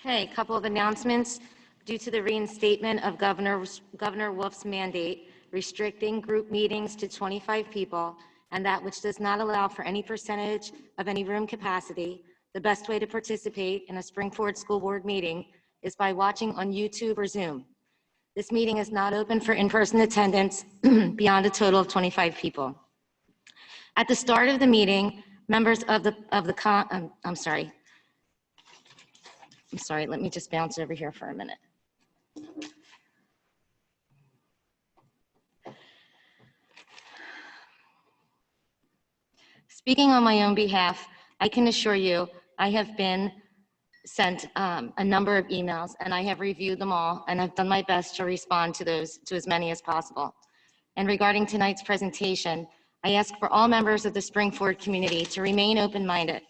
Okay, a couple of announcements. Due to the reinstatement of Governor Wolf's mandate restricting group meetings to 25 people, and that which does not allow for any percentage of any room capacity, the best way to participate in a Spring-Ford School Board meeting is by watching on YouTube or Zoom. This meeting is not open for in-person attendance beyond a total of 25 people. At the start of the meeting, members of I'm sorry, let me just bounce over here for a minute. Speaking on my own behalf, I can assure you I have been sent a number of emails, and I have reviewed them all, and I've done my best to respond to those, to as many as possible. And regarding tonight's presentation, I ask for all members of the Spring-Ford community to remain open-minded,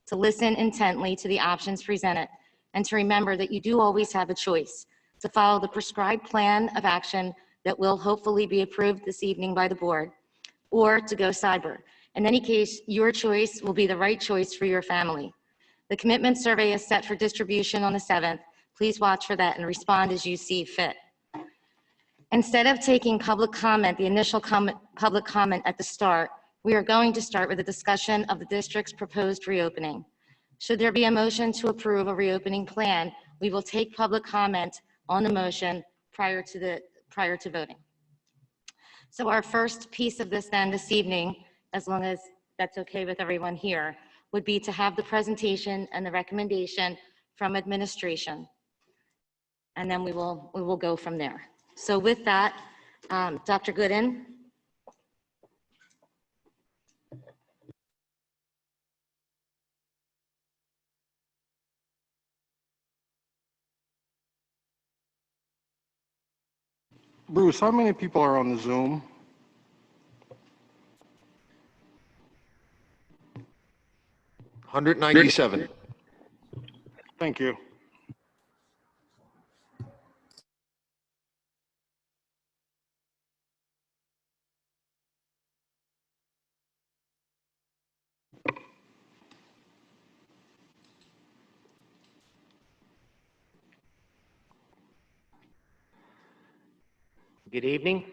to listen intently to the options presented, and to remember that you do always have a choice to follow the prescribed plan of action that will hopefully be approved this evening by the board, or to go cyber. In any case, your choice will be the right choice for your family. The commitment survey is set for distribution on the 7th. Please watch for that and respond as you see fit. Instead of taking public comment, the initial public comment at the start, we are going to start with a discussion of the district's proposed reopening. Should there be a motion to approve a reopening plan, we will take public comment on the motion prior to voting. So our first piece of this then this evening, as long as that's okay with everyone here, would be to have the presentation and the recommendation from administration. And then we will go from there. So with that, Dr. Gooden. Bruce, how many people are on the Zoom? $197. Thank you. Good evening,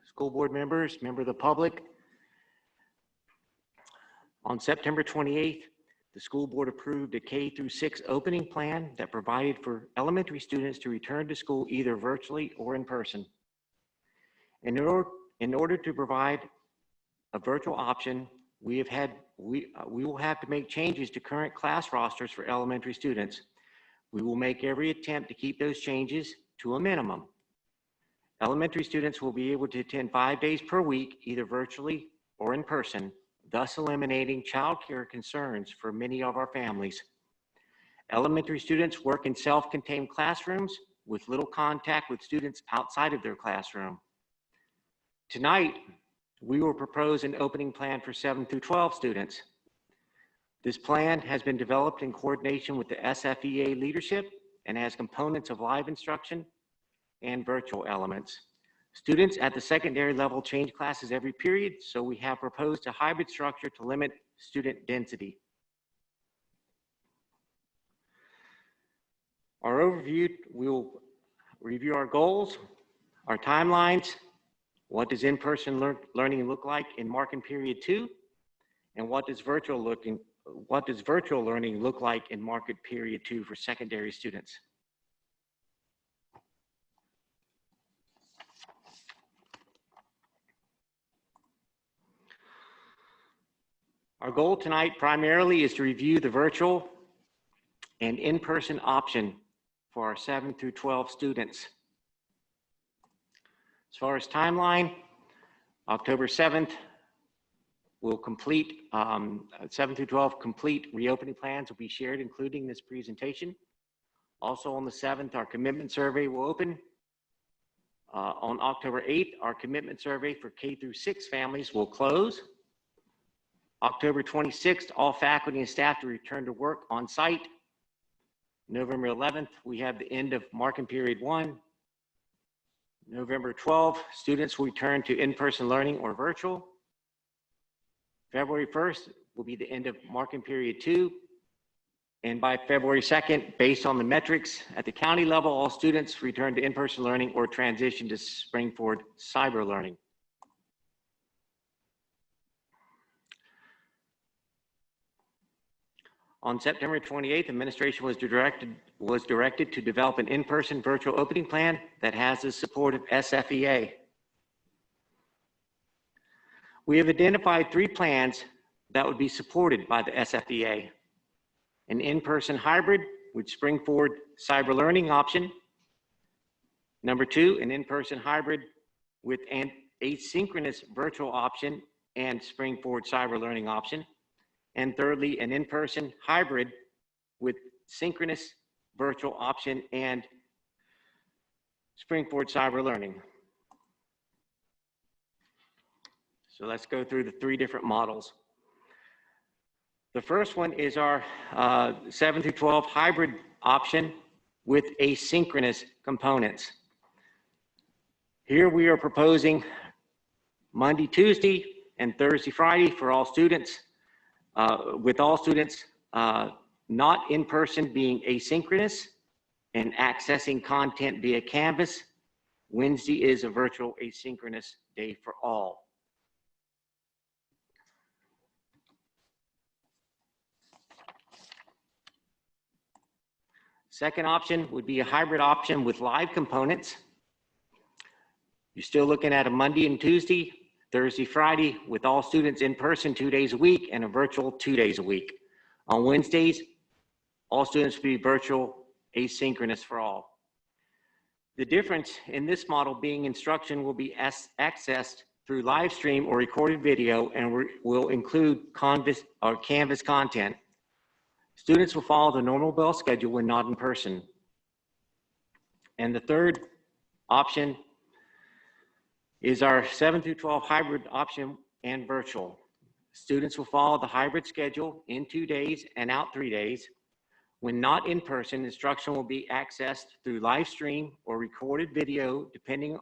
school board members, member of the public. On September 28th, the school board approved a K-6 opening plan that provided for elementary students to return to school either virtually or in person. In order to provide a virtual option, we will have to make changes to current class rosters for elementary students. We will make every attempt to keep those changes to a minimum. Elementary students will be able to attend 5 days per week, either virtually or in person, thus eliminating childcare concerns for many of our families. Elementary students work in self-contained classrooms with little contact with students outside of their classroom. Tonight, we will propose an opening plan for 7 through 12 students. This plan has been developed in coordination with the SFEA leadership and has components of live instruction and virtual elements. Students at the secondary level change classes every period, so we have proposed a hybrid structure to limit student density. Our overview, we will review our goals, our timelines, what does in-person learning look like in marking period 2, and what does virtual learning look like in market period 2 for secondary students. Our goal tonight primarily is to review the virtual and in-person option for our 7 through 12 students. As far as timeline, October 7th, we'll complete, 7 through 12 complete reopening plans will be shared, including this presentation. Also on the 7th, our commitment survey will open. On October 8th, our commitment survey for K-6 families will close. October 26th, all faculty and staff to return to work on site. November 11th, we have the end of marking period 1. November 12th, students will return to in-person learning or virtual. February 1st will be the end of marking period 2. And by February 2nd, based on the metrics at the county level, all students return to in-person learning or transition to Springford cyber learning. On September 28th, administration was directed to develop an in-person virtual opening plan that has the support of SFEA. We have identified 3 plans that would be supported by the SFEA. An in-person hybrid with Springford cyber learning option. Number 2, an in-person hybrid with an asynchronous virtual option and Springford cyber learning option. And thirdly, an in-person hybrid with synchronous virtual option and Springford cyber learning. So let's go through the 3 different models. The first one is our 7 through 12 hybrid option with asynchronous components. Here we are proposing Monday, Tuesday, and Thursday, Friday for all students, with all students not in person being asynchronous and accessing content via Canvas. Wednesday is a virtual asynchronous day for all. Second option would be a hybrid option with live components. You're still looking at a Monday and Tuesday, Thursday, Friday, with all students in person 2 days a week and a virtual 2 days a week. On Wednesdays, all students will be virtual asynchronous for all. The difference in this model being instruction will be accessed through live stream or recorded video and will include Canvas content. Students will follow the normal bell schedule when not in person. And the third option is our 7 through 12 hybrid option and virtual. Students will follow the hybrid schedule in 2 days and out 3 days. When not in person, instruction will be accessed through live stream or recorded video depending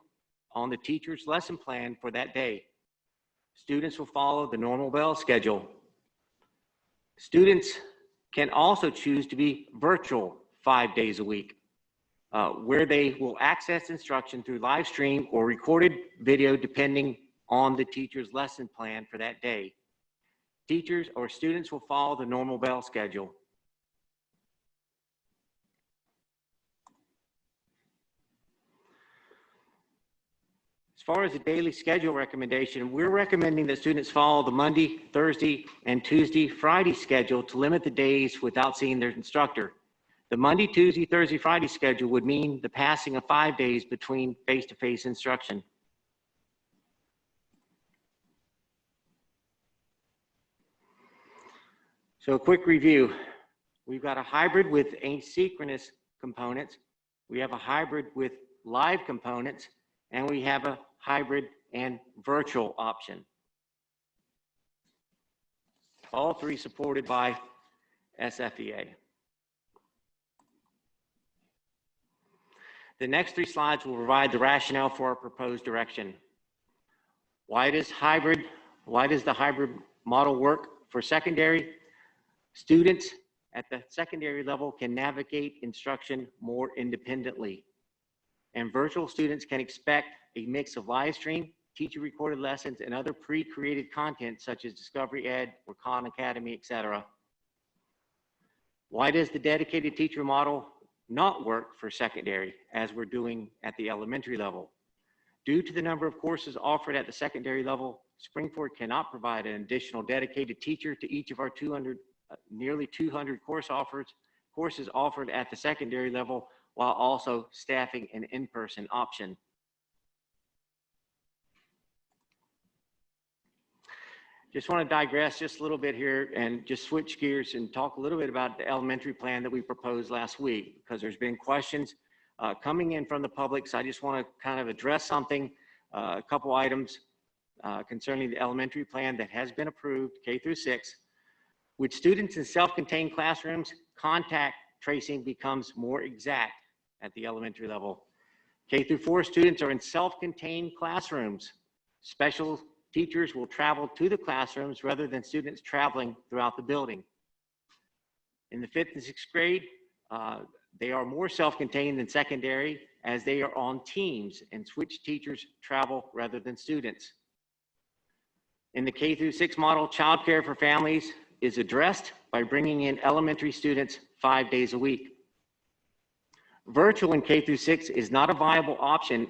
on the teacher's lesson plan for that day. Students will follow the normal bell schedule. Students can also choose to be virtual 5 days a week, where they will access instruction through live stream or recorded video depending on the teacher's lesson plan for that day. Teachers or students will follow the normal bell schedule. As far as the daily schedule recommendation, we're recommending that students follow the Monday, Thursday, and Tuesday, Friday schedule to limit the days without seeing their instructor. The Monday, Tuesday, Thursday, Friday schedule would mean the passing of 5 days between face-to-face instruction. So a quick review. We've got a hybrid with asynchronous components. We have a hybrid with live components, and we have a hybrid and virtual option. All 3 supported by SFEA. The next 3 slides will provide the rationale for our proposed direction. Why does the hybrid model work for secondary? Students at the secondary level can navigate instruction more independently. And virtual students can expect a mix of live stream, teacher recorded lessons, and other pre-created content such as Discovery Ed or Khan Academy, etc. Why does the dedicated teacher model not work for secondary as we're doing at the elementary level? Due to the number of courses offered at the secondary level, Springford cannot provide an additional dedicated teacher to each of our nearly 200 courses offered at the secondary level, while also staffing an in-person option. Just want to digress just a little bit here and just switch gears and talk a little bit about the elementary plan that we proposed last week, because there's been questions coming in from the public. So I just want to kind of address something, a couple items concerning the elementary plan that has been approved, K through 6. With students in self-contained classrooms, contact tracing becomes more exact at the elementary level. K through 4 students are in self-contained classrooms. Special teachers will travel to the classrooms rather than students traveling throughout the building. In the 5th and 6th grade, they are more self-contained than secondary as they are on teams and switch teachers travel rather than students. In the K through 6 model, childcare for families is addressed by bringing in elementary students 5 days a week. Virtual in K through 6 is not a viable option.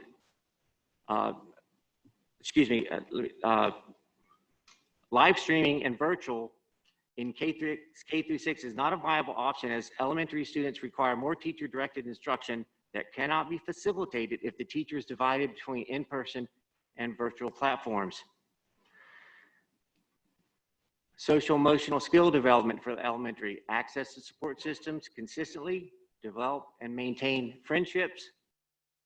Live streaming and virtual in K through 6 is not a viable option as elementary students require more teacher-directed instruction that cannot be facilitated if the teacher is divided between in-person and virtual platforms. Social emotional skill development for the elementary, access to support systems consistently, develop and maintain friendships,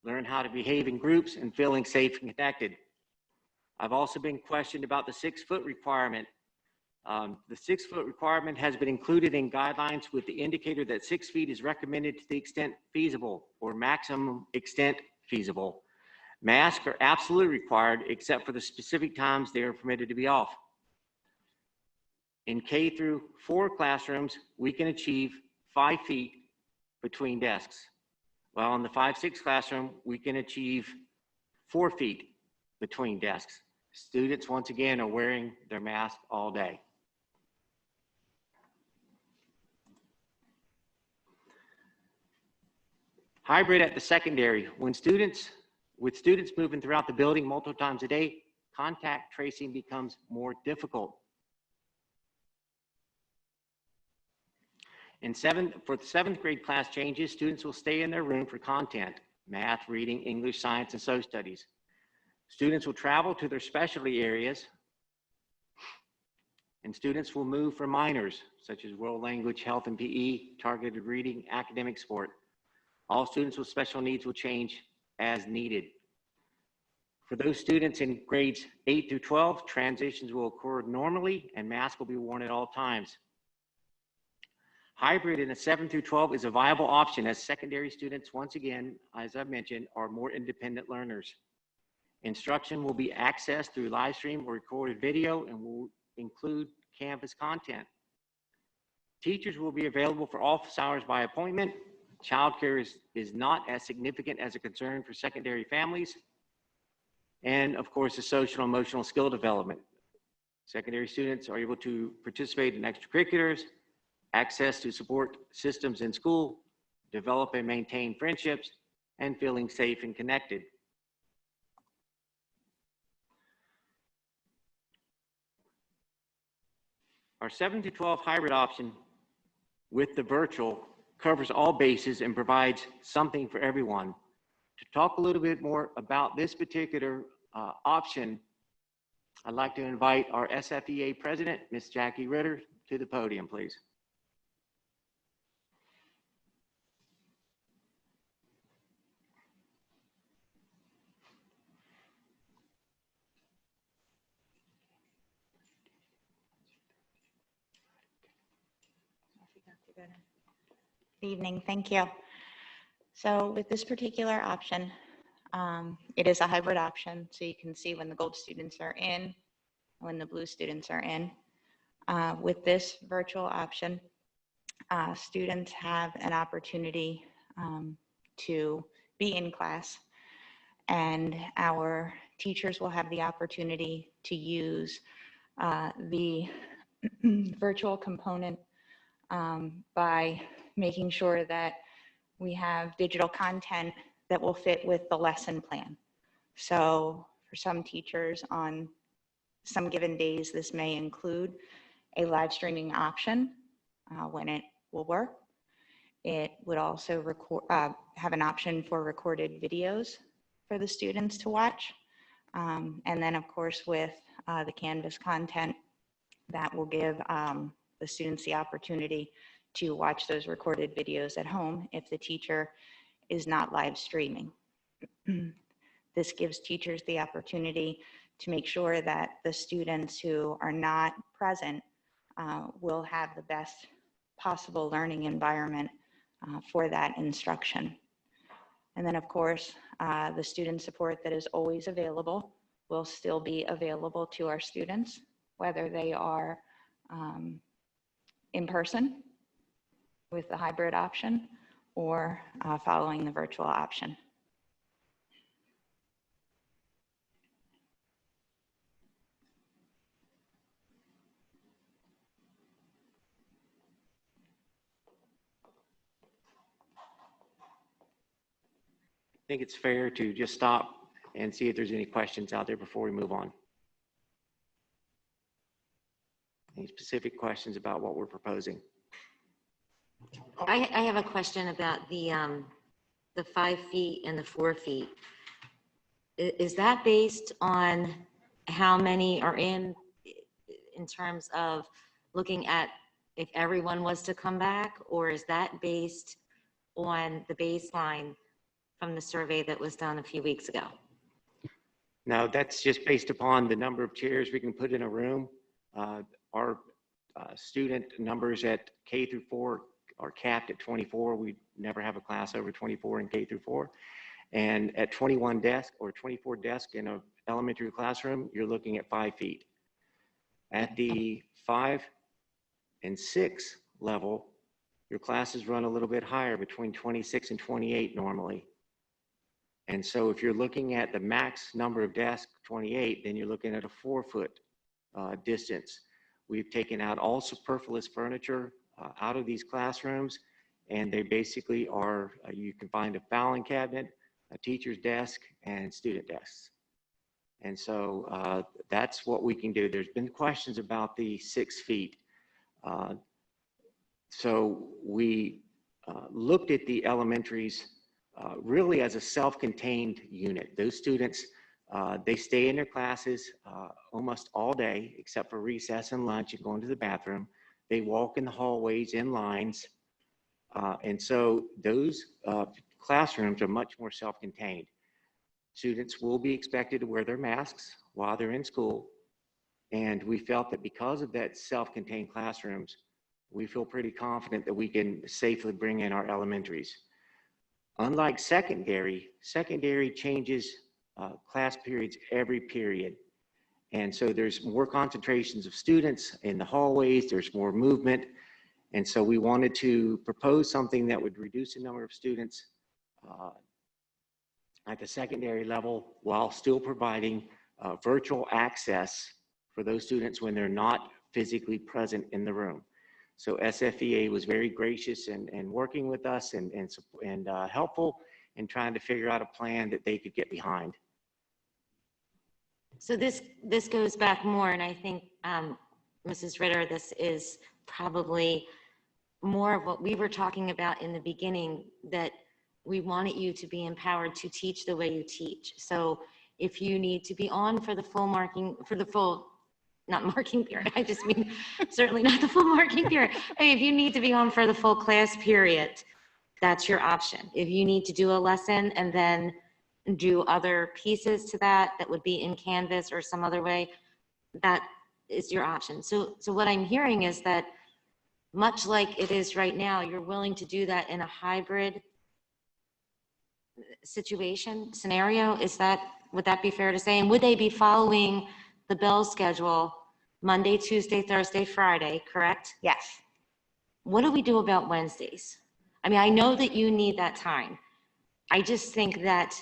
learn how to behave in groups, and feeling safe and connected. I've also been questioned about the 6-foot requirement. The 6-foot requirement has been included in guidelines with the indicator that 6 feet is recommended to the extent feasible or maximum extent feasible. Masks are absolutely required except for the specific times they are permitted to be off. In K through 4 classrooms, we can achieve 5 feet between desks. While in the 5-6 classroom, we can achieve 4 feet between desks. Students, once again, are wearing their mask all day. Hybrid at the secondary. With students moving throughout the building multiple times a day, contact tracing becomes more difficult. For the 7th grade class changes, students will stay in their room for content, math, reading, English, science, and social studies. Students will travel to their specialty areas, and students will move for minors, such as world language, health and PE, targeted reading, academic sport. All students with special needs will change as needed. For those students in grades 8 through 12, transitions will occur normally and masks will be worn at all times. Hybrid in the 7 through 12 is a viable option as secondary students, once again, as I mentioned, are more independent learners. Instruction will be accessed through live stream or recorded video and will include Canvas content. Teachers will be available for office hours by appointment. Childcare is not as significant as a concern for secondary families. And of course, the social and emotional skill development. Secondary students are able to participate in extracurriculars, access to support systems in school, develop and maintain friendships, and feeling safe and connected. Our 7 to 12 hybrid option with the virtual covers all bases and provides something for everyone. To talk a little bit more about this particular option, I'd like to invite our SFEA president, Ms. Jackie Ritter, to the podium, please. Good evening, thank you. So with this particular option, it is a hybrid option, so you can see when the gold students are in, when the blue students are in. With this virtual option, students have an opportunity to be in class, and our teachers will have the opportunity to use the virtual component by making sure that we have digital content that will fit with the lesson plan. So for some teachers on some given days, this may include a live streaming option when it will work. It would also have an option for recorded videos for the students to watch. And then of course with the Canvas content, that will give the students the opportunity to watch those recorded videos at home if the teacher is not live streaming. This gives teachers the opportunity to make sure that the students who are not present will have the best possible learning environment for that instruction. And then of course, the student support that is always available will still be available to our students, whether they are in person with the hybrid option or following the virtual option. I think it's fair to just stop and see if there's any questions out there before we move on. Any specific questions about what we're proposing? I have a question about the 5 feet and the 4 feet. Is that based on how many are in terms of looking at if everyone was to come back, or is that based on the baseline from the survey that was done a few weeks ago? No, that's just based upon the number of chairs we can put in a room. Our student numbers at K through 4 are capped at 24. We never have a class over 24 in K through 4. And at 21 desks or 24 desks in an elementary classroom, you're looking at 5 feet. At the 5 and 6 level, your classes run a little bit higher, between 26 and 28 normally. And so if you're looking at the max number of desks, 28, then you're looking at a 4-foot distance. We've taken out all superfluous furniture out of these classrooms, and they basically are, you can find a filing cabinet, a teacher's desk, and student desks. And so that's what we can do. There's been questions about the 6 feet. So we looked at the elementaries really as a self-contained unit. Those students, they stay in their classes almost all day, except for recess and lunch and going to the bathroom. They walk in the hallways in lines. And so those classrooms are much more self-contained. Students will be expected to wear their masks while they're in school. And we felt that because of that self-contained classrooms, we feel pretty confident that we can safely bring in our elementaries. Unlike secondary changes class periods every period. And so there's more concentrations of students in the hallways, there's more movement. And so we wanted to propose something that would reduce the number of students at the secondary level while still providing virtual access for those students when they're not physically present in the room. So SFEA was very gracious and working with us and helpful in trying to figure out a plan that they could get behind. So this goes back more, and I think, Mrs. Ritter, this is probably more of what we were talking about in the beginning, that we wanted you to be empowered to teach the way you teach. So if you need to be on for the full marking, for the full, not marking period, I just mean certainly not the full marking period. I mean, if you need to be on for the full class period, that's your option. If you need to do a lesson and then do other pieces to that would be in Canvas or some other way, that is your option. So what I'm hearing is that much like it is right now, you're willing to do that in a hybrid scenario. Would that be fair to say? And would they be following the bell schedule Monday, Tuesday, Thursday, Friday, correct? Yes. What do we do about Wednesdays? I mean, I know that you need that time. I just think that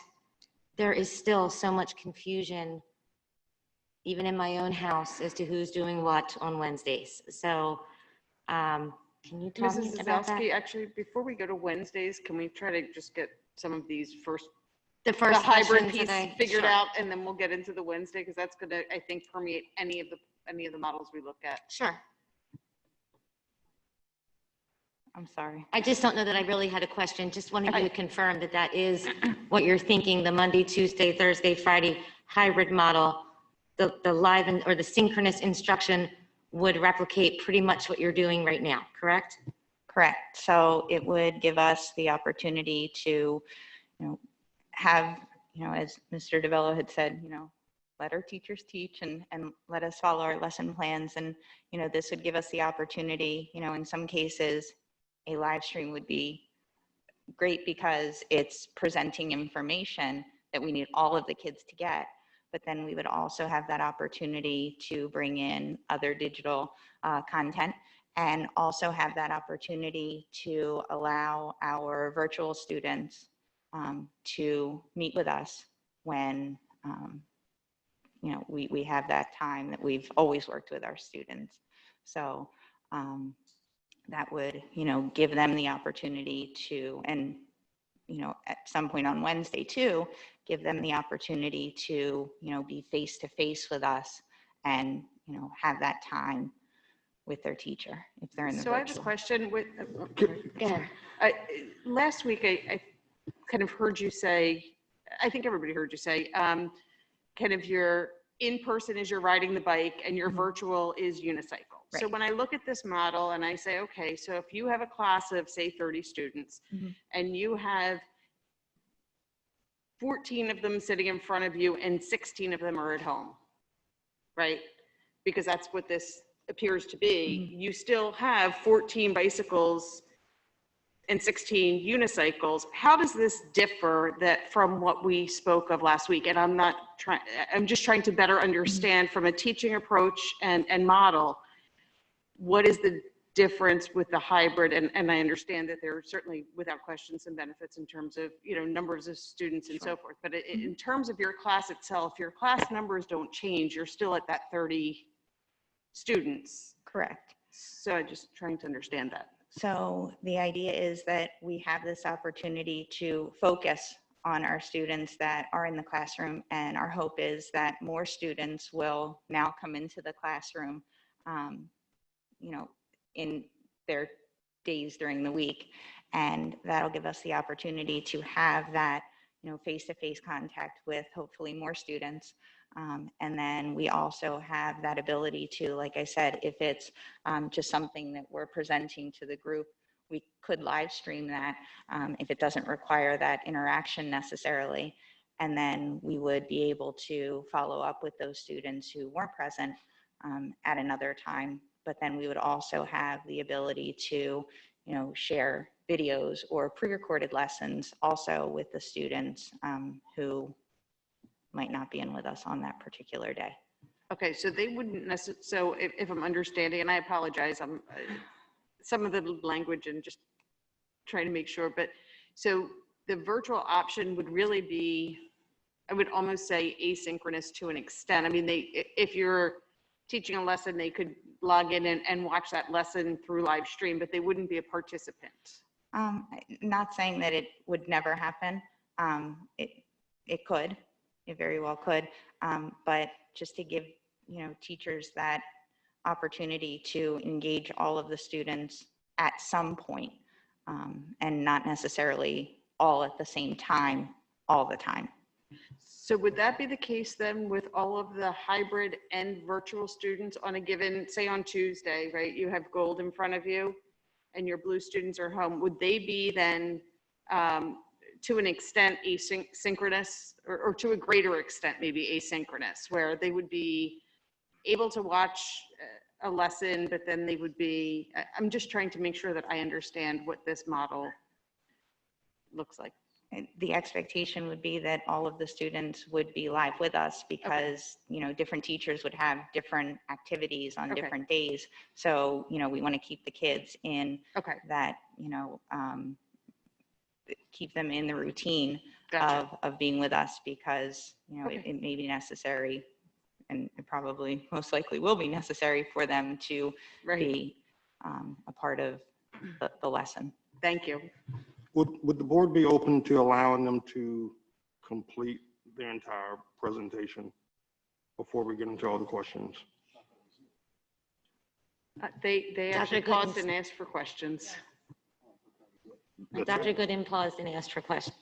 there is still so much confusion, even in my own house, as to who's doing what on Wednesdays. So can you tell me Mrs. about that? Zazowski, actually, before we go to Wednesdays, can we try to just get some of these The the first hybrid questions piece that figured sure. out, and then we'll get into the Wednesday, because that's gonna, I think, permeate any of the models we look at. Sure. I'm sorry. I just don't know that I really had a question. Just wanted you to confirm that that is what you're thinking, the Monday, Tuesday, Thursday, Friday hybrid model. The live or the synchronous instruction would replicate pretty much what you're doing right now, correct? Correct. So it would give us the opportunity to, have, as Mr. DeVello had said, let our teachers teach and let us follow our lesson plans. And, this would give us the opportunity, in some cases, a live stream would be great because it's presenting information that we need all of the kids to get. But then we would also have that opportunity to bring in other digital content and also have that opportunity to allow our virtual students to meet with us when we have that time that we've always worked with our students. So that would, give them the opportunity to, and, at some point on Wednesday too, give them the opportunity to, be face to face with us and, have that time with their teacher if they're in the So I have a virtual. question with, Go ahead. last week I kind of heard you say, I think everybody heard you say, kind of your in-person is you're riding the bike and your virtual is unicycle. So Right. when I look at this model and I say, okay, so if you have a class of say 30 students and you have 14 of them sitting in front of you and 16 of them are at home, right? Because that's what this appears to be. You still have 14 bicycles and 16 unicycles. How does this differ from what we spoke of last week? And I'm just trying to better understand from a teaching approach and model, what is the difference with the hybrid? And I understand that there are certainly, without question, some benefits in terms of, numbers of students and so forth. But in terms of your class itself, your class numbers don't change. You're still at that 30 students. Correct. So I'm just trying to understand that. So the idea is that we have this opportunity to focus on our students that are in the classroom, and our hope is that more students will now come into the classroom, in their days during the week, and that'll give us the opportunity to have that, face-to-face contact with hopefully more students. And then we also have that ability to, like I said, if it's just something that we're presenting to the group, we could live stream that if it doesn't require that interaction necessarily. And then we would be able to follow up with those students who weren't present at another time. But then we would also have the ability to, share videos or pre-recorded lessons also with the students who might not be in with us on that particular day. Okay, so they wouldn't necessarily, so if I'm understanding, and I apologize, I'm some of the language and just trying to make sure, but so the virtual option would really be, I would almost say asynchronous to an extent. I mean, if you're teaching a lesson, they could log in and watch that lesson through live stream, but they wouldn't be a participant. Not saying that it would never happen. It could. It very well could, but just to give teachers that opportunity to engage all of the students at some point, and not necessarily all at the same time, all the time. So would that be the case then with all of the hybrid and virtual students on a given, say on Tuesday, right? You have gold in front of you and your blue students are home. Would they be then to an extent asynchronous, or to a greater extent maybe asynchronous, where they would be able to watch a lesson, but then they would be, I'm just trying to make sure that I understand what this model looks like. The expectation would be that all of the students would be live with us because, different teachers would have different activities on different days. So, we want to keep the kids in that, keep them in the routine of being with us because, it may be necessary, and it probably most likely will be necessary for them to be a part of the lesson. Thank you. Would the board be open to allowing them to complete their entire presentation before we get into all the questions? They actually Dr. paused Goodens. and asked for questions. Dr. Gooden paused and asked for questions.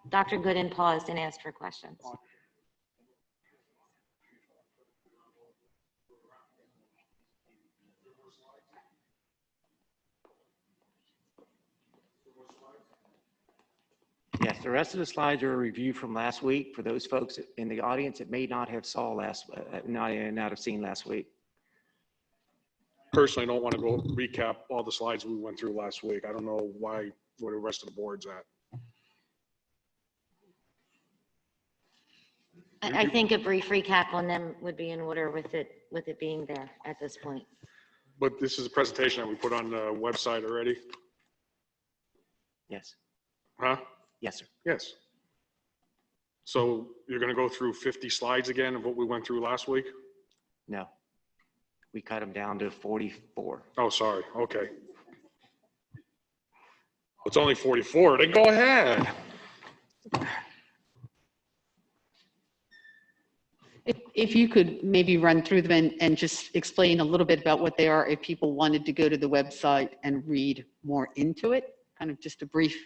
Dr. Gooden paused and asked for questions. Yes, the rest of the slides are a review from last week for those folks in the audience that may not have not have seen last week. Personally, I don't want to go recap all the slides we went through last week. I don't know where the rest of the board's at. I think a brief recap on them would be in order with it being there at this point. But this is a presentation that we put on the website already, Yes, huh? yes, sir. Yes. So you're going to go through 50 slides again of what we went through last week? No. We cut them down to 44. Oh, sorry. Okay. It's only 44. Then go ahead. If you could maybe run through them and just explain a little bit about what they are, if people wanted to go to the website and read more into it, kind of just a brief.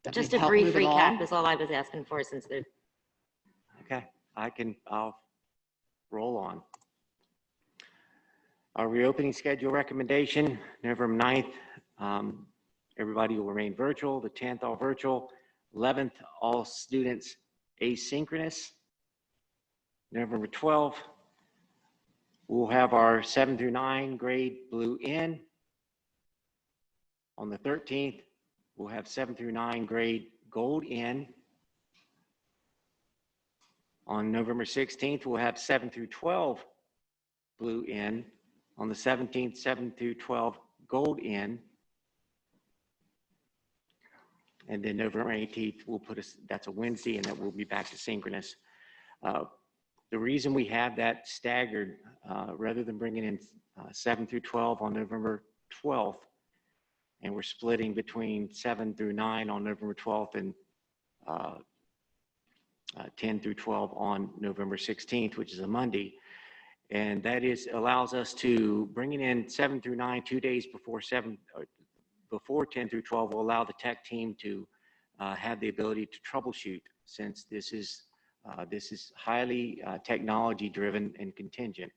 that Just may a help brief move it recap along. is all I was asking for since they're, Okay, I'll roll on. Our reopening schedule recommendation, November 9th, everybody will remain virtual. The 10th, all virtual. 11th, all students asynchronous. November 12th, we'll have our 7 through 9 grade blue in. On the 13th, we'll have 7 through 9 grade gold in. On November 16th, we'll have 7 through 12 blue in. On the 17th, 7 through 12 gold in. And then November 18th, we'll put us, that's a Wednesday, and then we'll be back to synchronous. The reason we have that staggered, rather than bringing in 7 through 12 on November 12th, and we're splitting between 7 through 9 on November 12th and 10 through 12 on November 16th, which is a Monday. And that allows us to bring it in 7 through 9, 2 days before 10 through 12 will allow the tech team to have the ability to troubleshoot, since this is highly technology driven and contingent.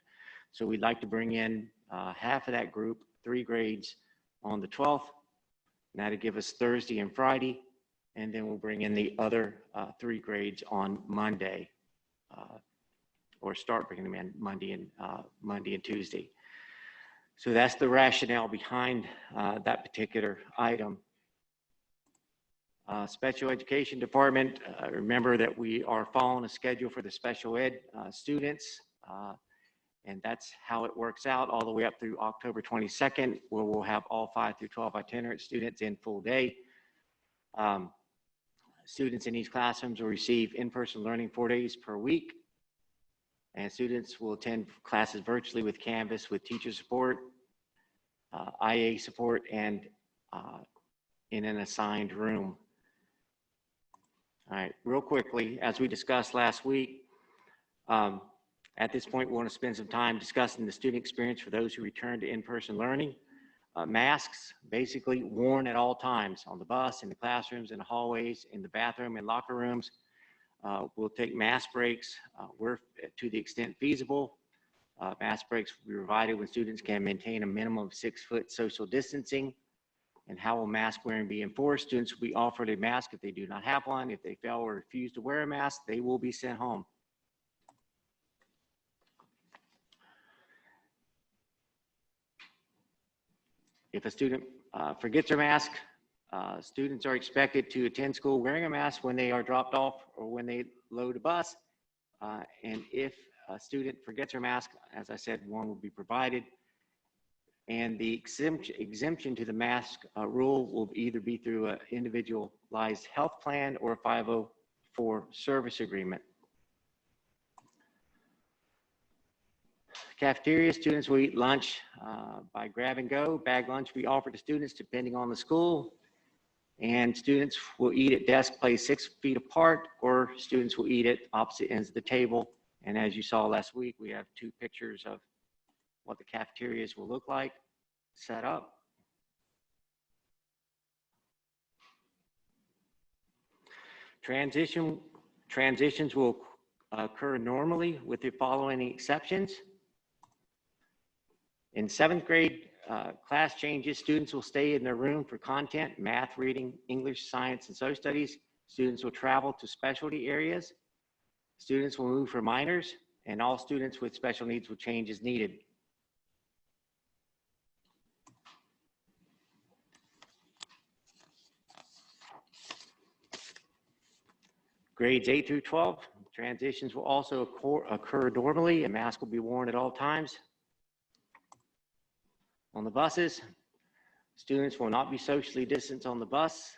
So we'd like to bring in half of that group, 3 grades on the 12th. And that'll give us Thursday and Friday. And then we'll bring in the other 3 grades on Monday, or start bringing them in Monday and Tuesday. So that's the rationale behind that particular item. Special education department, remember that we are following a schedule for the special ed students, and that's how it works out all the way up through October 22nd, where we'll have all 5 through 12 itinerant students in full day. Students in these classrooms will receive in-person learning 4 days per week, and students will attend classes virtually with Canvas, with teacher support, IA support, and in an assigned room. All right, real quickly, as we discussed last week, at this point, we want to spend some time discussing the student experience for those who return to in-person learning. Masks basically worn at all times on the bus, in the classrooms, in the hallways, in the bathroom, and locker rooms. We'll take mask breaks where, to the extent feasible. Mask breaks will be provided when students can maintain a minimum of 6-foot social distancing. And how will mask wearing be enforced? Students will be offered a mask if they do not have one. If they fail or refuse to wear a mask, they will be sent home. If a student forgets their mask, students are expected to attend school wearing a mask when they are dropped off or when they load a bus. And if a student forgets their mask, as I said, one will be provided. And the exemption to the mask rule will either be through an individualized health plan or a 504 service agreement. Cafeteria, students will eat lunch by grab and go. Bag lunch we offer to students depending on the school. And students will eat at desks placed 6 feet apart, or students will eat at opposite ends of the table. And as you saw last week, we have 2 pictures of what the cafeterias will look like set up. Transitions will occur normally with the following exceptions. In 7th grade class changes, students will stay in their room for content, math, reading, English, science, and social studies. Students will travel to specialty areas. Students will move for minors, and all students with special needs will change as needed. Grades 8 through 12, transitions will also occur normally, and masks will be worn at all times. On the buses, students will not be socially distanced on the bus.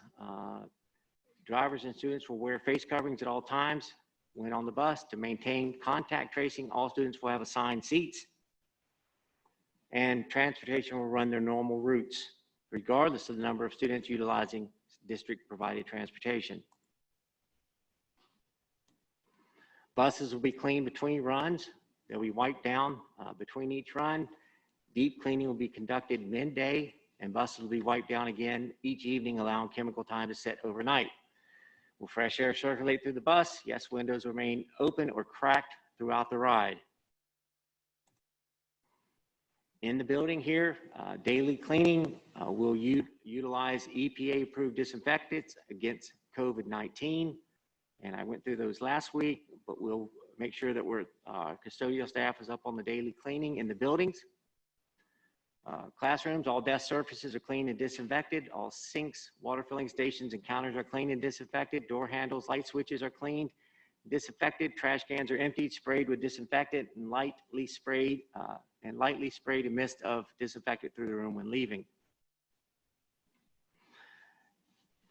Drivers and students will wear face coverings at all times when on the bus. To maintain contact tracing, all students will have assigned seats, and transportation will run their normal routes, regardless of the number of students utilizing district-provided transportation. Buses will be cleaned between runs. They'll be wiped down between each run. Deep cleaning will be conducted midday, and buses will be wiped down again each evening, allowing chemical time to set overnight. Will fresh air circulate through the bus? Yes, windows remain open or cracked throughout the ride. In the building here, daily cleaning will utilize EPA-approved disinfectants against COVID-19. And I went through those last week, but we'll make sure that custodial staff is up on the daily cleaning in the buildings. Classrooms, all desk surfaces are cleaned and disinfected. All sinks, water filling stations, and counters are cleaned and disinfected. Door handles, light switches are cleaned, disinfected. Trash cans are emptied, sprayed with disinfectant, and lightly sprayed a mist of disinfectant through the room when leaving.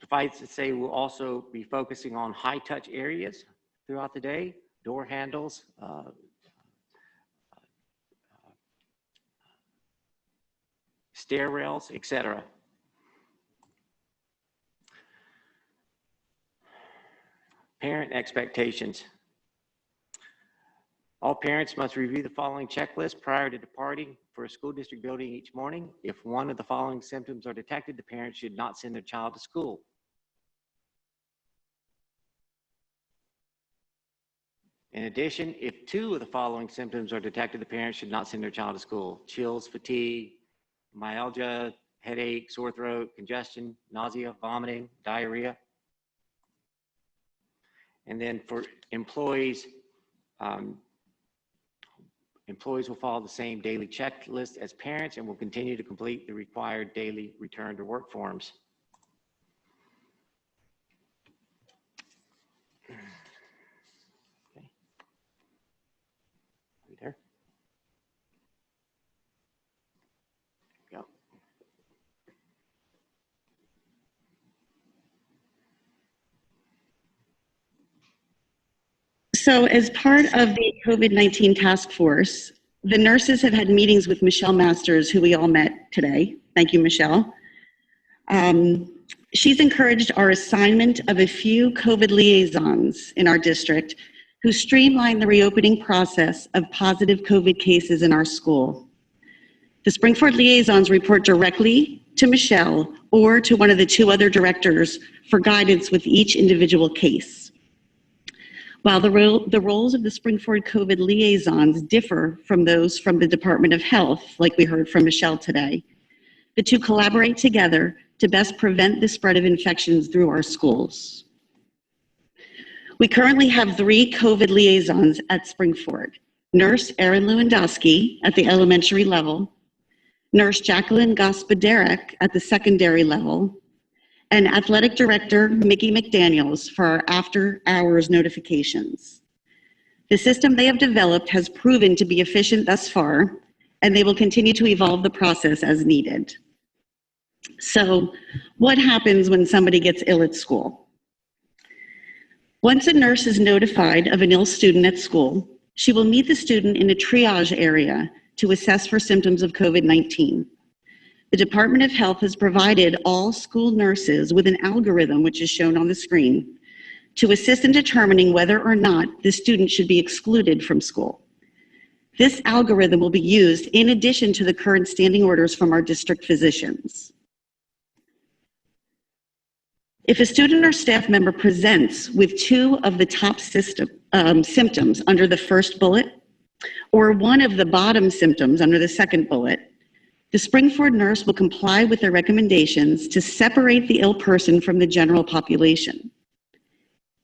Suffice to say, we'll also be focusing on high-touch areas throughout the day, door handles, stair rails, etc. Parent expectations. All parents must review the following checklist prior to departing for a school district building each morning. If one of the following symptoms are detected, the parent should not send their child to school. In addition, if two of the following symptoms are detected, the parent should not send their child to school: chills, fatigue, myalgia, headache, sore throat, congestion, nausea, vomiting, diarrhea. And then for employees, employees will follow the same daily checklist as parents and will continue to complete the required daily return to work forms. Okay. Are you there? Go. So as part of the COVID-19 task force, the nurses have had meetings with Michelle Masters, who we all met today. Thank you, Michelle. She's encouraged our assignment of a few COVID liaisons in our district who streamline the reopening process of positive COVID cases in our school. The Springford liaisons report directly to Michelle or to one of the two other directors for guidance with each individual case. While the roles of the Springford COVID liaisons differ from those from the Department of Health, like we heard from Michelle today, the two collaborate together to best prevent the spread of infections through our schools. We currently have 3 COVID liaisons at Springford: Nurse Erin Lewandowski at the elementary level, Nurse Jacqueline Gospodarek at the secondary level, and Athletic Director Mickey McDaniels for our after-hours notifications. The system they have developed has proven to be efficient thus far, and they will continue to evolve the process as needed. So, what happens when somebody gets ill at school? Once a nurse is notified of an ill student at school, she will meet the student in a triage area to assess for symptoms of COVID-19. The Department of Health has provided all school nurses with an algorithm, which is shown on the screen, to assist in determining whether or not the student should be excluded from school. This algorithm will be used in addition to the current standing orders from our district physicians. If a student or staff member presents with 2 of the top symptoms under the first bullet, or one of the bottom symptoms under the second bullet, the Springford nurse will comply with their recommendations to separate the ill person from the general population.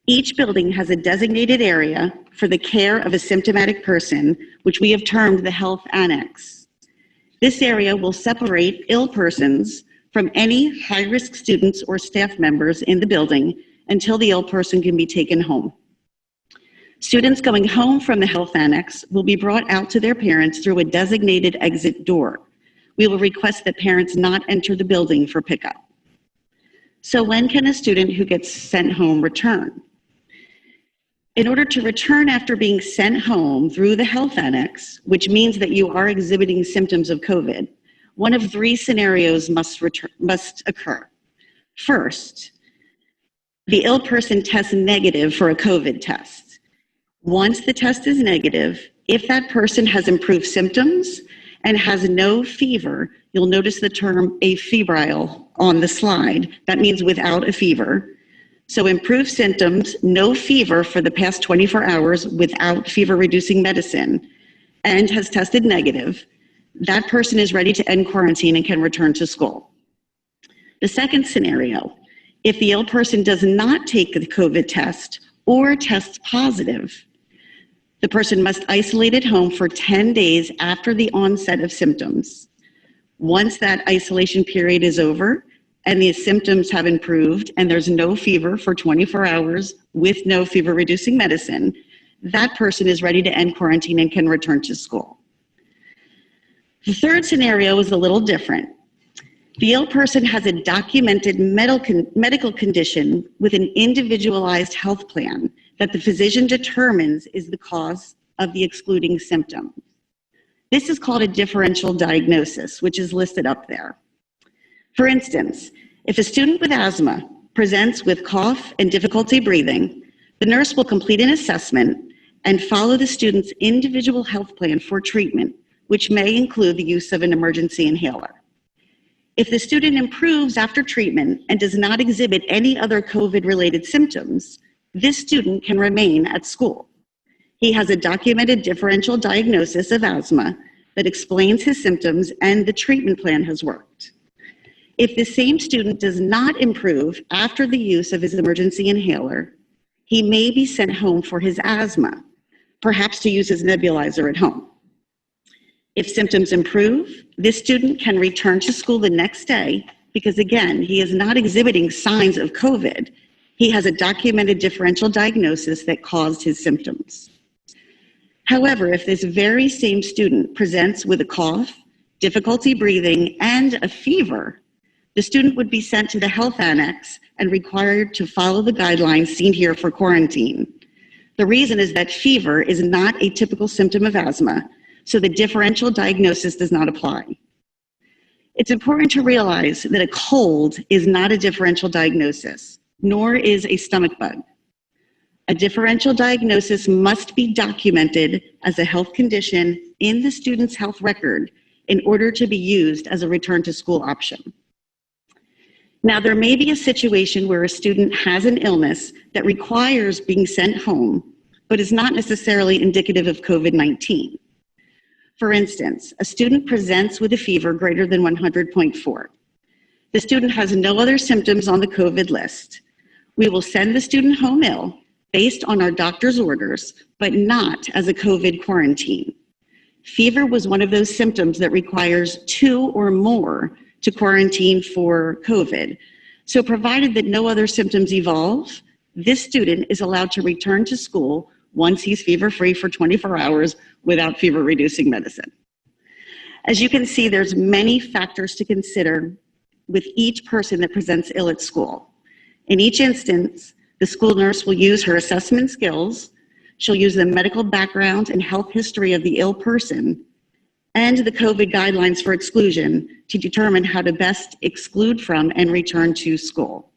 Each building has a designated area for the care of a symptomatic person, which we have termed the Health Annex. This area will separate ill persons from any high-risk students or staff members in the building until the ill person can be taken home. Students going home from the Health Annex will be brought out to their parents through a designated exit door, we will request that parents not enter the building for pickup. So when can a student who gets sent home return? In order to return after being sent home through the health annex, which means that you are exhibiting symptoms of COVID, one of three scenarios must occur. First, the ill person tests negative for a COVID test. Once the test is negative, if that person has improved symptoms and has no fever, you'll notice the term afebrile on the slide. That means without a fever. So improved symptoms, no fever for the past 24 hours without fever-reducing medicine, and has tested negative, that person is ready to end quarantine and can return to school. The second scenario, if the ill person does not take the COVID test or tests positive, the person must isolate at home for 10 days after the onset of symptoms. Once that isolation period is over and the symptoms have improved and there's no fever for 24 hours with no fever-reducing medicine, that person is ready to end quarantine and can return to school. The third scenario is a little different. The ill person has a documented medical condition with an individualized health plan that the physician determines is the cause of the excluding symptom. This is called a differential diagnosis, which is listed up there. For instance, if a student with asthma presents with cough and difficulty breathing, the nurse will complete an assessment and follow the student's individual health plan for treatment, which may include the use of an emergency inhaler. If the student improves after treatment and does not exhibit any other COVID-related symptoms, this student can remain at school. He has a documented differential diagnosis of asthma that explains his symptoms and the treatment plan has worked. If the same student does not improve after the use of his emergency inhaler, he may be sent home for his asthma, perhaps to use his nebulizer at home. If symptoms improve, this student can return to school the next day because, again, he is not exhibiting signs of COVID. He has a documented differential diagnosis that caused his symptoms. However, if this very same student presents with a cough, difficulty breathing, and a fever, the student would be sent to the health annex and required to follow the guidelines seen here for quarantine. The reason is that fever is not a typical symptom of asthma, so the differential diagnosis does not apply. It's important to realize that a cold is not a differential diagnosis, nor is a stomach bug. A differential diagnosis must be documented as a health condition in the student's health record in order to be used as a return to school option. Now, there may be a situation where a student has an illness that requires being sent home, but is not necessarily indicative of COVID-19. For instance, a student presents with a fever greater than 100.4. The student has no other symptoms on the COVID list. We will send the student home ill based on our doctor's orders, but not as a COVID quarantine. Fever was one of those symptoms that requires 2 or more to quarantine for COVID. So provided that no other symptoms evolve, this student is allowed to return to school once he's fever-free for 24 hours without fever-reducing medicine. As you can see, there's many factors to consider with each person that presents ill at school. In each instance, the school nurse will use her assessment skills, she'll use the medical background and health history of the ill person, and the COVID guidelines for exclusion to determine how to best exclude from and return to school.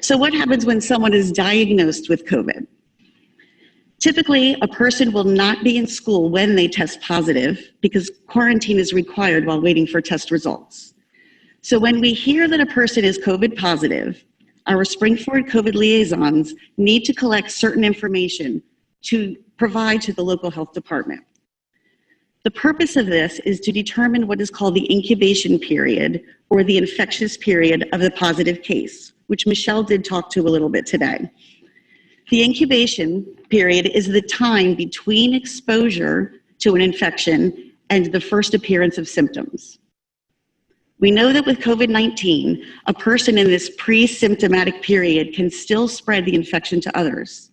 So what happens when someone is diagnosed with COVID? Typically, a person will not be in school when they test positive because quarantine is required while waiting for test results. So when we hear that a person is COVID positive, our Spring Forward COVID liaisons need to collect certain information to provide to the local health department. The purpose of this is to determine what is called the incubation period or the infectious period of the positive case, which Michelle did talk to a little bit today. The incubation period is the time between exposure to an infection and the first appearance of symptoms. We know that with COVID-19, a person in this pre-symptomatic period can still spread the infection to others.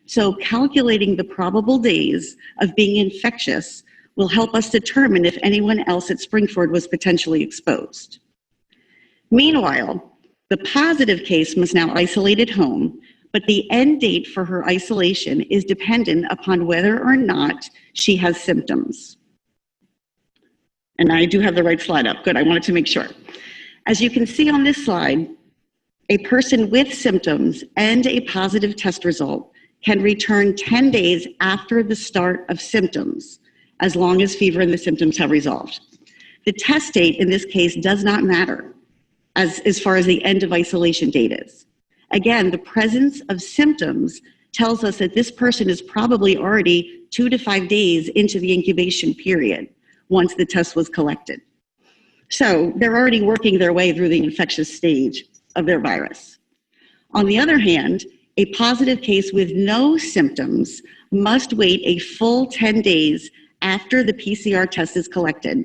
So calculating the probable days of being infectious will help us determine if anyone else at Springford was potentially exposed. Meanwhile, the positive case must now isolate at home, but the end date for her isolation is dependent upon whether or not she has symptoms. And I do have the right slide up. Good, I wanted to make sure. As you can see on this slide, a person with symptoms and a positive test result can return 10 days after the start of symptoms, as long as fever and the symptoms have resolved. The test date in this case does not matter as far as the end of isolation date is. Again, the presence of symptoms tells us that this person is probably already 2 to 5 days into the incubation period once the test was collected. So they're already working their way through the infectious stage of their virus. On the other hand, a positive case with no symptoms must wait a full 10 days after the PCR test is collected,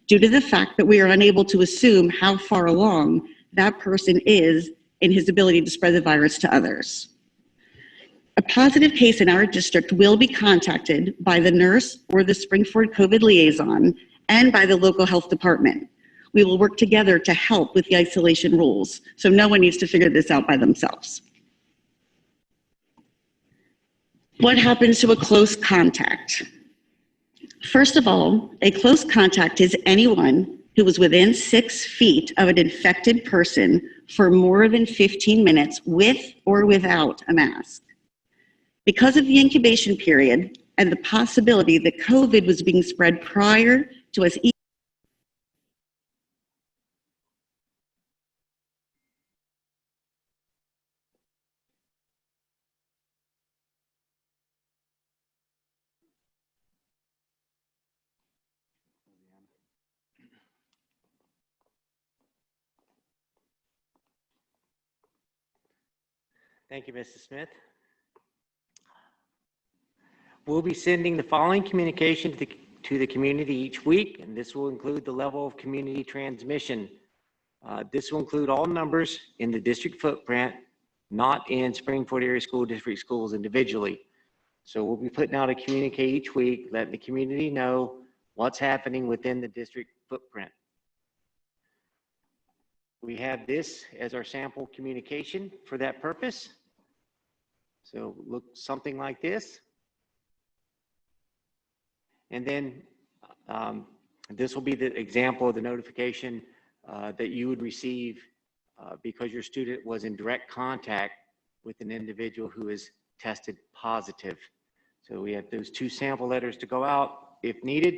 due to the fact that we are unable to assume how far along that person is in his ability to spread the virus to others. A positive case in our district will be contacted by the nurse or the Springford COVID liaison and by the local health department. We will work together to help with the isolation rules, so no one needs to figure this out by themselves. What happens to a close contact? First of all, a close contact is anyone who was within 6 feet of an infected person for more than 15 minutes with or without a mask. Because of the incubation period and the possibility that COVID was being spread prior to us Thank you, Mrs. Smith. We'll be sending the following communication to the community each week, and this will include the level of community transmission. This will include all numbers in the district footprint, not in Springfield Area School District schools individually. So we'll be putting out a communique each week, letting the community know what's happening within the district footprint. We have this as our sample communication for that purpose. So look something like this. And then this will be the example of the notification that you would receive because your student was in direct contact with an individual who is tested positive. So we have those 2 sample letters to go out if needed.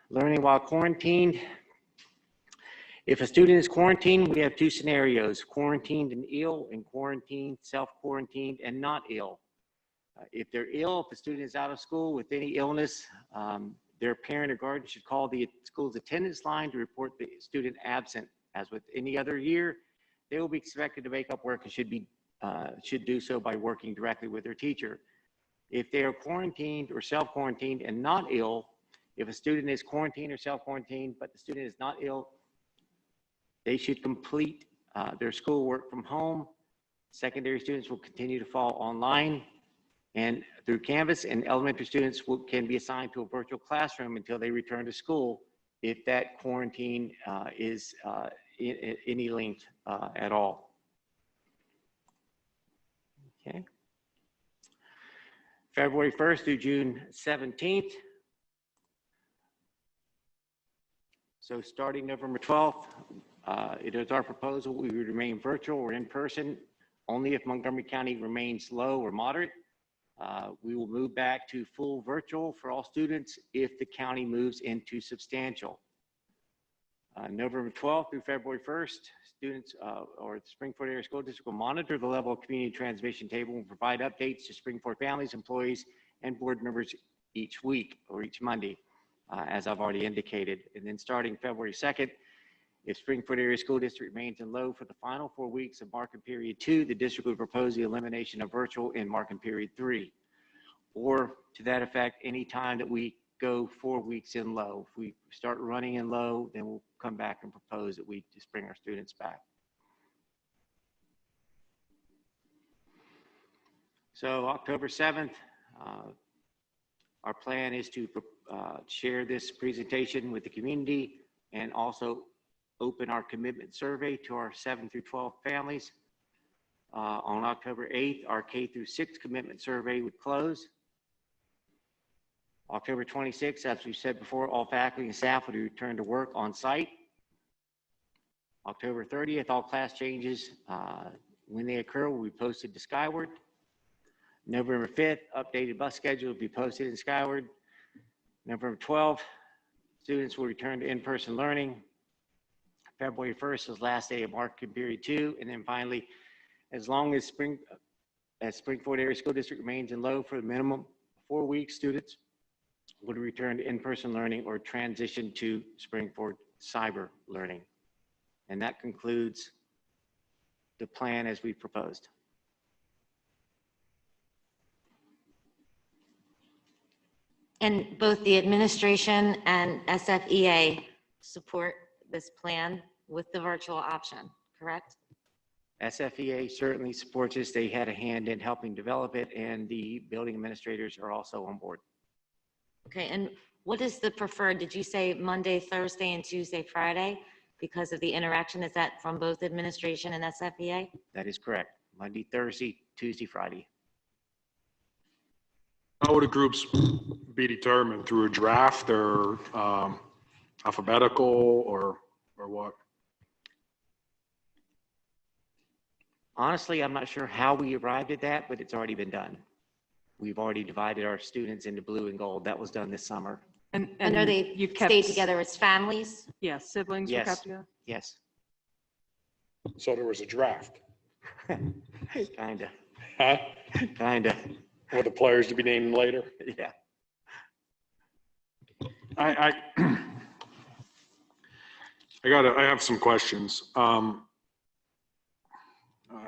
Learning while quarantined. If a student is quarantined, we have 2 scenarios: quarantined and ill, and quarantined, self-quarantined, and not ill. If they're ill, if the student is out of school with any illness, their parent or guardian should call the school's attendance line to report the student absent. As with any other year, they will be expected to make up work and should do so by working directly with their teacher. If they are quarantined or self-quarantined and not ill, if a student is quarantined or self-quarantined, but the student is not ill, they should complete their schoolwork from home. Secondary students will continue to fall online and through Canvas, and elementary students can be assigned to a virtual classroom until they return to school if that quarantine is any length at all. Okay. February 1st through June 17th. So starting November 12th, it is our proposal we would remain virtual or in person only if Montgomery County remains low or moderate. We will move back to full virtual for all students if the county moves into substantial. November 12th through February 1st, students or the Springfield Area School District will monitor the level of community transmission table and provide updates to Springfield families, employees, and board members each week or each Monday, as I've already indicated. And then starting February 2nd, if Springfield Area School District remains in low for the final 4 weeks of marking period 2, the district would propose the elimination of virtual in marking period 3. Or to that effect, any time that we go 4 weeks in low. If we start running in low, then we'll come back and propose that we just bring our students back. So October 7th Our plan is to share this presentation with the community and also open our commitment survey to our 7 through 12 families. On October 8th, our K through 6 commitment survey would close. October 26th, as we said before, all faculty and staff would return to work on site. October 30th, all class changes, when they occur, will be posted to Skyward. November 5th, updated bus schedule will be posted in Skyward. November 12th, students will return to in-person learning. February 1st is last day of marking period 2. And then finally, as long as Springfield Area School District remains in low for the minimum 4 weeks, students would return to in-person learning or transition to Springfield cyber learning. And that concludes the plan as we proposed. And both the administration and SFEA support this plan with the virtual option, correct? SFEA certainly supports this. They had a hand in helping develop it, and the building administrators are also on board. Okay, and what is the preferred? Did you say Monday, Thursday, and Tuesday, Friday? Because of the interaction, is that from both administration and SFEA? That is correct. Monday, Thursday, Tuesday, Friday. How would the groups be determined? Through a draft or alphabetical or what? Honestly, I'm not sure how we arrived at that, but it's already been done. We've already divided our students into blue and gold. That was done this summer. And are they you kept, stayed together as families? Yes, siblings were Yes. kept together. Yes, So there was a draft, kinda, huh? kinda, For the players to be named later? yeah. I have some questions. I'm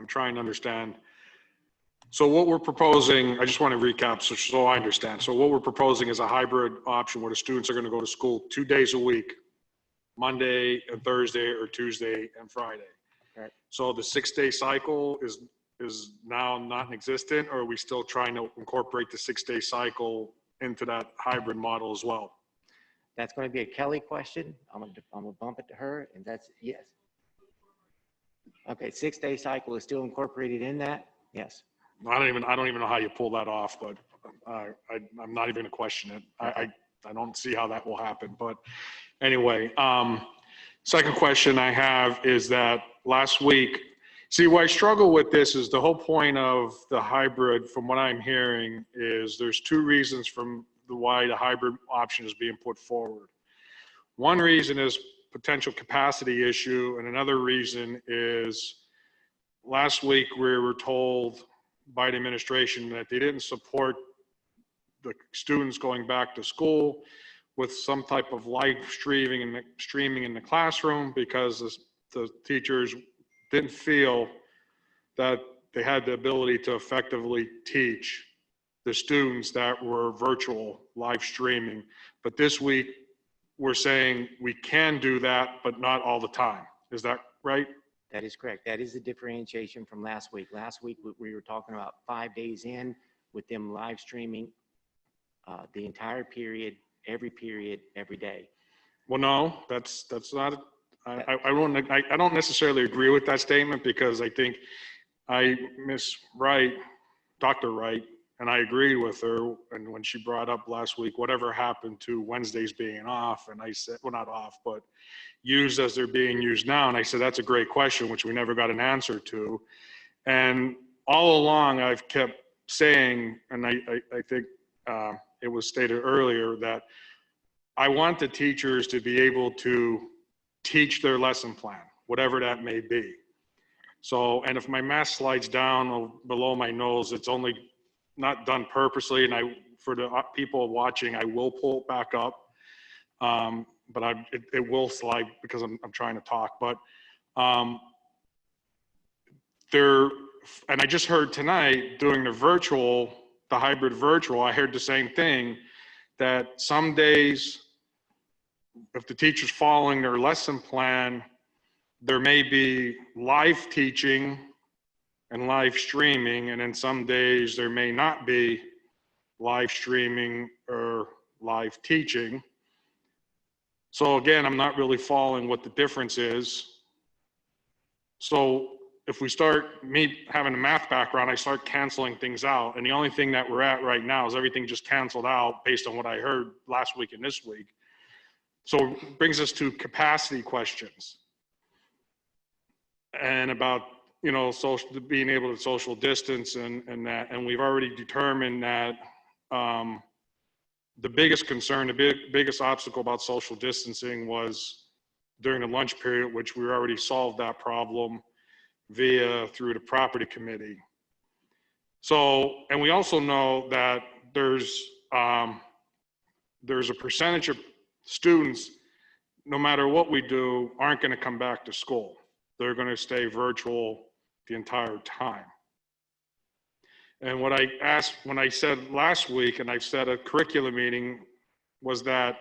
trying to understand. So what we're proposing, I just want to recap so I understand. So what we're proposing is a hybrid option where the students are going to go to school 2 days a week, Monday and Thursday, or Tuesday and Friday. Right. So the 6-day cycle is now not existent, or are we still trying to incorporate the 6-day cycle into that hybrid model as well? That's going to be a Kelly question. I'm gonna bump it to her, and that's yes. Okay, 6-day cycle is still incorporated in that? Yes. I don't even know how you pull that off, but I'm not even gonna question it. I don't see how that will happen, but anyway, second question I have is that last week, see, why I struggle with this is the whole point of the hybrid, from what I'm hearing, is there's 2 reasons from why the hybrid option is being put forward. One reason is potential capacity issue, and another reason is last week we were told by the administration that they didn't support the students going back to school with some type of live streaming in the classroom because the teachers didn't feel that they had the ability to effectively teach the students that were virtual live streaming. But this week we're saying we can do that, but not all the time. Is that right? That is correct. That is the differentiation from last week. Last week, we were talking about 5 days in with them live streaming the entire period, every day. Well, no, that's not, I don't necessarily agree with that statement because I think Miss Wright, Dr. Wright, and I agreed with her, and when she brought up last week, whatever happened to Wednesdays being off, and I said, well, not off, but used as they're being used now. And I said, that's a great question, which we never got an answer to. And all along I've kept saying, and I think it was stated earlier, that I want the teachers to be able to teach their lesson plan, whatever that may be. So, and if my mask slides down below my nose, it's only not done purposely. And for the people watching, I will pull it back up. But it will slide because I'm trying to talk. But and I just heard tonight doing the hybrid virtual, I heard the same thing, that some days, if the teacher's following their lesson plan, there may be live teaching and live streaming, and then some days there may not be live streaming or live teaching. So again, I'm not really following what the difference is. So if we start, me having a math background, I start canceling things out. And the only thing that we're at right now is everything just canceled out based on what I heard last week and this week. So it brings us to capacity questions. And about, you know, being able to social distance and that. And we've already determined that the biggest concern, the biggest obstacle about social distancing was during the lunch period, which we already solved that problem through the property committee. So, and we also know that there's a percentage of students, no matter what we do, aren't going to come back to school. They're going to stay virtual the entire time. And what I asked, when I said last week, and I've said at curriculum meeting, was that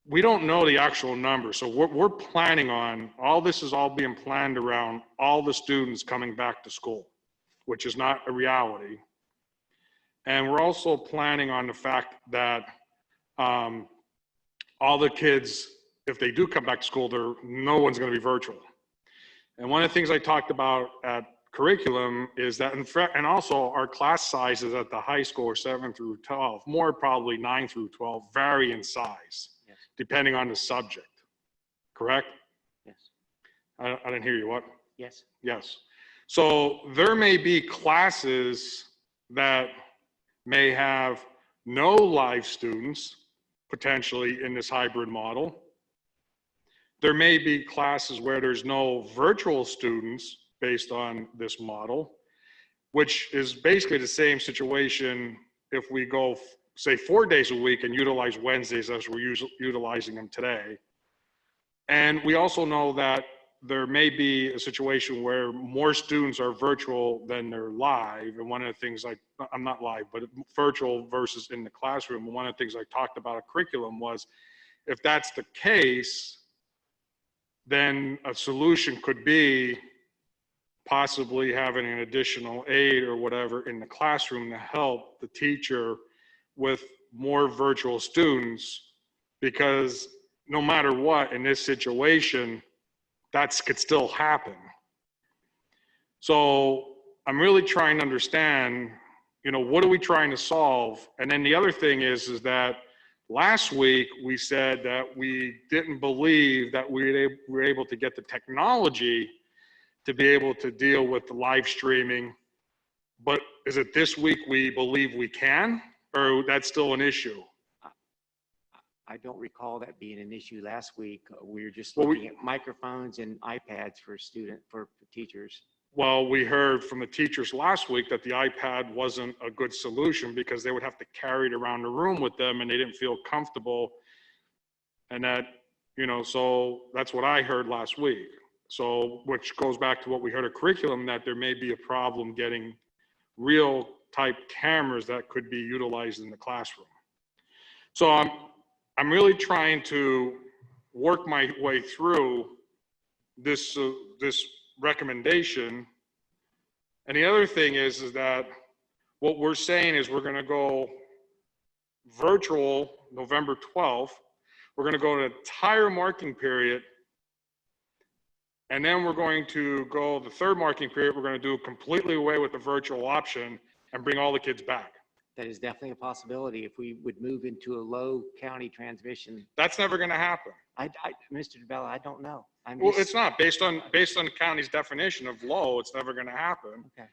we don't know the actual number. So we're planning on, all this is all being planned around all the students coming back to school, which is not a reality. And we're also planning on the fact that all the kids, if they do come back to school, no one's going to be virtual. And one of the things I talked about at curriculum is that, and also our class sizes at the high school are 7 through 12, more probably 9 through 12, vary in size, yes, depending on the subject, correct? Yes. I didn't hear you, what? Yes. Yes. So there may be classes that may have no live students potentially in this hybrid model. There may be classes where there's no virtual students based on this model, which is basically the same situation if we go, say, 4 days a week and utilize Wednesdays as we're utilizing them today. And we also know that there may be a situation where more students are virtual than they're live. And one of the things I'm not live, but virtual versus in the classroom. And one of the things I talked about at curriculum was, if that's the case, then a solution could be possibly having an additional aide or whatever in the classroom to help the teacher with more virtual students, because no matter what in this situation, that could still happen. So I'm really trying to understand, you know, what are we trying to solve? And then the other thing is that last week we said that we didn't believe that we were able to get the technology to be able to deal with the live streaming. But is it this week we believe we can, or that's still an issue? I don't recall that being an issue last week. We were just Well, looking at microphones and iPads for teachers. Well, we heard from the teachers last week that the iPad wasn't a good solution because they would have to carry it around the room with them and they didn't feel comfortable. And that, you know, so that's what I heard last week. So, which goes back to what we heard at curriculum, that there may be a problem getting real type cameras that could be utilized in the classroom. So I'm really trying to work my way through this recommendation. And the other thing is that what we're saying is we're going to go virtual November 12th. We're going to go an entire marking period. And then we're going to go the third marking period. We're going to do completely away with the virtual option and bring all the kids back. That is definitely a possibility if we would move into a low county transmission. That's never going to happen. Mr. DeBella, I don't know. Well, it's not based on the county's definition of low. It's never going to happen. Okay.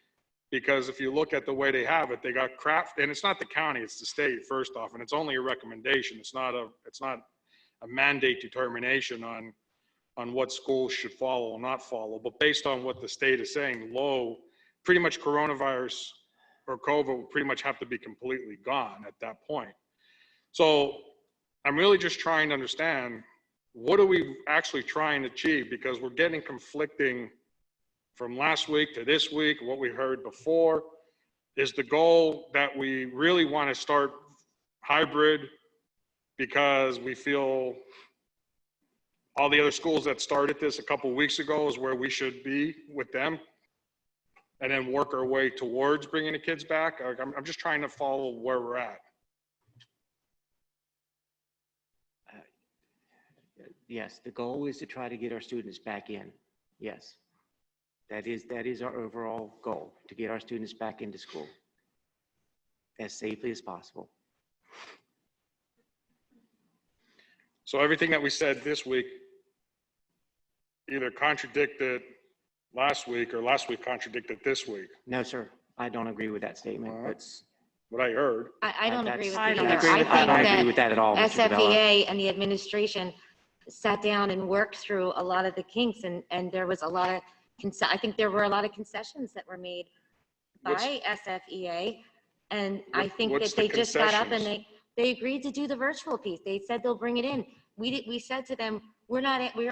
Because if you look at the way they have it, they got craft, and it's not the county, it's the state first off, and it's only a recommendation. It's not a mandate determination on what schools should follow or not follow. But based on what the state is saying, low, pretty much coronavirus or COVID will pretty much have to be completely gone at that point. So I'm really just trying to understand, what are we actually trying to achieve? Because we're getting conflicting from last week to this week. What we heard before is the goal that we really want to start hybrid because we feel all the other schools that started this a couple of weeks ago is where we should be with them, and then work our way towards bringing the kids back. I'm just trying to follow where we're at. Yes, the goal is to try to get our students back in. Yes. That is our overall goal, to get our students back into school as safely as possible. So everything that we said this week either contradicted last week or last week contradicted this week. No, sir, I don't agree with that statement. Well, That's, What I heard. I don't agree with I it don't either. agree with I that don't either. agree with that at all, Mr. Cabela. SFEA and the administration sat down and worked through a lot of the kinks, and there was a lot of, I think there were a lot of concessions that were made by SFEA. And I think What's that the they just got up and concessions? they agreed to do the virtual piece. They said they'll bring it in. We said to them, we're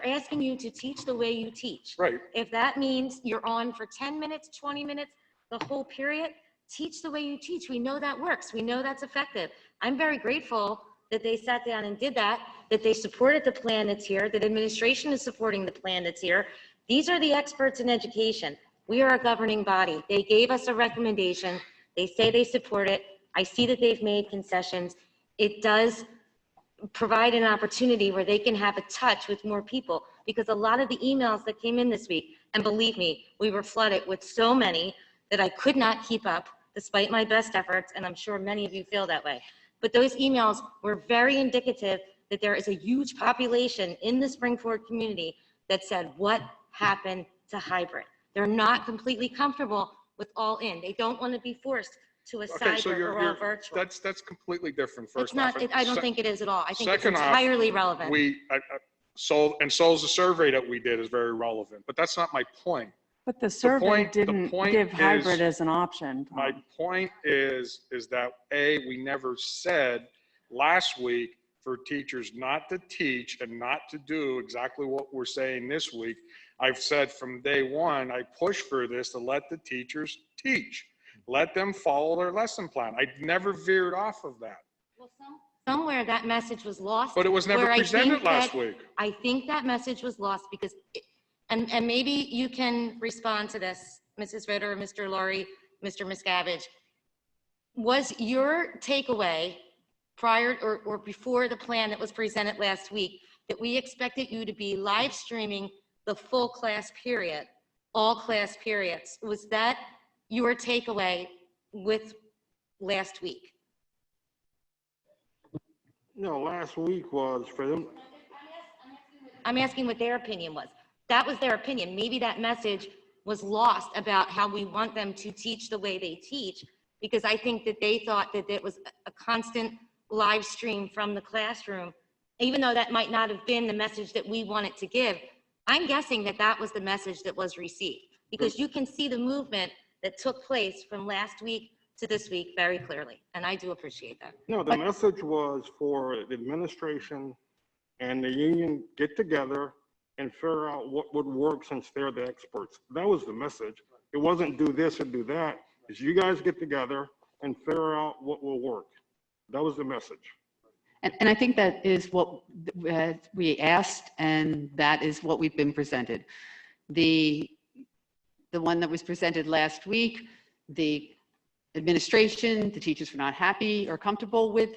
asking you to teach the way you teach. Right. If that means you're on for 10 minutes, 20 minutes, the whole period, teach the way you teach. We know that works. We know that's effective. I'm very grateful that they sat down and did that they supported the plan that's here, that administration is supporting the plan that's here. These are the experts in education. We are a governing body. They gave us a recommendation. They say they support it. I see that they've made concessions. It does provide an opportunity where they can have a touch with more people, because a lot of the emails that came in this week, and believe me, we were flooded with so many that I could not keep up despite my best efforts, and I'm sure many of you feel that way. But those emails were very indicative that there is a huge population in the Springford community that said, what happened to hybrid? They're not completely comfortable with all in. They don't want to be forced to a Okay, so cyber or all you're, virtual. that's completely different, first It's not, off. I don't think it is at all. I think it's Second off, entirely relevant. So the survey that we did is very relevant, but that's not my point. But the survey point- the didn't point give hybrid is- as an option, My Tom. point is that, we never said last week for teachers not to teach and not to do exactly what we're saying this week. I've said from day one, I push for this to let the teachers teach. Let them follow their lesson plan. I never veered off of that, Well, somewhere that message was lost. but it was never where I presented think last that- week. I think that message was lost because, and maybe you can respond to this, Mrs. Ritter, Mr. Laurie, Mr. Miscavige. Was your takeaway prior or before the plan that was presented last week, that we expected you to be live streaming the full class period, all class periods? Was that your takeaway with last week? No, last week was for them. I'm asking what their opinion was. That was their opinion. Maybe that message was lost about how we want them to teach the way they teach, because I think that they thought that it was a constant live stream from the classroom, even though that might not have been the message that we wanted to give. I'm guessing that that was the message that was received, because you can see the movement that took place from last week to this week very clearly, and I do appreciate that. No, the message was for the administration and the union get together and figure out what would work since they're the experts. That was the message. It wasn't do this or do that. It's you guys get together and figure out what will work. That was the message. And I think that is what we asked, and that is what we've been presented. The one that was presented last week, the administration, the teachers were not happy or comfortable with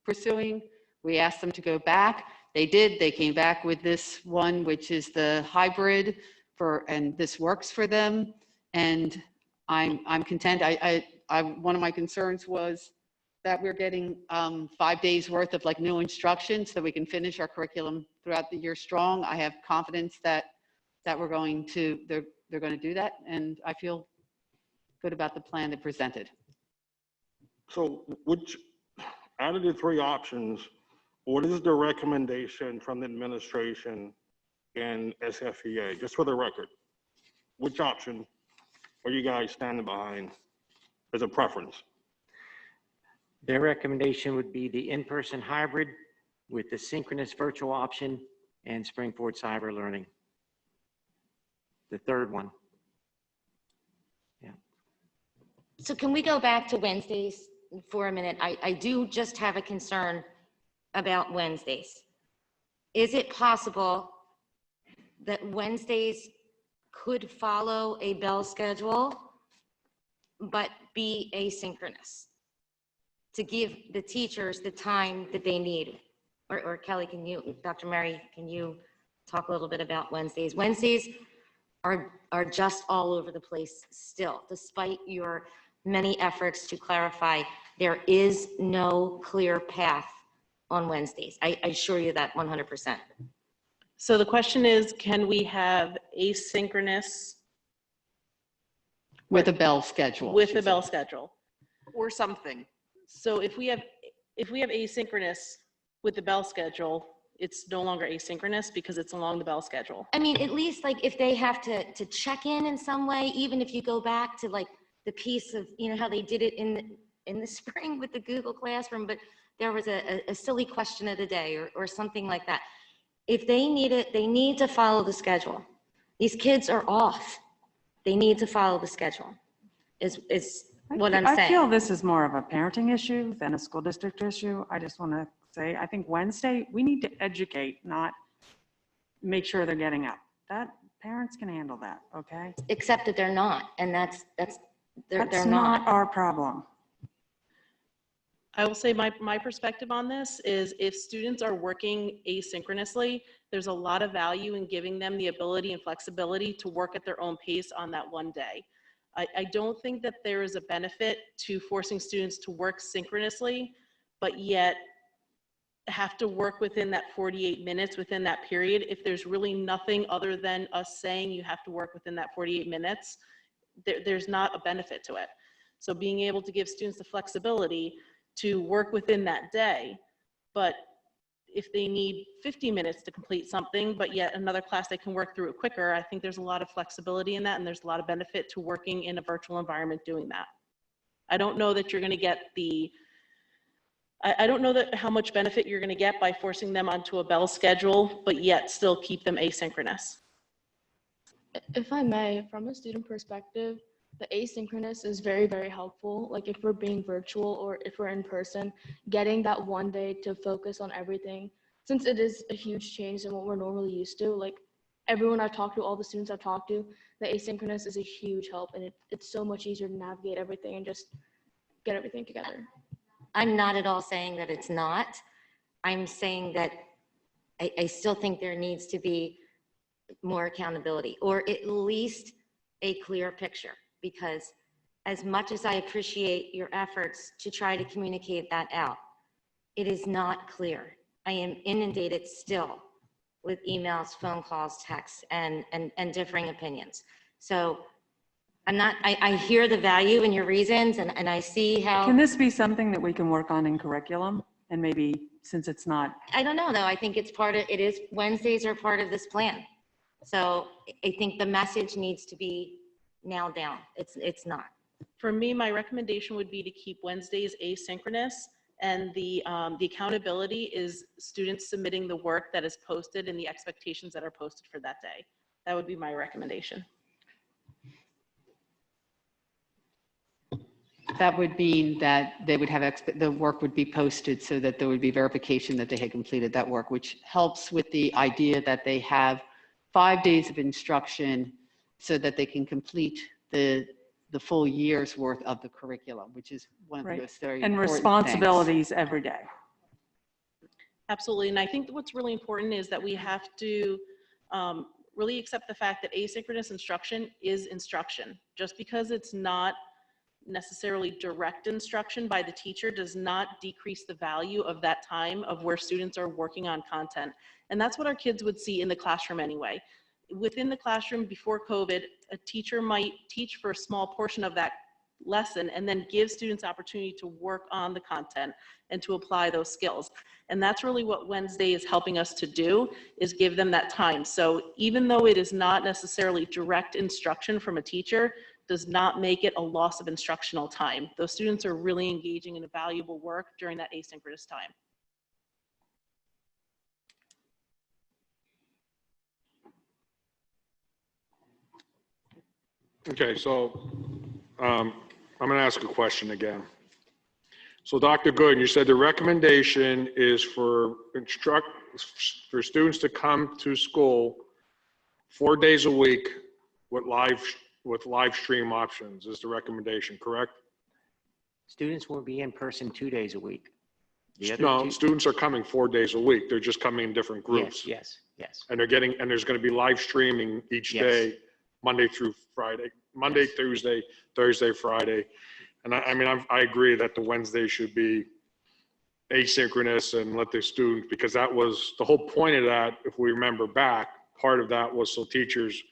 pursuing. We asked them to go back. They did. They came back with this one, which is the hybrid and this works for them. And I'm content. One of my concerns was that we're getting 5 days worth of like new instruction so that we can finish our curriculum throughout the year strong. I have confidence that they're going to do that, and I feel good about the plan they presented. So which, out of the three options, what is the recommendation from the administration and SFEA, just for the record? Which option are you guys standing behind as a preference? Their recommendation would be the in-person hybrid with the synchronous virtual option and Springford Cyber Learning. The third one. Yeah. So can we go back to Wednesdays for a minute? I do just have a concern about Wednesdays. Is it possible that Wednesdays could follow a bell schedule, but be asynchronous, to give the teachers the time that they need? or Kelly, Dr. Murray, can you talk a little bit about Wednesdays? Wednesdays are just all over the place still, despite your many efforts to clarify. There is no clear path on Wednesdays. I assure you that 100%. So the question is, can we have asynchronous With a bell schedule. with she the bell said. schedule? Or something. So if we have asynchronous with the bell schedule, it's no longer asynchronous because it's along the bell schedule. I mean, at least like if they have to check in some way, even if you go back to like the piece of, you know, how they did it in the spring with the Google Classroom, but there was a silly question of the day or something like that. If they need it, they need to follow the schedule. These kids are off. They need to follow the schedule is what I'm I feel saying. this is more of a parenting issue than a school district issue. I just want to say, I think Wednesday, we need to educate, not make sure they're getting up. That parents can handle that, okay? Except that they're not, and they're That's not. not our problem. I will say my perspective on this is if students are working asynchronously, there's a lot of value in giving them the ability and flexibility to work at their own pace on that one day. I don't think that there is a benefit to forcing students to work synchronously, but yet have to work within that 48 minutes within that period. If there's really nothing other than us saying you have to work within that 48 minutes, there's not a benefit to it. So being able to give students the flexibility to work within that day, but if they need 50 minutes to complete something, but yet another class they can work through it quicker, I think there's a lot of flexibility in that, and there's a lot of benefit to working in a virtual environment doing that. I don't know that you're going to get I don't know that how much benefit you're going to get by forcing them onto a bell schedule, but yet still keep them asynchronous. If I may, from a student perspective, the asynchronous is very, very helpful. Like if we're being virtual or if we're in person, getting that one day to focus on everything, since it is a huge change than what we're normally used to. Like everyone I've talked to, all the students I've talked to, the asynchronous is a huge help, and it's so much easier to navigate everything and just get everything together. I'm not at all saying that it's not. I'm saying that I still think there needs to be more accountability, or at least a clear picture, because as much as I appreciate your efforts to try to communicate that out, it is not clear. I am inundated still with emails, phone calls, texts, and differing opinions. So I hear the value in your reasons, and I see how. Can this be something that we can work on in curriculum? And maybe since it's not, I don't know though. I think it is, Wednesdays are part of this plan. So I think the message needs to be nailed down. It's not. For me, my recommendation would be to keep Wednesdays asynchronous, and the accountability is students submitting the work that is posted and the expectations that are posted for that day. That would be my recommendation. That would mean that they would have, the work would be posted so that there would be verification that they had completed that work, which helps with the idea that they have 5 days of instruction so that they can complete the full year's worth of the curriculum, which is one of the right, most very and important responsibilities every day. Absolutely, and I think what's really important is that we have to really accept the fact that asynchronous instruction is instruction. Just because it's not necessarily direct instruction by the teacher does not decrease the value of that time of where students are working on content. And that's what our kids would see in the classroom anyway. Within the classroom before COVID, a teacher might teach for a small portion of that lesson and then give students opportunity to work on the content and to apply those skills. And that's really what Wednesday is helping us to do, is give them that time. So even though it is not necessarily direct instruction from a teacher, does not make it a loss of instructional time. Those students are really engaging in a valuable work during that asynchronous time. Okay, so I'm going to ask a question again. So Dr. Good, you said the recommendation is for students to come to school 4 days a week with live stream options is the recommendation, correct? Students will be in person 2 days a week. The other No, two- students are coming 4 days a week. They're just coming in different groups. Yes. And and there's going to be live streaming each Yes. day, Monday through Friday, Monday, Yes. Tuesday, Thursday, Friday. And I mean, I agree that the Wednesday should be asynchronous and let the students, because that was the whole point of that. If we remember back, part of that was so teachers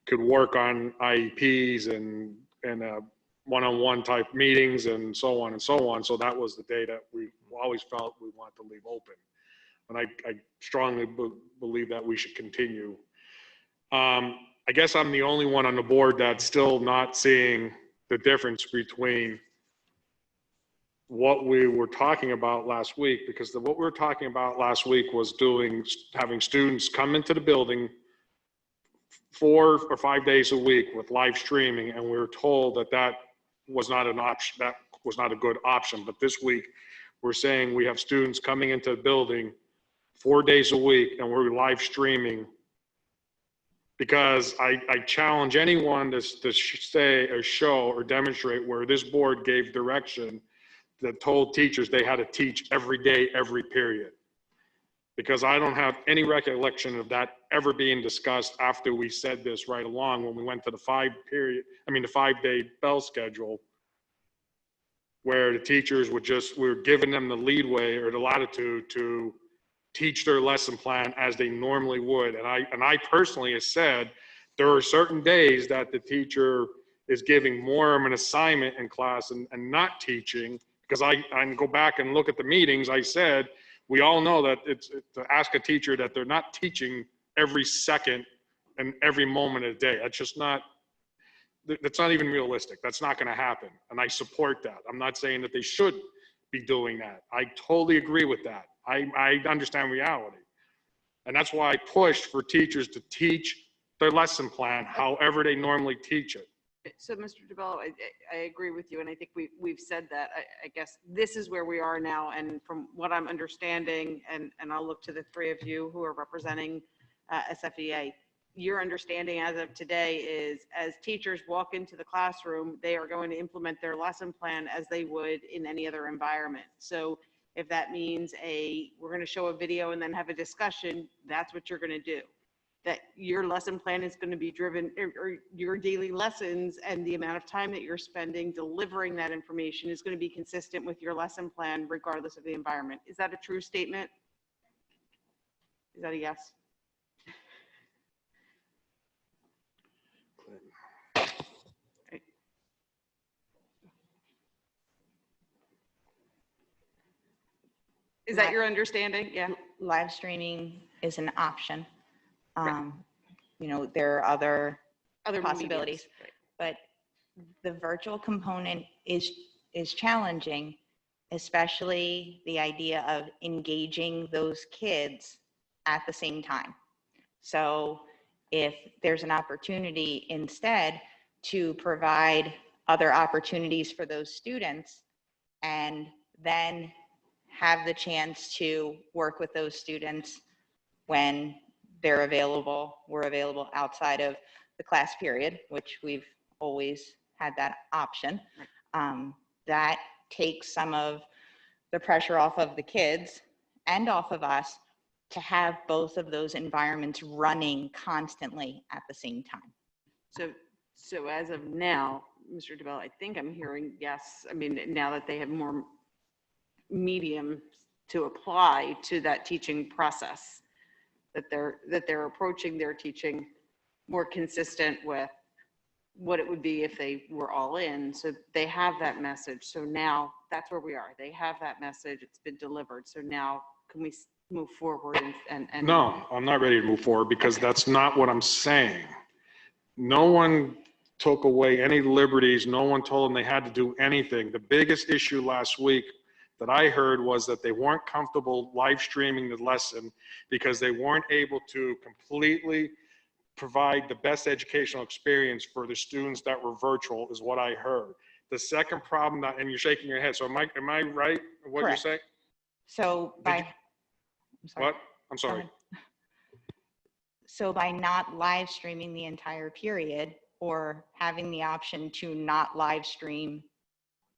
could work on IEPs and one-on-one type meetings and so on and so on. So that was the day that we always felt we wanted to leave open. And I strongly believe that we should continue. I guess I'm the only one on the board that's still not seeing the difference between what we were talking about last week, because what we were talking about last week was having students come into the building 4 or 5 days a week with live streaming, and we were told that was not an option, that was not a good option. But this week, we're saying we have students coming into the building 4 days a week, and we're live streaming, because I challenge anyone to say or show or demonstrate where this board gave direction that told teachers they had to teach every day, every period. Because I don't have any recollection of that ever being discussed after we said this right along when we went to the 5-day bell schedule, where the teachers we were giving them the leadway or the latitude to teach their lesson plan as they normally would. And I personally have said there are certain days that the teacher is giving more of an assignment in class and not teaching, because I go back and look at the meetings. I said, we all know that it's to ask a teacher that they're not teaching every second and every moment of the day. That's not even realistic. That's not going to happen. And I support that. I'm not saying that they should be doing that. I totally agree with that. I understand reality. And that's why I pushed for teachers to teach their lesson plan however they normally teach it. So, Mr. DeBello, I agree with you, and I think we've said that. I guess this is where we are now, and from what I'm understanding, and I'll look to the three of you who are representing SFEA, your understanding as of today is as teachers walk into the classroom, they are going to implement their lesson plan as they would in any other environment. So if that means we're going to show a video and then have a discussion, that's what you're going to do. That your lesson plan is going to be driven, or your daily lessons and the amount of time that you're spending delivering that information is going to be consistent with your lesson plan regardless of the environment. Is that a true statement? Is that a yes? Is that your understanding? Yeah. Live streaming is an option. Right. There are other mediums, possibilities, right. but the virtual component is challenging, especially the idea of engaging those kids at the same time. So if there's an opportunity instead to provide other opportunities for those students and then have the chance to work with those students when we're available outside of the class period, which we've always had that option. That takes some of the pressure off of the kids and off of us to have both of those environments running constantly at the same time. So as of now, Mr. DeBell, I think I'm hearing yes. I mean, now that they have more medium to apply to that teaching process, that they're approaching their teaching more consistent with what it would be if they were all in. So they have that message. So now that's where we are. They have that message. It's been delivered. So now can we move forward and No, I'm not ready to move forward, because that's not what I'm saying. No one took away any liberties. No one told them they had to do anything. The biggest issue last week that I heard was that they weren't comfortable live streaming the lesson because they weren't able to completely provide the best educational experience for the students that were virtual, is what I heard. The second problem, and you're shaking your head, so am I right in what you're Correct. saying? So I'm sorry. What? I'm Go sorry. ahead. So by not live streaming the entire period, or having the option to not live stream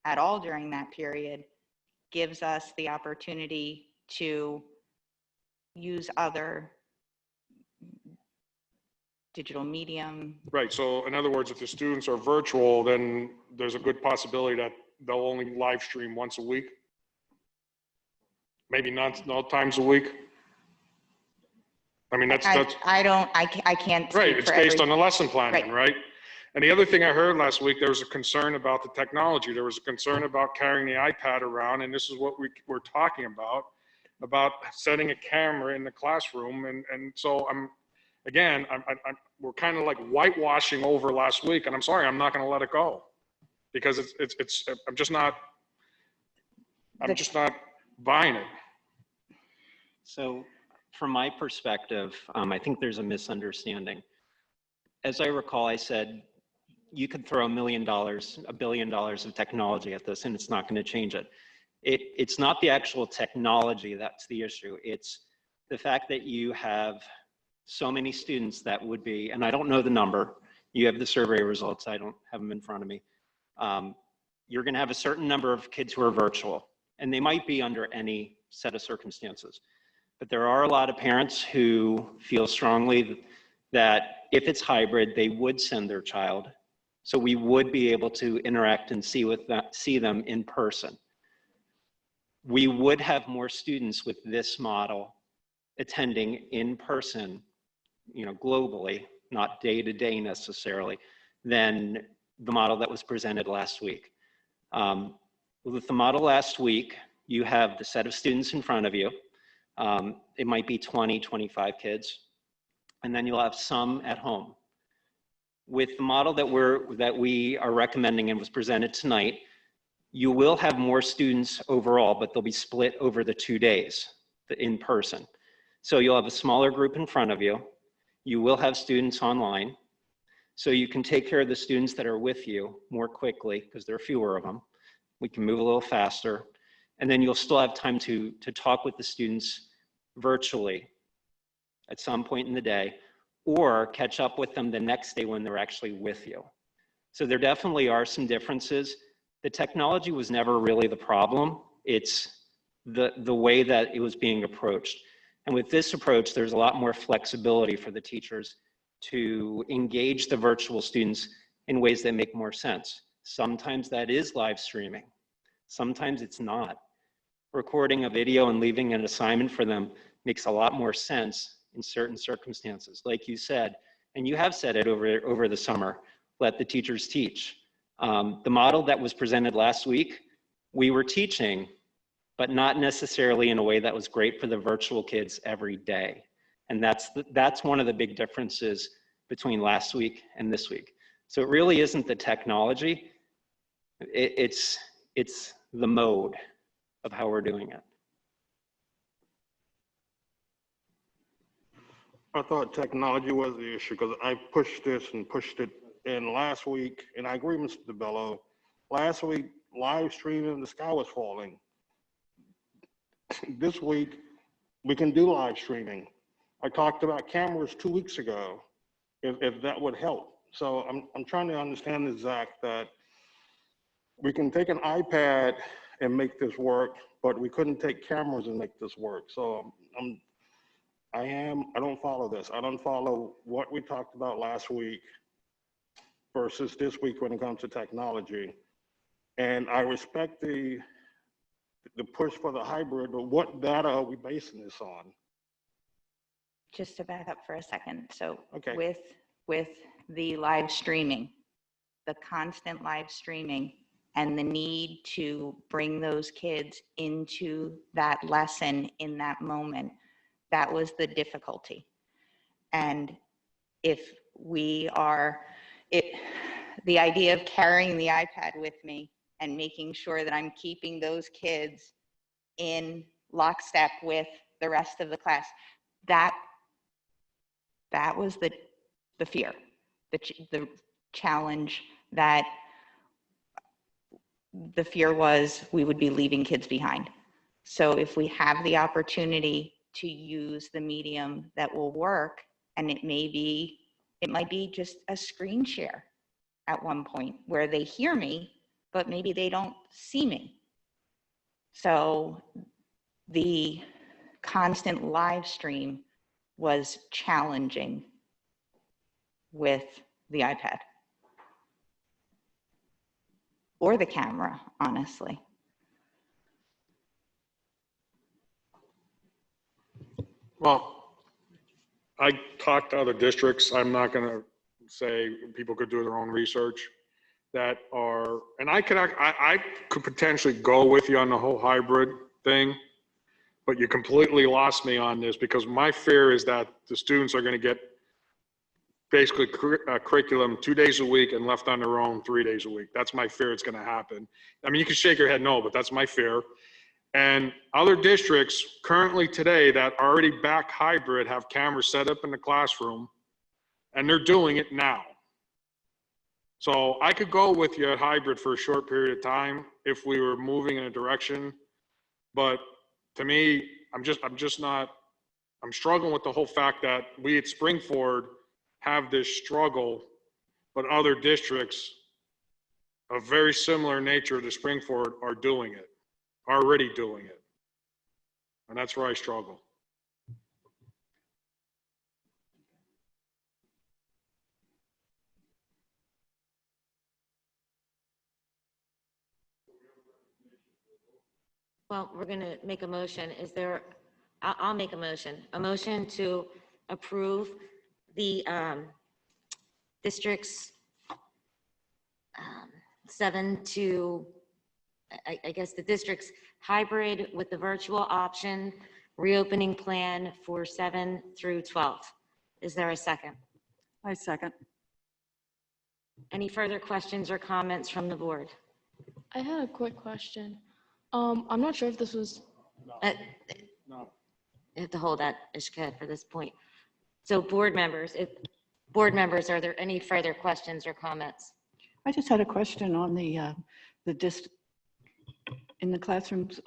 at all during that period, gives us the opportunity to use other digital medium. Right, so in other words, if the students are virtual, then there's a good possibility that they'll only live stream once a week? Maybe not, no times a week? I mean, that's, I can't right, speak it's for based every, on the lesson planning, right? And the other thing I heard last week, there was a concern about the technology. There was a concern about carrying the iPad around, and this is what we're talking about setting a camera in the classroom. And so we're kind of like whitewashing over last week, and I'm sorry, I'm not going to let it go. Because I'm just not buying it. So from my perspective, I think there's a misunderstanding. As I recall, I said, you could throw $1 billion of technology at this and it's not going to change it. It's not the actual technology that's the issue. It's the fact that you have so many students that would be, and I don't know the number, you have the survey results, I don't have them in front of me. You're going to have a certain number of kids who are virtual, and they might be under any set of circumstances. But there are a lot of parents who feel strongly that if it's hybrid, they would send their child. So we would be able to interact and see them in person. We would have more students with this model attending in person, globally, not day to day necessarily, than the model that was presented last week. With the model last week, you have the set of students in front of you. It might be 20, 25 kids, and then you'll have some at home. With the model that we are recommending and was presented tonight, you will have more students overall, but they'll be split over the 2 days, in person. So you'll have a smaller group in front of you. You will have students online. So you can take care of the students that are with you more quickly because there are fewer of them. We can move a little faster. And then you'll still have time to talk with the students virtually at some point in the day, or catch up with them the next day when they're actually with you. So there definitely are some differences. The technology was never really the problem. It's the way that it was being approached. And with this approach, there's a lot more flexibility for the teachers to engage the virtual students in ways that make more sense. Sometimes that is live streaming. Sometimes it's not. Recording a video and leaving an assignment for them makes a lot more sense in certain circumstances. Like you said, and you have said it over the summer, let the teachers teach. The model that was presented last week, we were teaching, but not necessarily in a way that was great for the virtual kids every day. And that's one of the big differences between last week and this week. So it really isn't the technology, it's the mode of how we're doing it. I thought technology was the issue because I pushed this and pushed it in last week, and I agree, Mr. DeBello. Last week, live streaming, the sky was falling. This week, we can do live streaming. I talked about cameras 2 weeks ago, if that would help. So I'm trying to understand, Zach, that we can take an iPad and make this work, but we couldn't take cameras and make this work. So I don't follow this. I don't follow what we talked about last week versus this week when it comes to technology. And I respect the push for the hybrid, but what data are we basing this on? Just to back up for a second. So Okay. with the live streaming, the constant live streaming, and the need to bring those kids into that lesson in that moment, that was the difficulty. And if we are, the idea of carrying the iPad with me and making sure that I'm keeping those kids in lockstep with the rest of the class, that was the fear, the challenge, that the fear was we would be leaving kids behind. So if we have the opportunity to use the medium that will work, and it might be just a screen share at one point where they hear me, but maybe they don't see me. So the constant live stream was challenging with the iPad or the camera, honestly. Well, I talked to other districts. I'm not going to say people could do their own research that are, and I could potentially go with you on the whole hybrid thing, but you completely lost me on this because my fear is that the students are going to get basically curriculum 2 days a week and left on their own 3 days a week. That's my fear it's going to happen. I mean, you can shake your head no, but that's my fear. And other districts currently today that already back hybrid have cameras set up in the classroom, and they're doing it now. So I could go with you at hybrid for a short period of time if we were moving in a direction. But to me, I'm struggling with the whole fact that we at Springford have this struggle, but other districts of very similar nature to Springford are doing it, already doing it. And that's where I struggle. Well, we're going to make a motion. Is there, I'll make a motion to approve the district's 7 to, I guess the district's hybrid with the virtual option, reopening plan for 7 through 12. Is there a second? I second. Any further questions or comments from the board? I had a quick question. I'm not sure if this was, No. You have to hold that, Ishka, for this point. So board members, are there any further questions or comments? I just had a question on in the classrooms.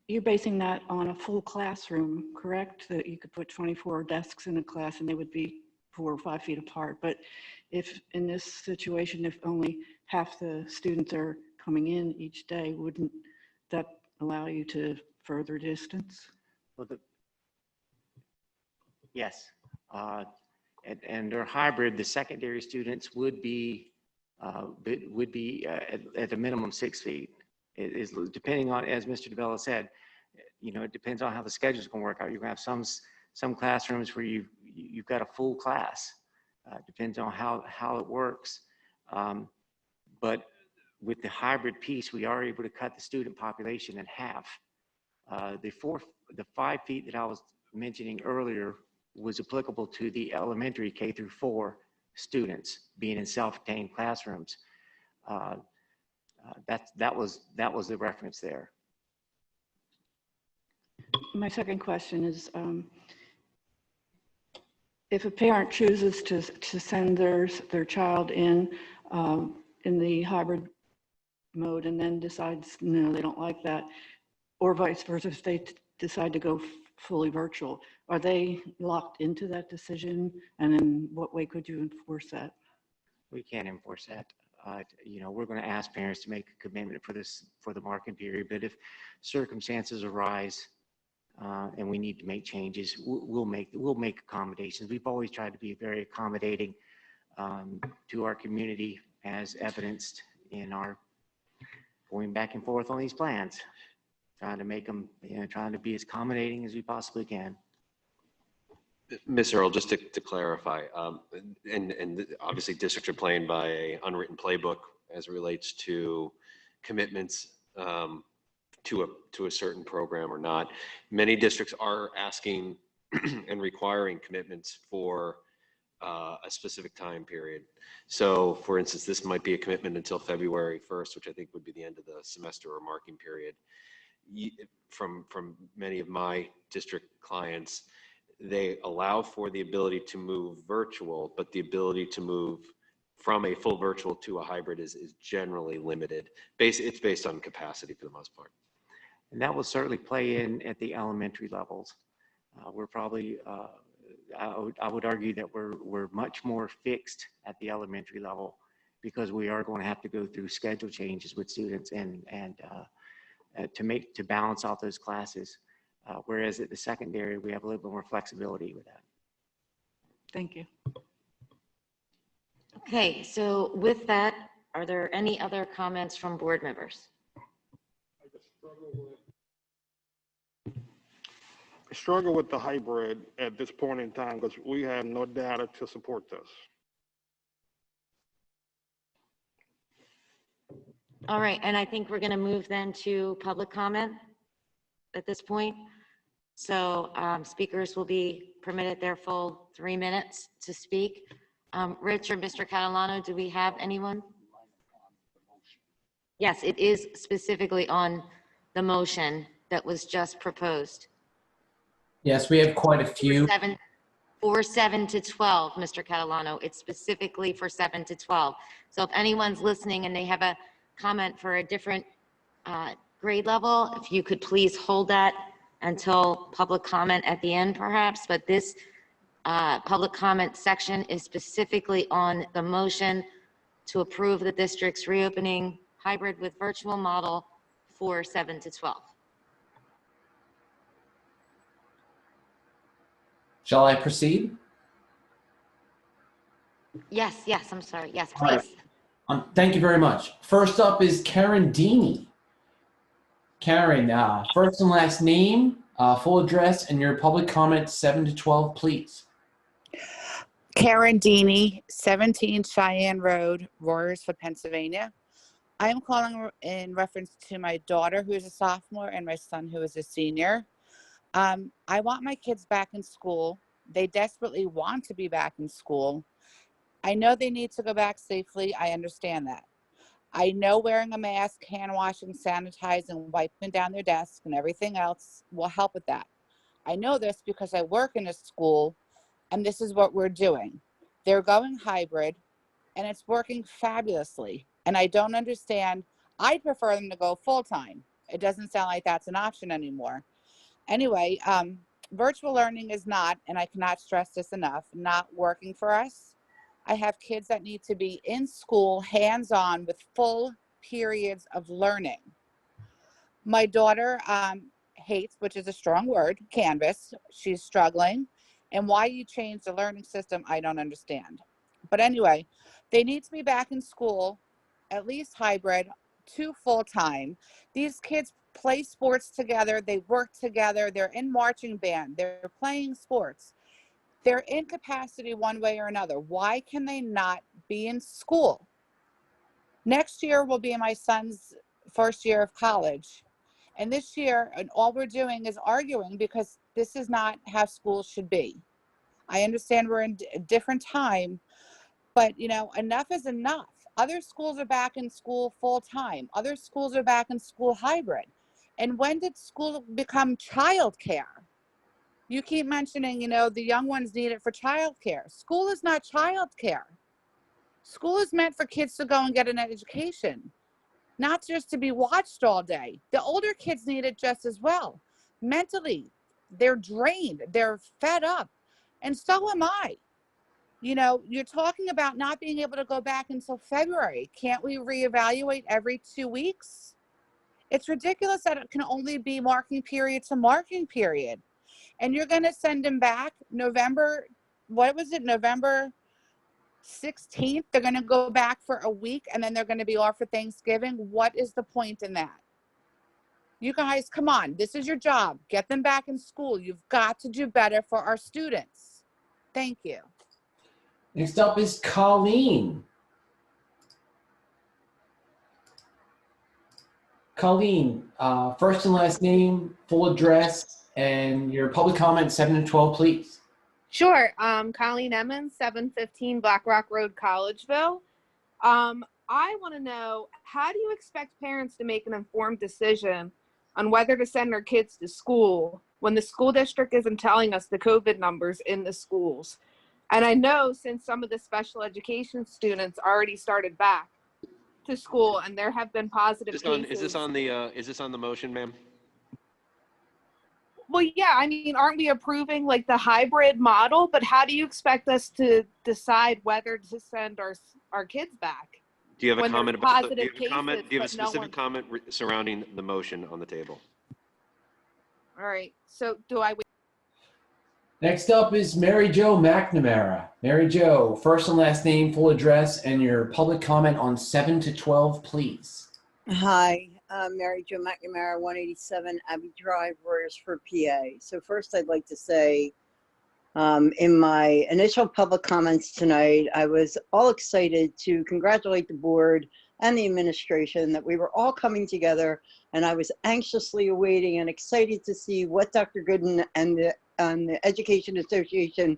You're basing that on a full classroom, correct? That you could put 24 desks in a class and they would be 4 or 5 feet apart. But if in this situation, if only half the students are coming in each day, wouldn't that allow you to further distance? Well, yes. And they're hybrid. The secondary students would be at a minimum 6 feet. It is depending on, as Mr. DeBella said, it depends on how the schedule is going to work out. You're going to have some classrooms where you've got a full class. Depends on how it works. But with the hybrid piece, we are able to cut the student population in half. The 5 feet that I was mentioning earlier was applicable to the elementary K through 4 students being in self-contained classrooms. That was the reference there. My second question is, if a parent chooses to send their child in the hybrid mode and then decides, no, they don't like that, or vice versa, if they decide to go fully virtual, are they locked into that decision? And in what way could you enforce that? We can't enforce that. We're going to ask parents to make a commitment for the marking period, but if circumstances arise and we need to make changes, we'll make accommodations. We've always tried to be very accommodating to our community, as evidenced in our going back and forth on these plans, trying to make them, trying to be as accommodating as we possibly can. Ms. Earl, just to clarify, and obviously districts are playing by an unwritten playbook as it relates to commitments to a certain program or not. Many districts are asking and requiring commitments for a specific time period. So for instance, this might be a commitment until February 1st, which I think would be the end of the semester or marking period. From many of my district clients, they allow for the ability to move virtual, but the ability to move from a full virtual to a hybrid is generally limited. It's based on capacity for the most part. And that will certainly play in at the elementary levels. We're probably, I would argue that we're much more fixed at the elementary level because we are going to have to go through schedule changes with students and to balance out those classes. Whereas at the secondary, we have a little bit more flexibility with that. Thank you. Okay, so with that, are there any other comments from board members? I struggle with the hybrid at this point in time because we have no data to support this. All right, and I think we're going to move then to public comment at this point. So speakers will be permitted their full 3 minutes to speak. Rich or Mr. Catalano, do we have anyone? Yes, it is specifically on the motion that was just proposed. Yes, we have quite a few. For 7 to 12, Mr. Catalano, it's specifically for 7 to 12. So if anyone's listening and they have a comment for a different grade level, if you could please hold that until public comment at the end perhaps, but this public comment section is specifically on the motion to approve the district's reopening hybrid with virtual model for 7 to 12. Shall I proceed? Yes, I'm sorry. Yes, All right. please. Thank you very much. First up is Karen Deeney. Karen, first and last name, full address, and your public comment 7 to 12, please. Karen Deeney, 17 Cheyenne Road, Royersford, Pennsylvania. I am calling in reference to my daughter, who is a sophomore, and my son, who is a senior. I want my kids back in school. They desperately want to be back in school. I know they need to go back safely. I understand that. I know wearing a mask, hand washing, sanitizing, wiping down their desk, and everything else will help with that. I know this because I work in a school, and this is what we're doing. They're going hybrid, and it's working fabulously. And I don't understand. I'd prefer them to go full-time. It doesn't sound like that's an option anymore. Anyway, virtual learning is not, and I cannot stress this enough, not working for us. I have kids that need to be in school, hands-on, with full periods of learning. My daughter hates, which is a strong word, Canvas. She's struggling. And why you changed the learning system, I don't understand. But anyway, they need to be back in school, at least hybrid, to full-time. These kids play sports together. They work together. They're in marching band. They're playing sports. They're in capacity one way or another. Why can they not be in school? Next year will be my son's first year of college. And this year, and all we're doing is arguing because this is not how schools should be. I understand we're in a different time, but you know, enough is enough. Other schools are back in school full time. Other schools are back in school hybrid. And when did school become childcare? You keep mentioning, you know, the young ones need it for childcare. School is not childcare. School is meant for kids to go and get an education, not just to be watched all day. The older kids need it just as well. Mentally, they're drained, they're fed up, and so am I. You know, you're talking about not being able to go back until February. Can't we reevaluate every 2 weeks? It's ridiculous that it can only be marking period to marking period. And you're going to send them back November, what was it, November 16th? They're going to go back for a week and then they're going to be off for Thanksgiving. What is the point in that? You guys, come on. This is your job. Get them back in school. You've got to do better for our students. Thank you. Next up is Colleen. Colleen, first and last name, full address, and your public comment 7 to 12, please. Sure. Colleen Emmons, 715 Black Rock Road, Collegeville. I want to know, how do you expect parents to make an informed decision on whether to send their kids to school when the school district isn't telling us the COVID numbers in the schools? And I know since some of the special education students already started back to school and there have been positive cases. Is this on the motion, ma'am? Well, yeah, I mean, aren't we approving like the hybrid model? But how do you expect us to decide whether to send our kids back? Do you have a when there's comment about, do you positive have a comment, cases, do you have a but no specific one. comment surrounding the motion on the table? All right, so do I? Next up is Mary Jo McNamara. Mary Jo, first and last name, full address, and your public comment on 7 to 12, please. Hi, Mary Jo McNamara, 187 Abbey Drive, Royersford, PA. So first I'd like to say, in my initial public comments tonight, I was all excited to congratulate the board and the administration that we were all coming together, and I was anxiously awaiting and excited to see what Dr. Gooden and the Education Association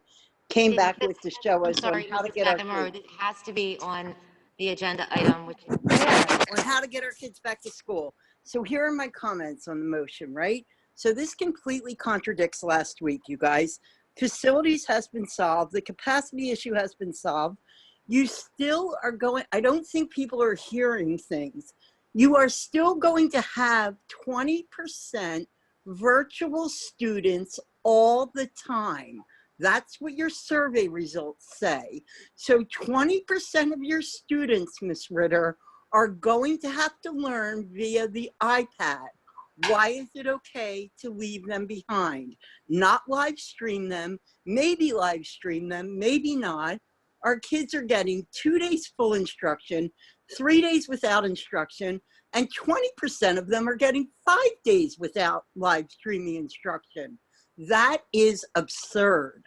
came back with to show I'm us sorry, on how to Mrs. get our McNamara, kids. it has to be on the agenda item, which On how to get our kids back to school. So here are my comments on the motion, right? So this completely contradicts last week, you guys. Facilities has been solved. The capacity issue has been solved. You still are going, I don't think people are hearing things. You are still going to have 20% virtual students all the time. That's what your survey results say. So 20% of your students, Ms. Ritter, are going to have to learn via the iPad. Why is it okay to leave them behind? Not live stream them, maybe live stream them, maybe not. Our kids are getting 2 days full instruction, 3 days without instruction, and 20% of them are getting 5 days without live streaming instruction. That is absurd.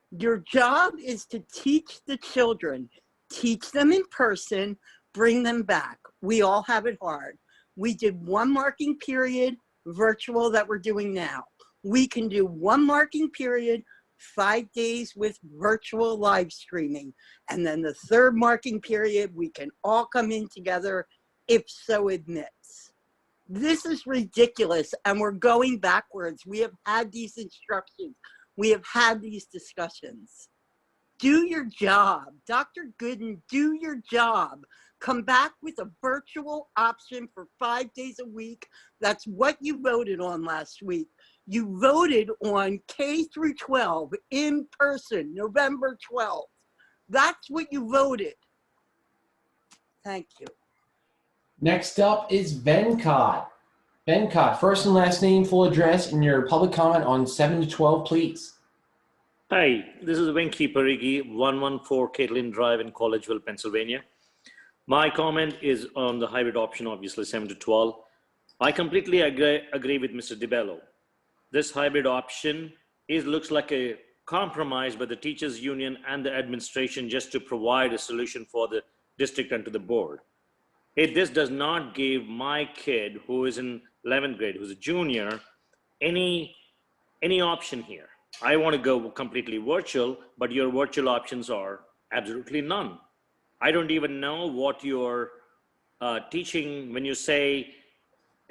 Your job is to teach the children, teach them in person, bring them back. We all have it hard. We did one marking period virtual that we're doing now. We can do one marking period, 5 days with virtual live streaming. And then the third marking period, we can all come in together if so admits. This is ridiculous and we're going backwards. We have had these instructions. We have had these discussions. Do your job. Dr. Gooden, do your job. Come back with a virtual option for 5 days a week. That's what you voted on last week. You voted on K through 12 in person, November 12th. That's what you voted. Thank you. Next up is Venkat. Venkat, first and last name, full address, and your public comment on 7 to 12, please. Hi, this is Venki Parigi, 114 Caitlin Drive in Collegeville, Pennsylvania. My comment is on the hybrid option, obviously 7 to 12. I completely agree with Mr. DiBello. This hybrid option looks like a compromise by the teachers union and the administration just to provide a solution for the district and to the board. This does not give my kid who is in 11th grade, who's a junior, any option here. I want to go completely virtual, but your virtual options are absolutely none. I don't even know what you're teaching when you say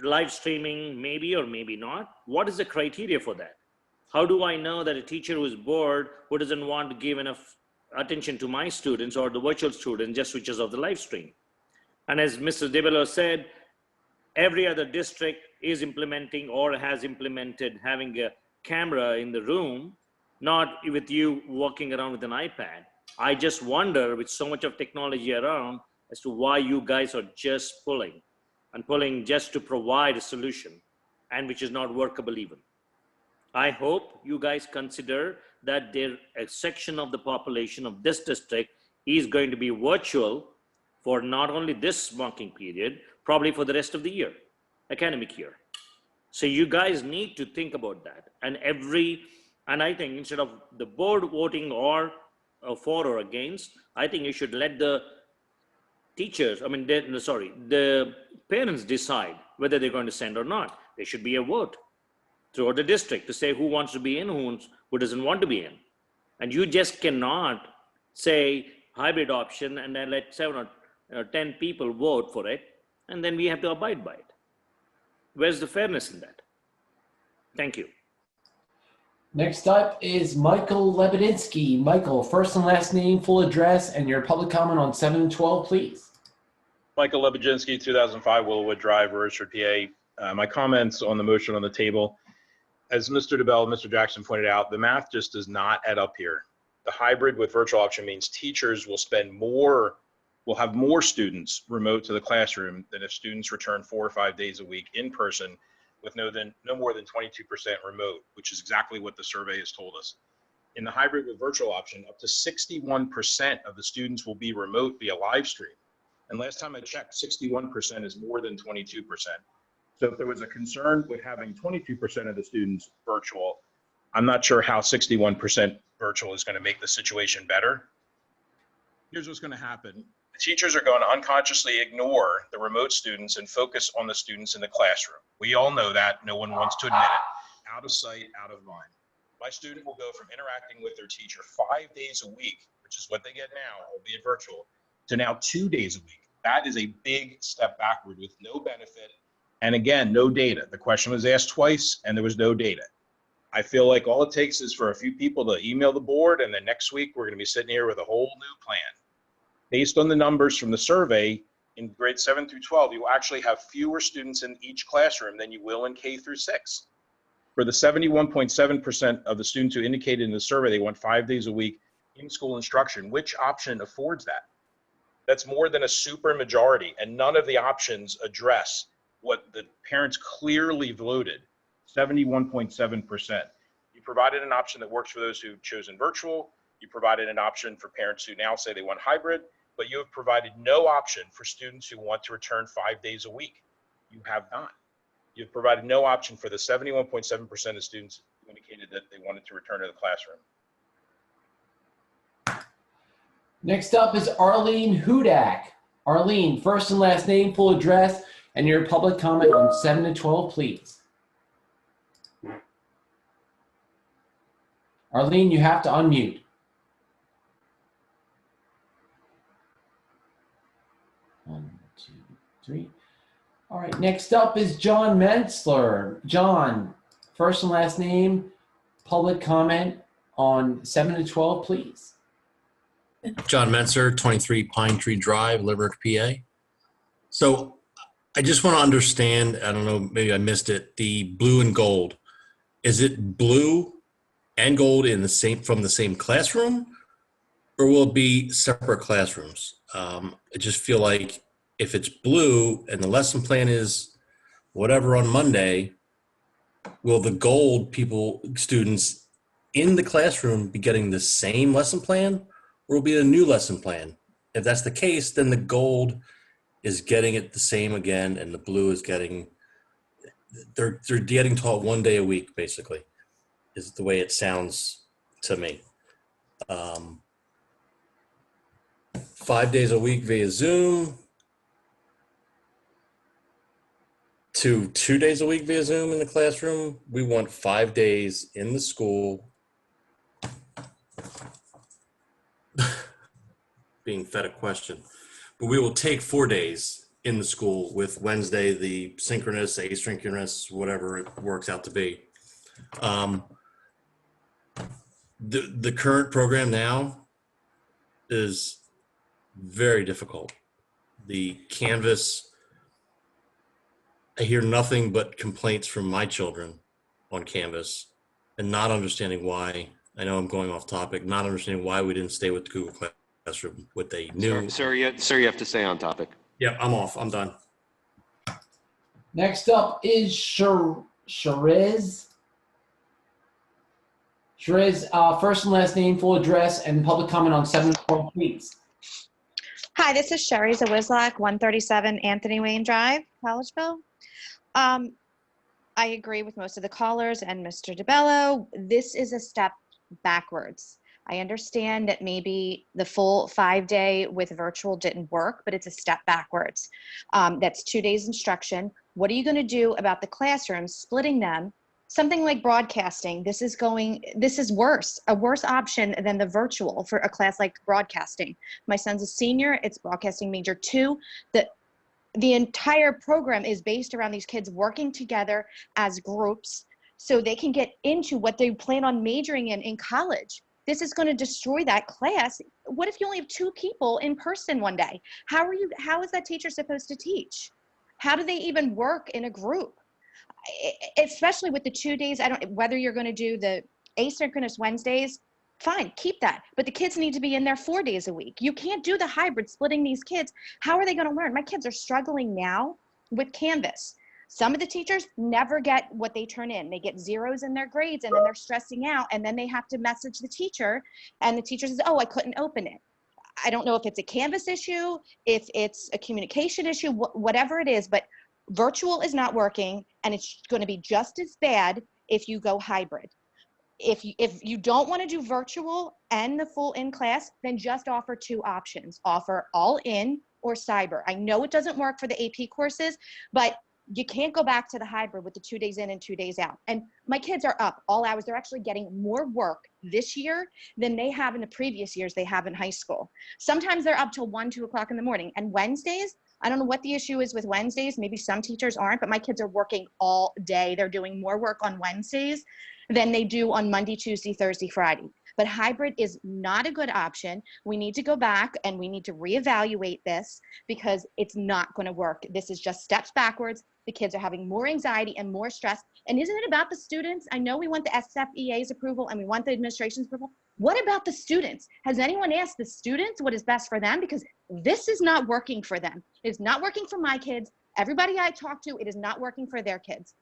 live streaming, maybe or maybe not. What is the criteria for that? How do I know that a teacher who's bored, who doesn't want to give enough attention to my students or the virtual student just switches off the live stream? And as Mr. DeBello said, every other district is implementing or has implemented having a camera in the room, not with you walking around with an iPad. I just wonder, with so much of technology around, as to why you guys are just pulling just to provide a solution, and which is not workable even. I hope you guys consider that a section of the population of this district is going to be virtual for not only this marking period, probably for the rest of the year, academic year. So you guys need to think about that. And I think instead of the board voting or for or against, I think you should let the teachers, the parents decide whether they're going to send or not. There should be a vote throughout the district to say who wants to be in, who doesn't want to be in. And you just cannot say hybrid option and then let 7 or 10 people vote for it, and then we have to abide by it. Where's the fairness in that? Thank you. Next up is Michael Lebedinsky. Michael, first and last name, full address, and your public comment on 7 to 12, please. Michael Lebedinsky, 2005 Willowwood Drive, Royersford, PA. My comments on the motion on the table. As Mr. DeBell, Mr. Jackson pointed out, the math just does not add up here. The hybrid with virtual option means teachers will spend more will have more students remote to the classroom than if students return 4 or 5 days a week in person with no more than 22% remote, which is exactly what the survey has told us. In the hybrid with virtual option, up to 61% of the students will be remote via live stream. And last time I checked, 61% is more than 22%. So if there was a concern with having 22% of the students virtual, I'm not sure how 61% virtual is going to make the situation better. Here's what's going to happen. The teachers are going to unconsciously ignore the remote students and focus on the students in the classroom. We all know that. No one wants to admit it. Out of sight, out of mind. My student will go from interacting with their teacher 5 days a week, which is what they get now, albeit virtual, to now 2 days a week. That is a big step backward with no benefit. And again, no data. The question was asked twice and there was no data. I feel like all it takes is for a few people to email the board, and then next week we're going to be sitting here with a whole new plan. Based on the numbers from the survey, in grades 7 through 12, you will actually have fewer students in each classroom than you will in K through 6. For the 71.7% of the students who indicated in the survey they want 5 days a week in school instruction, which option affords that? That's more than a super majority, and none of the options address what the parents clearly voted, 71.7%. You provided an option that works for those who've chosen virtual. You provided an option for parents who now say they want hybrid, but you have provided no option for students who want to return 5 days a week. You have not. You've provided no option for the 71.7% of students who indicated that they wanted to return to the classroom. Next up is Arlene Hudak. Arlene, first and last name, full address, and your public comment on 7 to 12, please. Arlene, you have to unmute. One, two, three. All right, next up is John Mentzler. John, first and last name, public comment on 7 to 12, please. John Menzer, 23 Pine Tree Drive, Limerick, PA. So I just want to understand, I don't know, maybe I missed it, the blue and gold. Is it blue and gold in the same, from the same classroom, or will it be separate classrooms? I just feel like if it's blue and the lesson plan is whatever on Monday, will the gold students in the classroom be getting the same lesson plan, or will it be a new lesson plan? If that's the case, then the gold is getting it the same again, and the blue is getting, they're getting taught 1 day a week, basically, is the way it sounds to me. 5 days a week via Zoom to 2 days a week via Zoom in the classroom. We want 5 days in the school being fed a question, but we will take 4 days in the school with Wednesday, the synchronous, asynchronous, whatever it works out to be. The current program now is very difficult. The Canvas, I hear nothing but complaints from my children on Canvas and not understanding why. I know I'm going off topic, not understanding why we didn't stay with the Google Classroom, what they knew. Sir, you have to stay on topic. Yeah, I'm off. I'm done. Next up is Sherez. Sherez, first and last name, full address, and public comment on 7 to 12, please. Hi, this is Sherry Zawislak, 137 Anthony Wayne Drive, Collegeville. I agree with most of the callers and Mr. DeBello. This is a step backwards. I understand that maybe the full 5 day with virtual didn't work, but it's a step backwards. That's 2 days instruction. What are you going to do about the classrooms, splitting them? Something like broadcasting, this is worse, a worse option than the virtual for a class like broadcasting. My son's a senior, it's broadcasting major 2. The entire program is based around these kids working together as groups so they can get into what they plan on majoring in college. This is going to destroy that class. What if you only have 2 people in person one day? How is that teacher supposed to teach? How do they even work in a group? Especially with the 2 days, whether you're going to do the asynchronous Wednesdays fine, keep that. But the kids need to be in there 4 days a week. You can't do the hybrid, splitting these kids. How are they going to learn? My kids are struggling now with Canvas. Some of the teachers never get what they turn in. They get zeros in their grades, and then they're stressing out, and then they have to message the teacher, and the teacher says, oh, I couldn't open it. I don't know if it's a Canvas issue, if it's a communication issue, whatever it is, but virtual is not working, and it's going to be just as bad if you go hybrid. If you don't want to do virtual and the full in class, then just offer 2 options. Offer all in or cyber. I know it doesn't work for the AP courses, but you can't go back to the hybrid with the 2 days in and 2 days out. And my kids are up all hours. They're actually getting more work this year than they have in the previous years they have in high school. Sometimes they're up till 1, 2 o'clock in the morning. And Wednesdays, I don't know what the issue is with Wednesdays. Maybe some teachers aren't, but my kids are working all day. They're doing more work on Wednesdays than they do on Monday, Tuesday, Thursday, Friday. But hybrid is not a good option. We need to go back and we need to reevaluate this because it's not going to work. This is just steps backwards. The kids are having more anxiety and more stress. And isn't it about the students? I know we want the SFEA's approval and we want the administration's approval. What about the students? Has anyone asked the students what is best for them? Because this is not working for them. It's not working for my kids. Everybody I talk to, it is not working for their kids,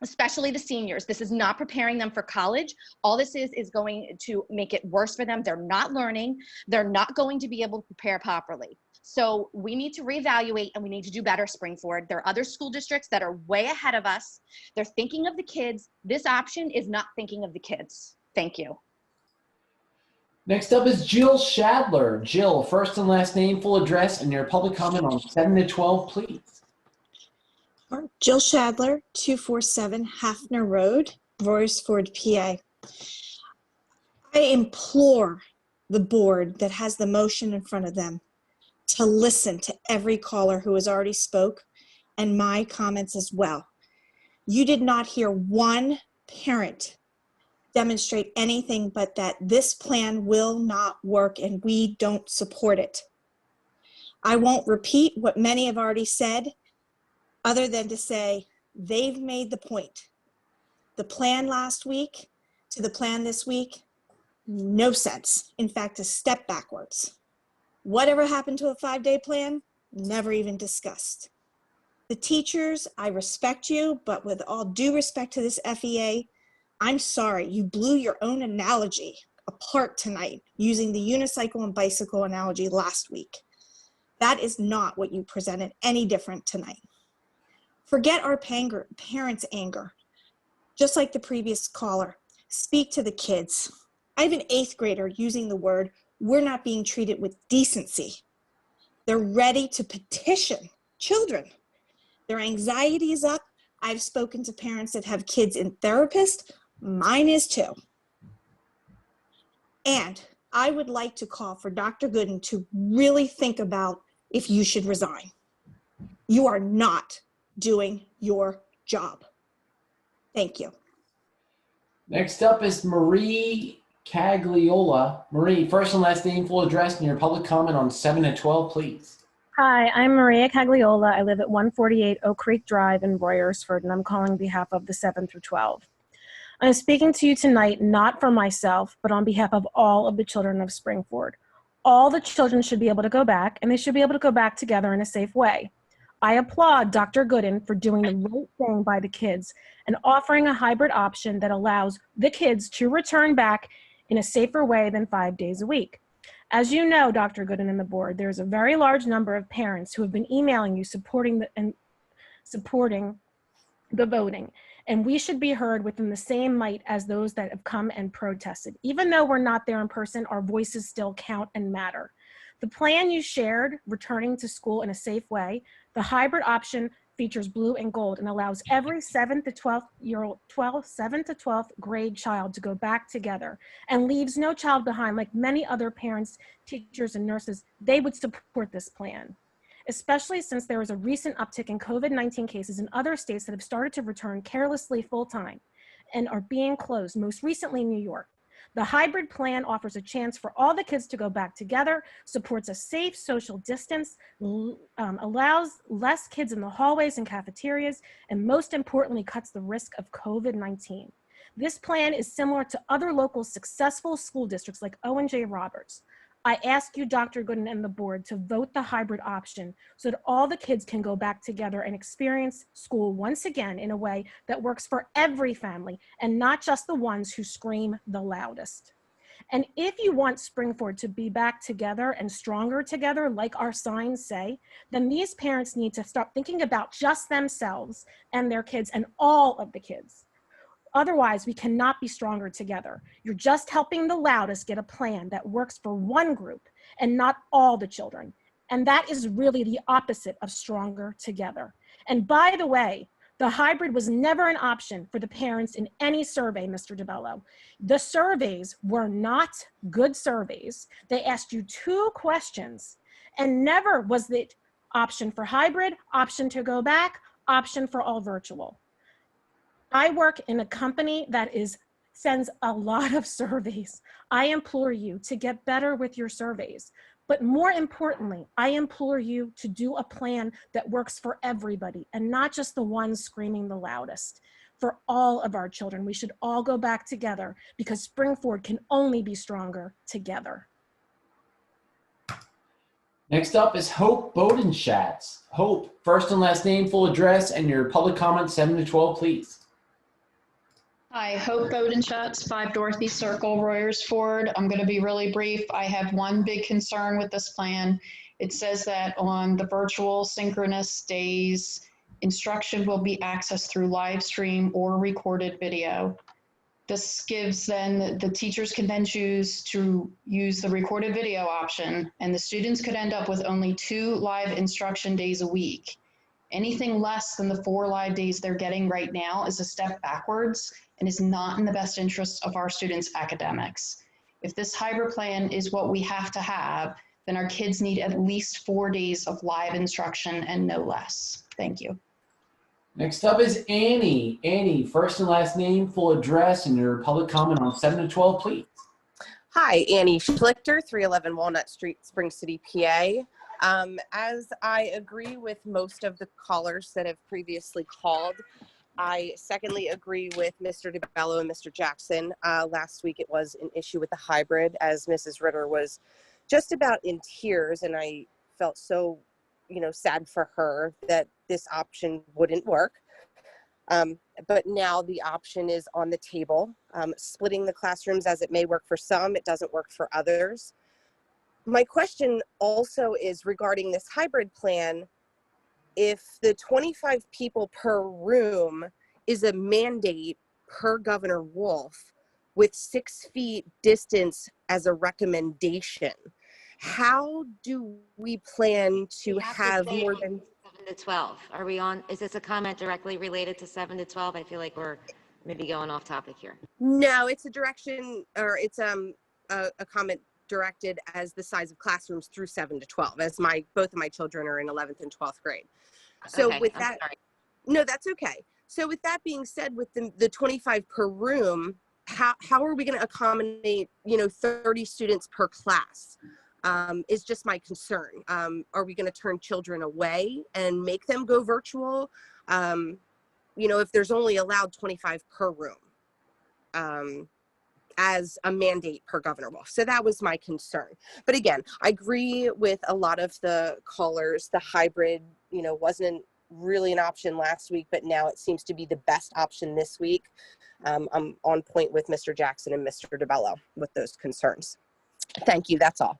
especially the seniors. This is not preparing them for college. All this is going to make it worse for them. They're not learning. They're not going to be able to prepare properly. So we need to reevaluate and we need to do better spring forward. There are other school districts that are way ahead of us. They're thinking of the kids. This option is not thinking of the kids. Thank you. Next up is Jill Shadler. Jill, first and last name, full address, and your public comment on 7 to 12, please. Jill Shadler, 247 Hafner Road, Royersford, PA. I implore the board that has the motion in front of them to listen to every caller who has already spoke and my comments as well. You did not hear one parent demonstrate anything but that this plan will not work and we don't support it. I won't repeat what many have already said, other than to say they've made the point. The plan last week to the plan this week, no sense. In fact, a step backwards. Whatever happened to a 5-day plan? Never even discussed. The teachers, I respect you, but with all due respect to this FEA, I'm sorry, you blew your own analogy apart tonight using the unicycle and bicycle analogy last week. That is not what you presented any different tonight. Forget our parents' anger. Just like the previous caller, speak to the kids. I have an 8th grader using the word, we're not being treated with decency. They're ready to petition children. Their anxiety is up. I've spoken to parents that have kids in therapists. Mine is too. And I would like to call for Dr. Gooden to really think about if you should resign. You are not doing your job. Thank you. Next up is Marie Cagliola. Marie, first and last name, full address, and your public comment on 7 to 12, please. Hi, I'm Maria Cagliola. I live at 148 Oak Creek Drive in Royersford, and I'm calling on behalf of the 7 through 12. I'm speaking to you tonight not for myself, but on behalf of all of the children of Springford. All the children should be able to go back, and they should be able to go back together in a safe way. I applaud Dr. Gooden for doing the right thing by the kids and offering a hybrid option that allows the kids to return back in a safer way than 5 days a week. As you know, Dr. Gooden and the board, there's a very large number of parents who have been emailing you supporting the voting, and we should be heard within the same might as those that have come and protested. Even though we're not there in person, our voices still count and matter. The plan you shared, returning to school in a safe way, the hybrid option features blue and gold and allows every 7 to 12th grade child to go back together and leaves no child behind. Like many other parents, teachers, and nurses, they would support this plan, especially since there is a recent uptick in COVID-19 cases in other states that have started to return carelessly full-time and are being closed, most recently in New York. The hybrid plan offers a chance for all the kids to go back together, supports a safe social distance, allows less kids in the hallways and cafeterias, and most importantly, cuts the risk of COVID-19. This plan is similar to other local successful school districts like O&J Roberts. I ask you, Dr. Gooden, and the board to vote the hybrid option so that all the kids can go back together and experience school once again in a way that works for every family and not just the ones who scream the loudest. And if you want Springford to be back together and stronger together, like our signs say, then these parents need to stop thinking about just themselves and their kids and all of the kids. Otherwise, we cannot be stronger together. You're just helping the loudest get a plan that works for one group and not all the children. And that is really the opposite of stronger together. And by the way, the hybrid was never an option for the parents in any survey, Mr. DeBello. The surveys were not good surveys. They asked you 2 questions and never was the option for hybrid, option to go back, option for all virtual. I work in a company that sends a lot of surveys. I implore you to get better with your surveys. But more importantly, I implore you to do a plan that works for everybody and not just the ones screaming the loudest. For all of our children, we should all go back together because Springford can only be stronger together. Next up is Hope Bodenschatz. Hope, first and last name, full address, and your public comment 7 to 12, please. Hi, Hope Bodenschatz, 5 Dorothy Circle, Royersford. I'm going to be really brief. I have one big concern with this plan. It says that on the virtual synchronous days, instruction will be accessed through live stream or recorded video. This gives then, the teachers can then choose to use the recorded video option, and the students could end up with only 2 live instruction days a week. Anything less than the 4 live days they're getting right now is a step backwards and is not in the best interest of our students' academics. If this hybrid plan is what we have to have, then our kids need at least 4 days of live instruction and no less. Thank you. Next up is Annie. Annie, first and last name, full address, and your public comment on 7 to 12, please. Hi, Annie Schlichter, 311 Walnut Street, Spring City, PA. As I agree with most of the callers that have previously called, I secondly agree with Mr. DeBello and Mr. Jackson. Last week it was an issue with the hybrid, as Mrs. Ritter was just about in tears, and I felt so, sad for her that this option wouldn't work. But now the option is on the table. Splitting the classrooms, as it may work for some, it doesn't work for others. My question also is regarding this hybrid plan. If the 25 people per room is a mandate per Governor Wolf with 6 feet distance as a recommendation, how do we plan to have more than 7 to 12? Are we on, is this a comment directly related to 7 to 12? I feel like we're maybe going off topic here. No, it's a direction, or it's a comment directed as the size of classrooms through 7 to 12, as both of my children are in 11th and 12th grade. So Okay, with I'm that, sorry. no, that's okay. So with that being said, with the 25 per room, how are we going to accommodate, 30 students per class? Is just my concern. Are we going to turn children away and make them go virtual? If there's only allowed 25 per room, as a mandate per Governor Wolf. So that was my concern. But again, I agree with a lot of the callers. The hybrid, wasn't really an option last week, but now it seems to be the best option this week. I'm on point with Mr. Jackson and Mr. DeBello with those concerns. Thank you, that's all.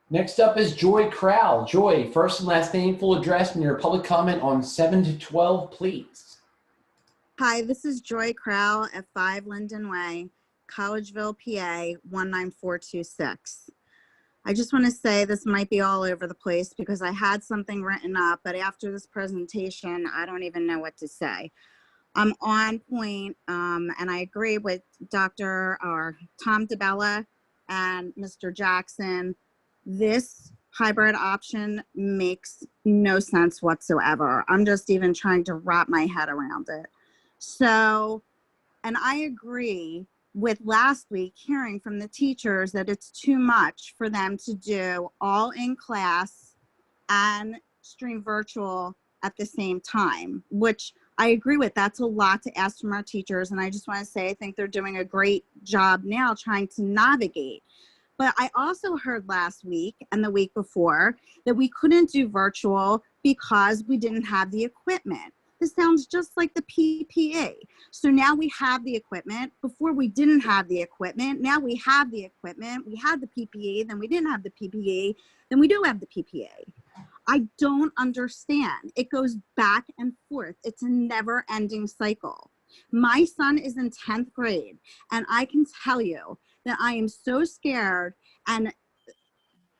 Next up is Joy Crowell. Joy, first and last name, full address, and your public comment on 7 to 12, please. Hi, this is Joy Crowell at 5 Linden Way, Collegeville, PA 19426. I just want to say this might be all over the place because I had something written up, but after this presentation, I don't even know what to say. I'm on point, and I agree with Dr. or Tom DeBella and Mr. Jackson. This hybrid option makes no sense whatsoever. I'm just even trying to wrap my head around it. So, and I agree with last week hearing from the teachers that it's too much for them to do all in class and stream virtual at the same time, which I agree with that's a lot to ask from our teachers. And I just want to say, I think they're doing a great job now trying to navigate. But I also heard last week and the week before that we couldn't do virtual because we didn't have the equipment. This sounds just like the PPE. So now we have the equipment. Before we didn't have the equipment. Now we have the equipment. We had the PPE, then we didn't have the PPE, then we do have the PPE. I don't understand. It goes back and forth. It's a never ending cycle. My son is in 10th grade, and I can tell you that I am so scared and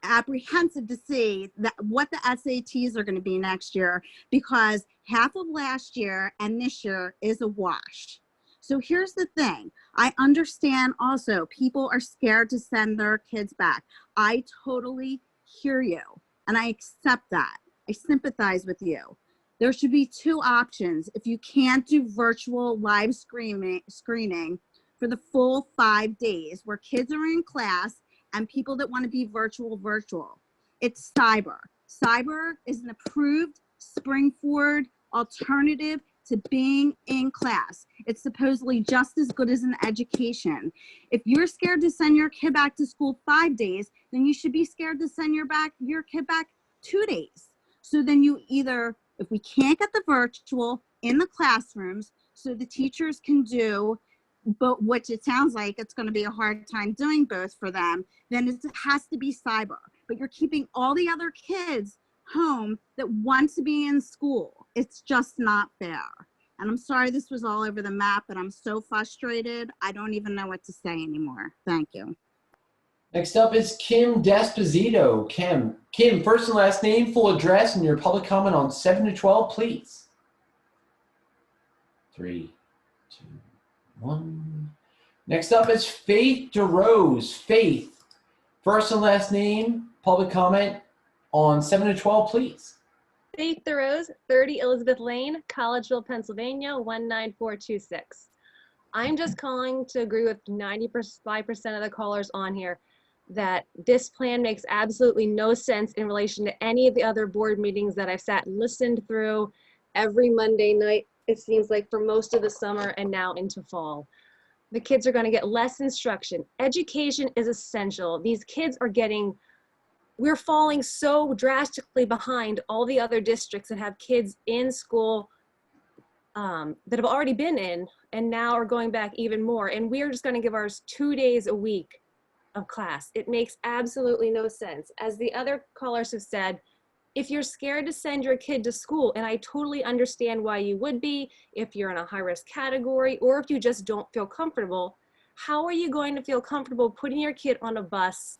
apprehensive to see that what the SATs are going to be next year, because half of last year and this year is a wash. So here's the thing. I understand also people are scared to send their kids back. I totally hear you and I accept that. I sympathize with you. There should be two options. If you can't do virtual live screening for the full 5 days where kids are in class and people that want to be virtual. It's cyber. Cyber is an approved spring-forward alternative to being in class. It's supposedly just as good as an education. If you're scared to send your kid back to school 5 days, then you should be scared to send your kid back 2 days. So then you either, if we can't get the virtual in the classrooms so the teachers can do, but which it sounds like it's going to be a hard time doing both for them, then it has to be cyber. But you're keeping all the other kids home that want to be in school. It's just not fair. And I'm sorry this was all over the map, but I'm so frustrated. I don't even know what to say anymore. Thank you. Next up is Kim Desposito. Kim, first and last name, full address, and your public comment on 7 to 12, please. 3, 2, 1. Next up is Faith DeRose. Faith, first and last name, public comment on 7 to 12, please. Faith DeRose, 30 Elizabeth Lane, Collegeville, Pennsylvania, 19426. I'm just calling to agree with 95% of the callers on here that this plan makes absolutely no sense in relation to any of the other board meetings that I've sat and listened through every Monday night, it seems like, for most of the summer and now into fall. The kids are going to get less instruction. Education is essential. These kids are getting, we're falling so drastically behind all the other districts that have kids in school that have already been in and now are going back even more. And we're just going to give ours 2 days a week of class. It makes absolutely no sense. As the other callers have said, if you're scared to send your kid to school, and I totally understand why you would be, if you're in a high-risk category, or if you just don't feel comfortable, how are you going to feel comfortable putting your kid on a bus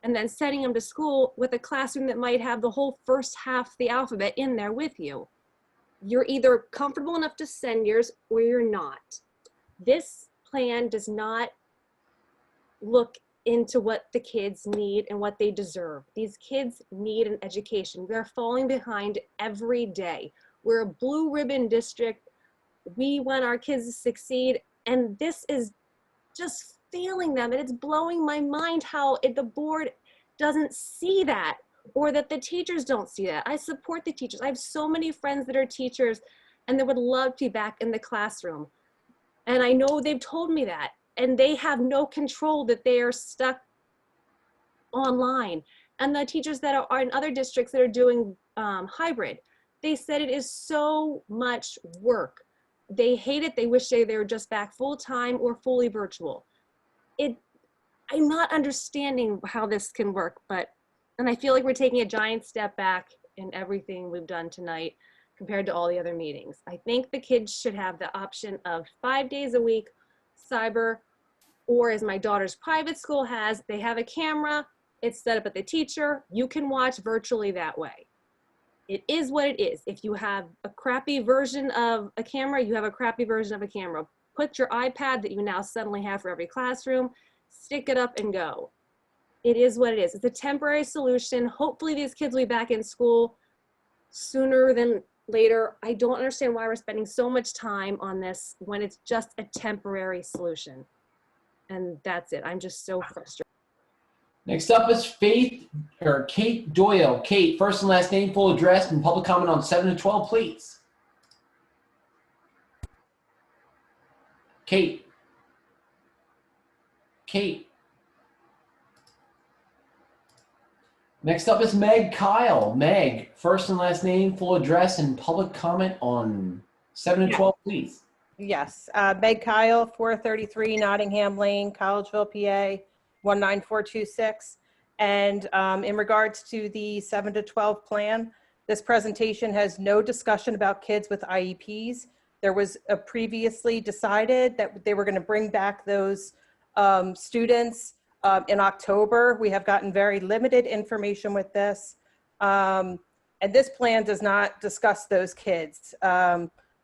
and then sending them to school with a classroom that might have the whole first half of the alphabet in there with you? You're either comfortable enough to send yours or you're not. This plan does not look into what the kids need and what they deserve. These kids need an education. They're falling behind every day. We're a blue ribbon district. We want our kids to succeed, and this is just failing them. And it's blowing my mind how the board doesn't see that, or that the teachers don't see that. I support the teachers. I have so many friends that are teachers and that would love to be back in the classroom. And I know they've told me that. And they have no control that they are stuck online. And the teachers that are in other districts that are doing hybrid, they said it is so much work. They hate it. They wish they were just back full time or fully virtual. I'm not understanding how this can work, and I feel like we're taking a giant step back in everything we've done tonight compared to all the other meetings. I think the kids should have the option of 5 days a week, cyber, or as my daughter's private school has, they have a camera, it's set up at the teacher, you can watch virtually that way. It is what it is. If you have a crappy version of a camera, you have a crappy version of a camera. Put your iPad that you now suddenly have for every classroom, stick it up and go. It is what it is. It's a temporary solution. Hopefully these kids will be back in school sooner than later. I don't understand why we're spending so much time on this when it's just a temporary solution. And that's it. I'm just so frustrated. Next up is Kate Doyle. Kate, first and last name, full address, and public comment on 7 to 12, please. Kate. Kate. Next up is Meg Kyle. Meg, first and last name, full address, and public comment on 7 to 12, please. Yes, Meg Kyle, 433 Nottingham Lane, Collegeville, PA, 19426. And in regards to the 7 to 12 plan, this presentation has no discussion about kids with IEPs. There was previously decided that they were going to bring back those students in October. We have gotten very limited information with this. And this plan does not discuss those kids.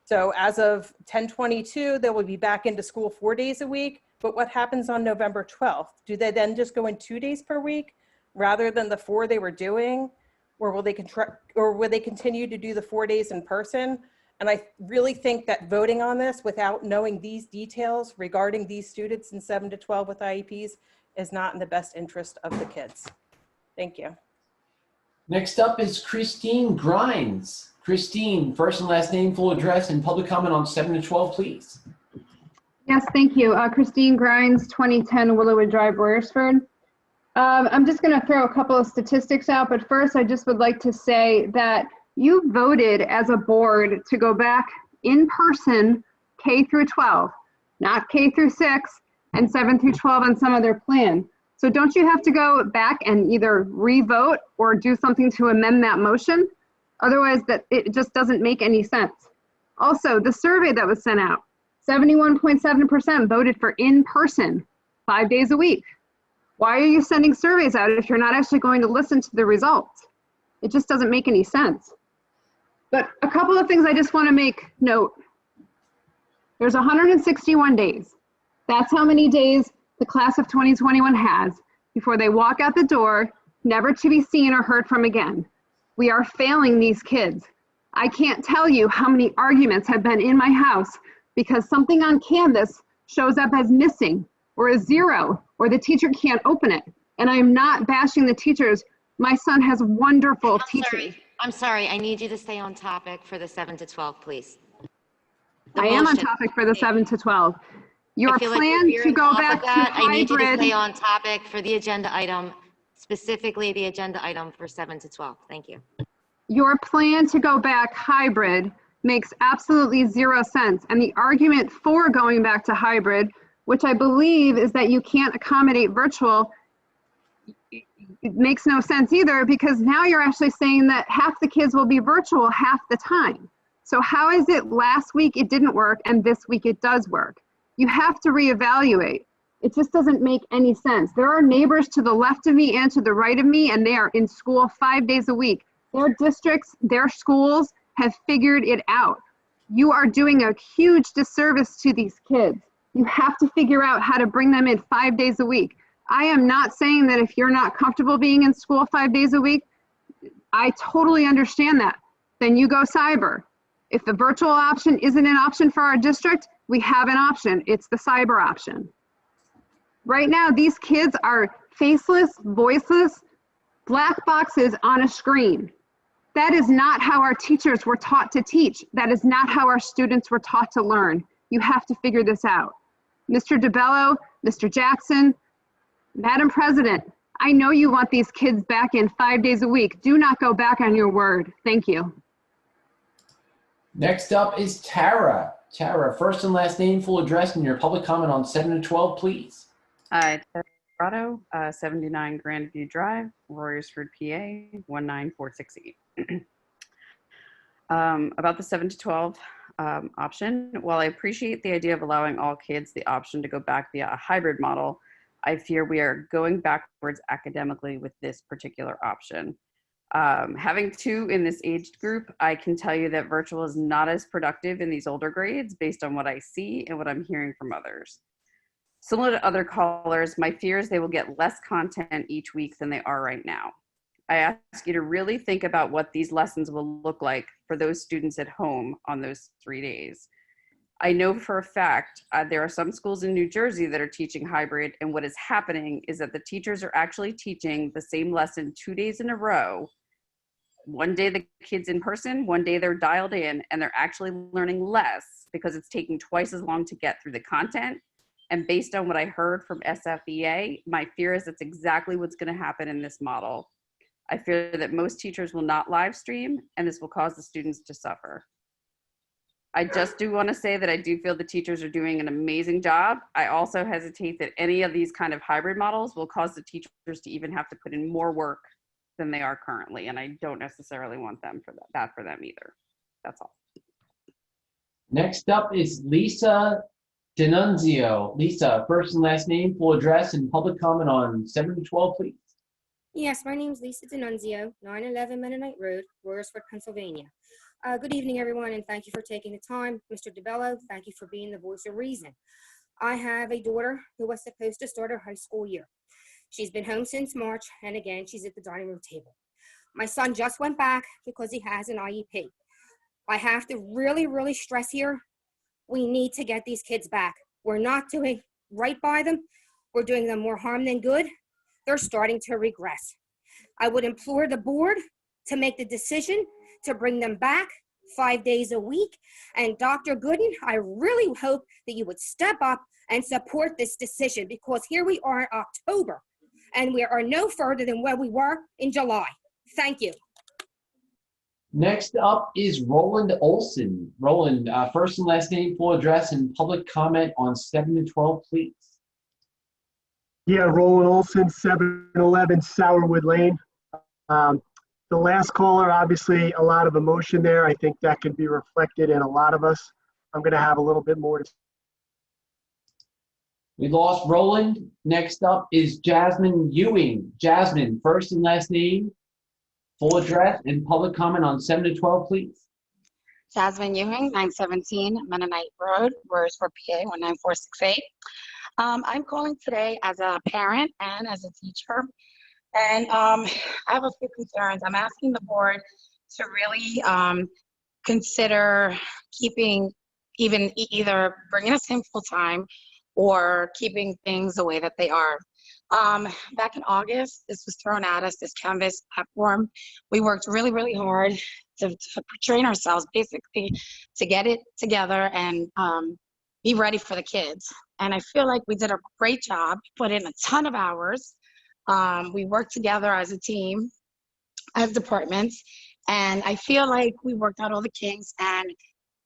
So as of 10/22, they will be back into school 4 days a week. But what happens on November 12th? Do they then just go in 2 days per week rather than the 4 they were doing? Or will they continue to do the 4 days in person? And I really think that voting on this without knowing these details regarding these students in 7 to 12 with IEPs is not in the best interest of the kids. Thank you. Next up is Christine Grimes. Christine, first and last name, full address, and public comment on 7 to 12, please. Yes, thank you. Christine Grimes, 2010 Willowwood Drive, Royersford. I'm just going to throw a couple of statistics out, but first I just would like to say that you voted as a board to go back in person K through 12, not K through 6 and 7 through 12 on some other plan. So don't you have to go back and either re-vote or do something to amend that motion? Otherwise, that it just doesn't make any sense. Also, the survey that was sent out, 71.7% voted for in-person 5 days a week. Why are you sending surveys out if you're not actually going to listen to the results? It just doesn't make any sense. But a couple of things I just want to make note. There's 161 days. That's how many days the class of 2021 has before they walk out the door, never to be seen or heard from again. We are failing these kids. I can't tell you how many arguments have been in my house because something on Canvas shows up as missing or a 0 or the teacher can't open it. And I'm not bashing the teachers. My son has wonderful teachers. I'm sorry, I need you to stay on topic for the 7 to 12, please. I am on topic for the 7 to 12. Your plan to go back to hybrid. I need you to stay on topic for the agenda item, specifically the agenda item for 7 to 12. Thank you. Your plan to go back hybrid makes absolutely 0 sense. And the argument for going back to hybrid, which I believe is that you can't accommodate virtual, it makes no sense either, because now you're actually saying that half the kids will be virtual half the time. So how is it last week it didn't work and this week it does work? You have to reevaluate. It just doesn't make any sense. There are neighbors to the left of me and to the right of me, and they are in school 5 days a week. Their districts, their schools have figured it out. You are doing a huge disservice to these kids. You have to figure out how to bring them in 5 days a week. I am not saying that if you're not comfortable being in school 5 days a week, I totally understand that. Then you go cyber. If the virtual option isn't an option for our district, we have an option. It's the cyber option. Right now, these kids are faceless, voiceless, black boxes on a screen. That is not how our teachers were taught to teach. That is not how our students were taught to learn. You have to figure this out. Mr. DeBello, Mr. Jackson, Madam President, I know you want these kids back in 5 days a week. Do not go back on your word. Thank you. Next up is Tara. Tara, first and last name, full address, and your public comment on 7 to 12, please. Hi, Tara Corrado, 79 Grandview Drive, Royersford, PA, 19468. About the 7 to 12 option, while I appreciate the idea of allowing all kids the option to go back via a hybrid model, I fear we are going backwards academically with this particular option. Having 2 in this age group, I can tell you that virtual is not as productive in these older grades based on what I see and what I'm hearing from others. Similar to other callers, my fear is they will get less content each week than they are right now. I ask you to really think about what these lessons will look like for those students at home on those 3 days. I know for a fact there are some schools in New Jersey that are teaching hybrid, and what is happening is that the teachers are actually teaching the same lesson 2 days in a row one day the kid's in person, one day they're dialed in, and they're actually learning less because it's taking twice as long to get through the content. And based on what I heard from SFEA, my fear is that's exactly what's going to happen in this model. I fear that most teachers will not live stream, and this will cause the students to suffer. I just do want to say that I do feel the teachers are doing an amazing job. I also hesitate that any of these kind of hybrid models will cause the teachers to even have to put in more work than they are currently, and I don't necessarily want them for that for them either. That's all. Next up is Lisa D'Annunzio. Lisa, first and last name, full address, and public comment on 7 to 12, please. Yes, my name is Lisa D'Annunzio, 911 Mennonite Road, Royersford, Pennsylvania. Good evening, everyone, and thank you for taking the time. Mr. DeBello, thank you for being the voice of reason. I have a daughter who was supposed to start her high school year. She's been home since March, and again, she's at the dining room table. My son just went back because he has an IEP. I have to really stress here, we need to get these kids back. We're not doing right by them. We're doing them more harm than good. They're starting to regress. I would implore the board to make the decision to bring them back 5 days a week. And Dr. Gooden, I really hope that you would step up and support this decision, because here we are in October and we are no further than where we were in July. Thank you. Next up is Roland Olson. Roland, first and last name, full address, and public comment on 7 to 12, please. Yeah, Roland Olson, 711 Sourwood Lane. The last caller, obviously a lot of emotion there. I think that can be reflected in a lot of us. I'm going to have a little bit more to say. We lost Roland. Next up is Jasmine Ewing. Jasmine, first and last name, full address, and public comment on 7 to 12, please. Jasmine Ewing, 917 Mennonite Road, Royersford, PA 19468. I'm calling today as a parent and as a teacher, and I have a few concerns. I'm asking the board to really consider keeping either bringing us in full time or keeping things the way that they are. Back in August, this was thrown at us, this Canvas platform. We worked really hard to train ourselves, basically, to get it together and be ready for the kids. And I feel like we did a great job, put in a ton of hours. We worked together as a team, as departments, and I feel like we worked out all the kinks, and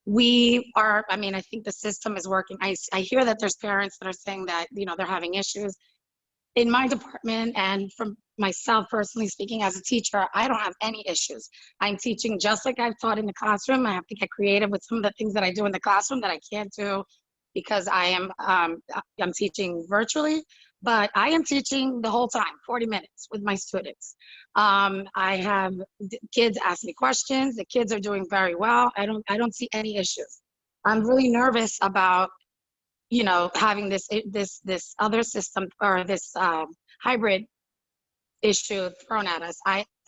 we are, I mean, I think the system is working. I hear that there's parents that are saying that, you know, they're having issues. In my department, and from myself personally speaking as a teacher, I don't have any issues. I'm teaching just like I've taught in the classroom. I have to get creative with some of the things that I do in the classroom that I can't do because I'm teaching virtually, but I am teaching the whole time, 40 minutes with my students. I have kids ask me questions. The kids are doing very well. I don't see any issues. I'm really nervous about, you know, having this other system or this hybrid issue thrown at us.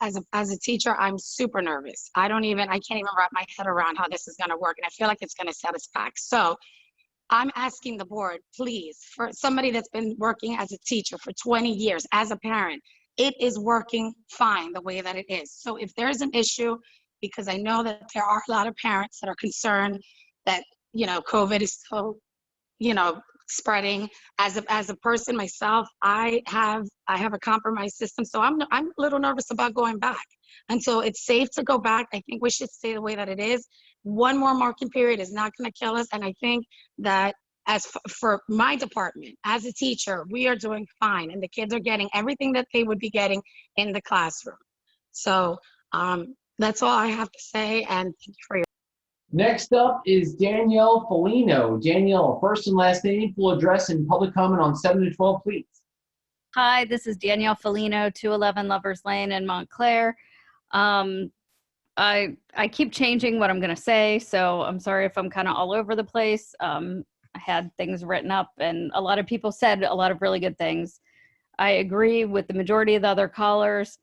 As a teacher, I'm super nervous. I can't even wrap my head around how this is going to work, and I feel like it's going to set us back. So I'm asking the board, please, for somebody that's been working as a teacher for 20 years, as a parent, it is working fine the way that it is. So if there's an issue, because I know that there are a lot of parents that are concerned that, you know, COVID is still, you know, spreading. As a person myself, I have a compromised system, so I'm a little nervous about going back. Until it's safe to go back, I think we should stay the way that it is. One more marking period is not going to kill us, and I think that for my department, as a teacher, we are doing fine, and the kids are getting everything that they would be getting in the classroom. So that's all I have to say, and thank you for your. Next up is Danielle Folino. Danielle, first and last name, full address, and public comment on 7 to 12, please. Hi, this is Danielle Folino, 211 Lovers Lane in Montclair. I keep changing what I'm going to say, so I'm sorry if I'm kind of all over the place. I had things written up, and a lot of people said a lot of really good things. I agree with the majority of the other callers.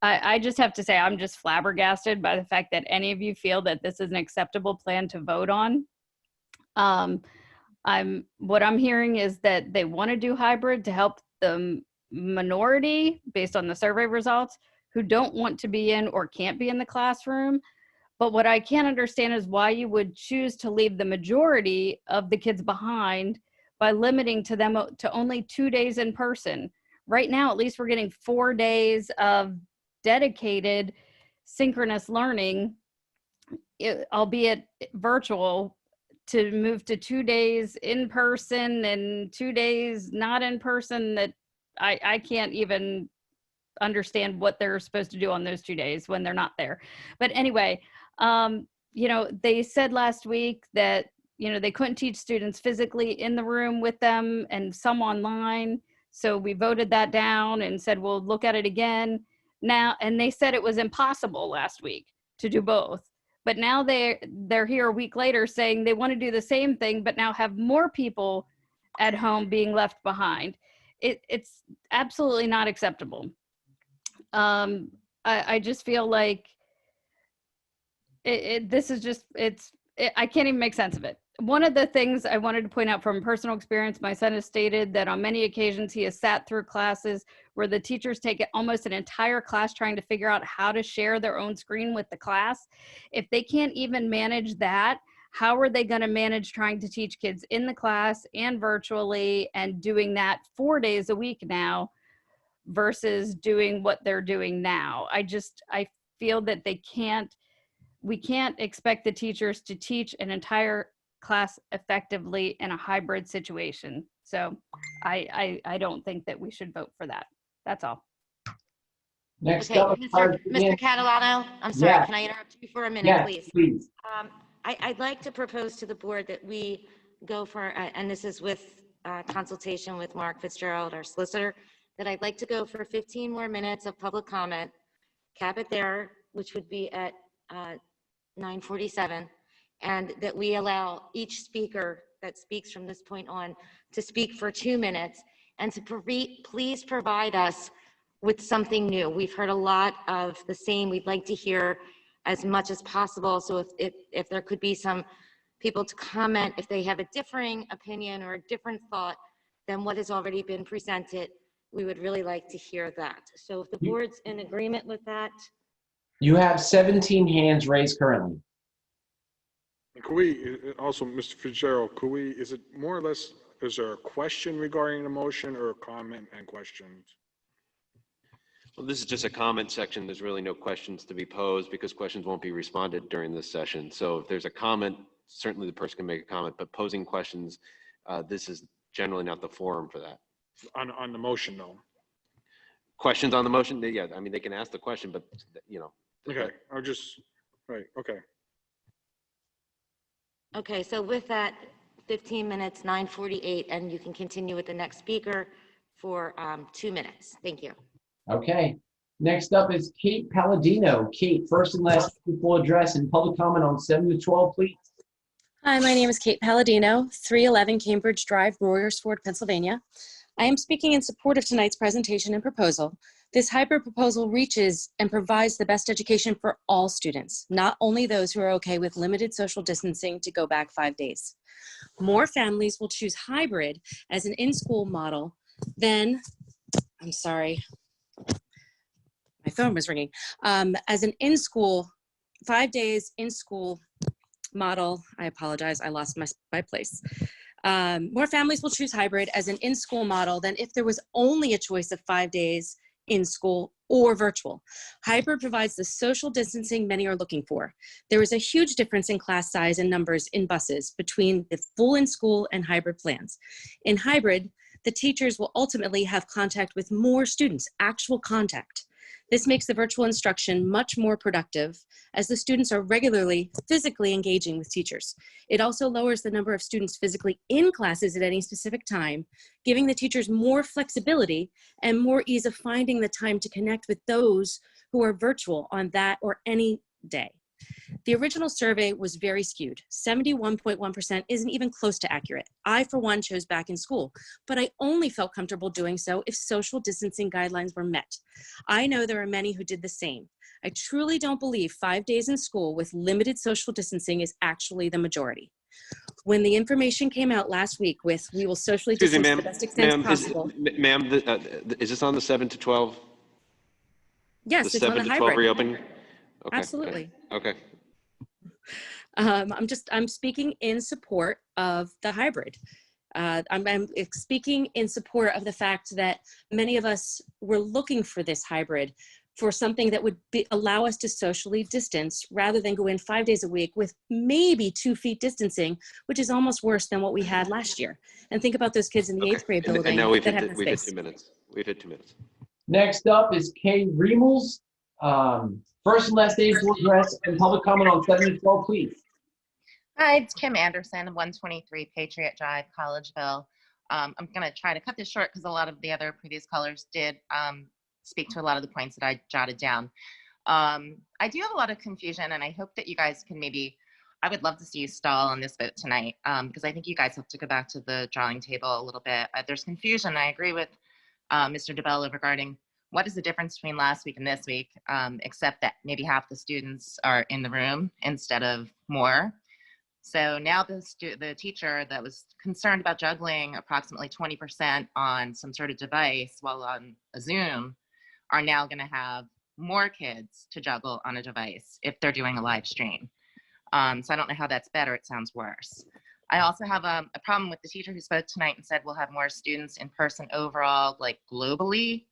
I just have to say I'm just flabbergasted by the fact that any of you feel that this is an acceptable plan to vote on. What I'm hearing is that they want to do hybrid to help the minority based on the survey results who don't want to be in or can't be in the classroom. But what I can't understand is why you would choose to leave the majority of the kids behind by limiting to them to only 2 days in person. Right now, at least we're getting 4 days of dedicated synchronous learning, albeit virtual, to move to 2 days in person and 2 days not in person. That I can't even understand what they're supposed to do on those 2 days when they're not there. But anyway, you know, they said last week that, you know, they couldn't teach students physically in the room with them and some online. So we voted that down and said, we'll look at it again now. And they said it was impossible last week to do both. But now they're here a week later saying they want to do the same thing, but now have more people at home being left behind. It's absolutely not acceptable. I just feel like this is just, I can't even make sense of it. One of the things I wanted to point out from personal experience, my son has stated that on many occasions he has sat through classes where the teachers take almost an entire class trying to figure out how to share their own screen with the class. If they can't even manage that, how are they going to manage trying to teach kids in the class and virtually, and doing that 4 days a week now versus doing what they're doing now? I feel that we can't expect the teachers to teach an entire class effectively in a hybrid situation. So I don't think that we should vote for that. That's all. Next Okay, up, Mr. Catalano, I'm sorry, Yeah. can I interrupt you for a minute, Yes, please? please. I'd like to propose to the board that we go for, and this is with consultation with Mark Fitzgerald, our solicitor, that I'd like to go for 15 more minutes of public comment, cap it there, which would be at 9:47, and that we allow each speaker that speaks from this point on to speak for 2 minutes, and to please provide us with something new. We've heard a lot of the same. We'd like to hear as much as possible. So if there could be some people to comment, if they have a differing opinion or a different thought than what has already been presented, we would really like to hear that. So if the board's in agreement with that. You have 17 hands raised currently. Could we, also, Mr. Fitzgerald, is it more or less, is there a question regarding the motion or a comment and questions? Well, this is just a comment section. There's really no questions to be posed because questions won't be responded during this session. So if there's a comment, certainly the person can make a comment, but posing questions, this is generally not the forum for that. On the motion, though. Questions on the motion? Yeah, I mean, they can ask the question, but, you know. Okay, right, okay. Okay, so with that, 15 minutes, 9:48, and you can continue with the next speaker for 2 minutes. Thank you. Okay. Next up is Kate Palladino. Kate, first and last full address and public comment on 7 to 12, please. Hi, my name is Kate Palladino, 311 Cambridge Drive, Royersford, Pennsylvania. I am speaking in support of tonight's presentation and proposal. This hybrid proposal reaches and provides the best education for all students, not only those who are okay with limited social distancing to go back 5 days. More families will choose hybrid as an in-school model than, I'm sorry, my phone was ringing, as an in-school, 5 days in-school model. I apologize, I lost my place. More families will choose hybrid as an in-school model than if there was only a choice of 5 days in school or virtual. Hybrid provides the social distancing many are looking for. There is a huge difference in class size and numbers in buses between the full in-school and hybrid plans. In hybrid, the teachers will ultimately have contact with more students, actual contact. This makes the virtual instruction much more productive as the students are regularly physically engaging with teachers. It also lowers the number of students physically in classes at any specific time, giving the teachers more flexibility and more ease of finding the time to connect with those who are virtual on that or any day. The original survey was very skewed. 71.1% isn't even close to accurate. I, for one, chose back in school, but I only felt comfortable doing so if social distancing guidelines were met. I know there are many who did the same. I truly don't believe 5 days in school with limited social distancing is actually the majority. When the information came out last week with we will socially distance to the best extent possible. Ma'am, is this on the 7 to 12? Yes, The it's on 7 a to 12 hybrid. reopening? Okay. Absolutely. Okay. I'm speaking in support of the hybrid. I'm speaking in support of the fact that many of us were looking for this hybrid for something that would allow us to socially distance rather than go in 5 days a week with maybe 2 feet distancing, which is almost worse than what we had last year. And think about those kids in the Okay. 8th grade And building now we've that hit, have no we've hit space. 2 minutes. We've hit 2 minutes. Next up is Kay Remels. First and last name, full address, and public comment on 7 to 12, please. Hi, it's Kim Anderson, 123 Patriot Drive, Collegeville. I'm going to try to cut this short because a lot of the other previous callers did speak to a lot of the points that I jotted down. I do have a lot of confusion, and I hope that you guys can maybe, I would love to see you stall on this vote tonight, because I think you guys have to go back to the drawing table a little bit. There's confusion. I agree with Mr. DeBello regarding what is the difference between last week and this week, except that maybe half the students are in the room instead of more. So now the teacher that was concerned about juggling approximately 20% on some sort of device while on a Zoom are now going to have more kids to juggle on a device if they're doing a live stream. So I don't know how that's better. It sounds worse. I also have a problem with the teacher who spoke tonight and said we'll have more students in person overall, like globally,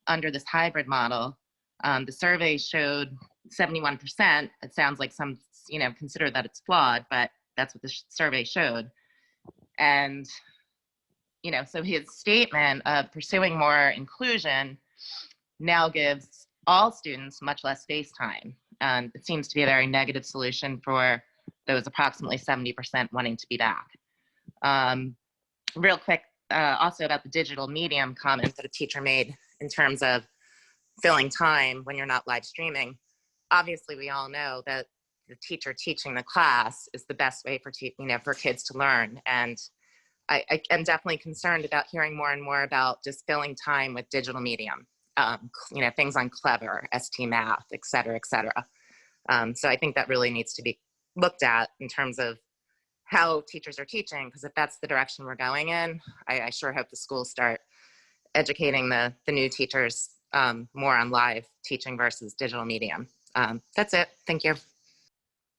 under this hybrid model. The survey showed 71%. It sounds like some, consider that it's flawed, but that's what the survey showed. And, so his statement of pursuing more inclusion now gives all students much less face time. And it seems to be a very negative solution for those approximately 70% wanting to be back. Real quick, also about the digital medium comment that a teacher made in terms of filling time when you're not live streaming. Obviously, we all know that the teacher teaching the class is the best way for for kids to learn. And I am definitely concerned about hearing more and more about just filling time with digital medium. Things on Clever, ST Math, et cetera, et cetera. So I think that really needs to be looked at in terms of how teachers are teaching, because if that's the direction we're going in, I sure hope the schools start educating the new teachers more on live teaching versus digital medium. That's it. Thank you.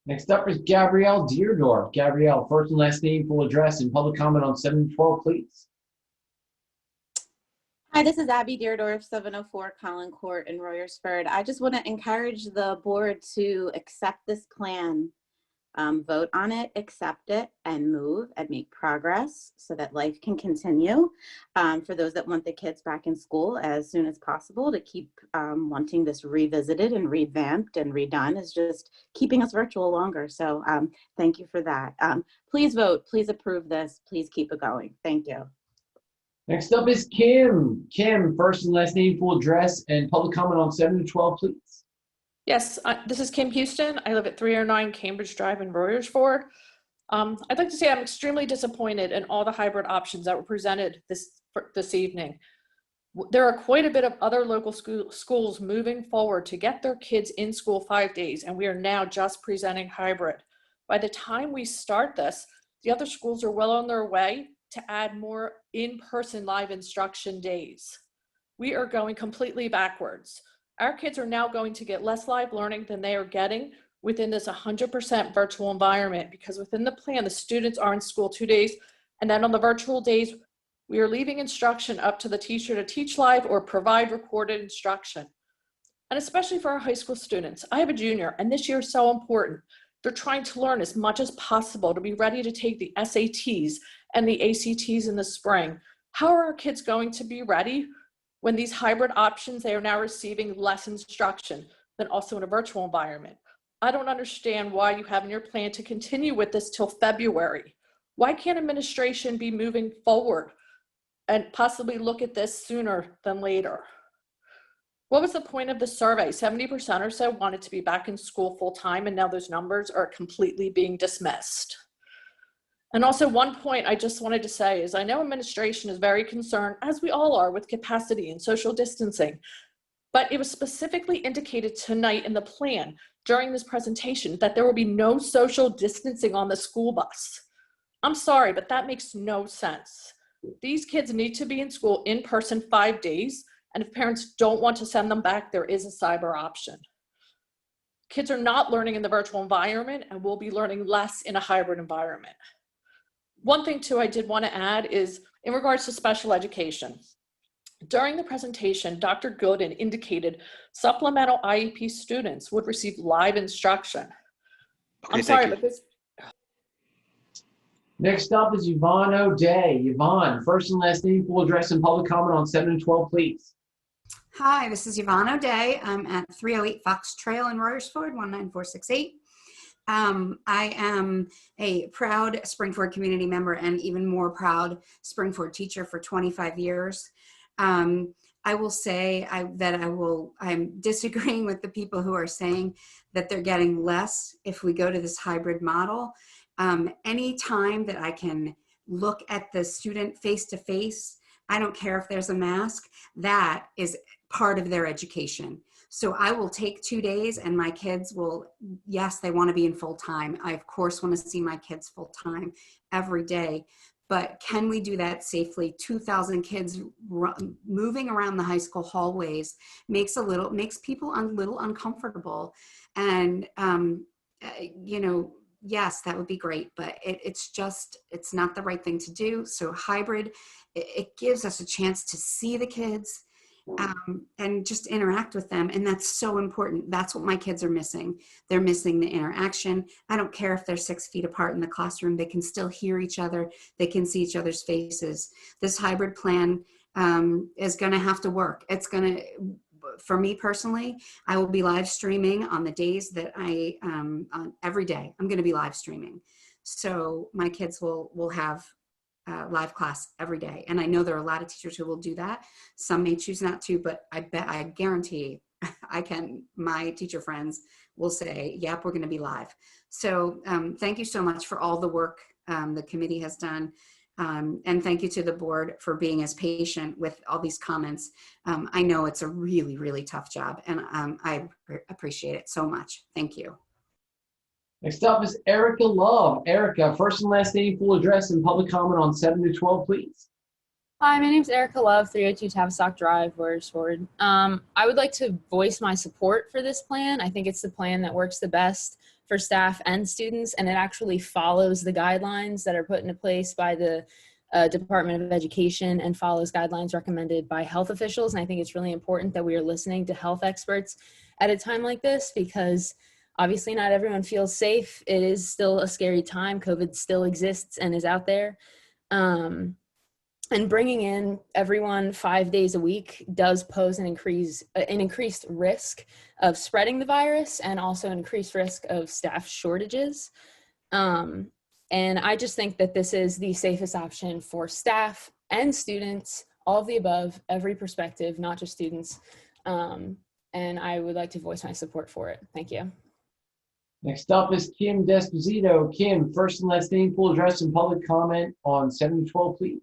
Next up is Gabrielle Deerdorf. Gabrielle, first and last name, full address, and public comment on 7 to 12, please. Hi, this is Abby Deerdorf, 704 Collin Court in Royersford. I just want to encourage the board to accept this plan, vote on it, accept it, and move and make progress so that life can continue. For those that want the kids back in school as soon as possible, to keep wanting this revisited and revamped and redone is just keeping us virtual longer. So thank you for that. Please vote, please approve this, please keep it going. Thank you. Next up is Kim. Kim, first and last name, full address, and public comment on 7 to 12, please. Yes, this is Kim Houston. I live at 309 Cambridge Drive in Royersford. I'd like to say I'm extremely disappointed in all the hybrid options that were presented this evening. There are quite a bit of other local schools moving forward to get their kids in school 5 days, and we are now just presenting hybrid. By the time we start this, the other schools are well on their way to add more in-person live instruction days. We are going completely backwards. Our kids are now going to get less live learning than they are getting within this 100% virtual environment, because within the plan, the students are in school 2 days, and then on the virtual days, we are leaving instruction up to the teacher to teach live or provide recorded instruction. And especially for our high school students, I have a junior, and this year is so important. They're trying to learn as much as possible to be ready to take the SATs and the ACTs in the spring. How are our kids going to be ready when these hybrid options, they are now receiving less instruction than also in a virtual environment? I don't understand why you have in your plan to continue with this till February. Why can't administration be moving forward and possibly look at this sooner than later? What was the point of the survey? 70% or so wanted to be back in school full time, and now those numbers are completely being dismissed. And also, one point I just wanted to say is I know administration is very concerned, as we all are, with capacity and social distancing, but it was specifically indicated tonight in the plan during this presentation that there will be no social distancing on the school bus. I'm sorry, but that makes no sense. These kids need to be in school in person 5 days, And if parents don't want to send them back, there is a cyber option. Kids are not learning in the virtual environment and will be learning less in a hybrid environment. One thing too I did want to add is in regards to special education. During the presentation, Dr. Gooden indicated supplemental IEP students would receive live instruction. Okay, I'm sorry, thank you. but this, Next up is Yvonne O'Day. Yvonne, first and last name, full address, and public comment on 7 and 12, please. Hi, this is Yvonne O'Day. I'm at 308 Fox Trail in Royersford, 19468. I am a proud Springford community member and even more proud Springford teacher for 25 years. I will say I'm disagreeing with the people who are saying that they're getting less if we go to this hybrid model. Any time that I can look at the student face to face, I don't care if there's a mask, that is part of their education. So I will take 2 days and my kids will, yes, they want to be in full time. I of course want to see my kids full time every day, but can we do that safely? 2,000 kids moving around the high school hallways makes people a little uncomfortable. And, you know, yes, that would be great, but it's not the right thing to do. So hybrid, it gives us a chance to see the kids and just interact with them. And that's so important. That's what my kids are missing. They're missing the interaction. I don't care if they're 6 feet apart in the classroom. They can still hear each other. They can see each other's faces. This hybrid plan is going to have to work. It's going to, for me personally, I will be live streaming on the days that every day I'm going to be live streaming. So my kids will have live class every day. And I know there are a lot of teachers who will do that. Some may choose not to, but I guarantee my teacher friends will say, yep, we're going to be live. So thank you so much for all the work the committee has done. And thank you to the board for being as patient with all these comments. I know it's a really, really tough job, and I appreciate it so much. Thank you. Next up is Erica Love. Erica, first and last name, full address, and public comment on 7 to 12, please. Hi, my name is Erica Love, 302 Tavistock Drive, Royersford. I would like to voice my support for this plan. I think it's the plan that works the best for staff and students, and it actually follows the guidelines that are put into place by the Department of Education and follows guidelines recommended by health officials. And I think it's really important that we are listening to health experts at a time like this, because obviously not everyone feels safe. It is still a scary time. COVID still exists and is out there. And bringing in everyone 5 days a week does pose an increased risk of spreading the virus, and also increased risk of staff shortages. And I just think that this is the safest option for staff and students, all of the above, every perspective, not just students. And I would like to voice my support for it. Thank you. Next up is Kim Desposito. Kim, first and last name, full address, and public comment on 7 to 12, please.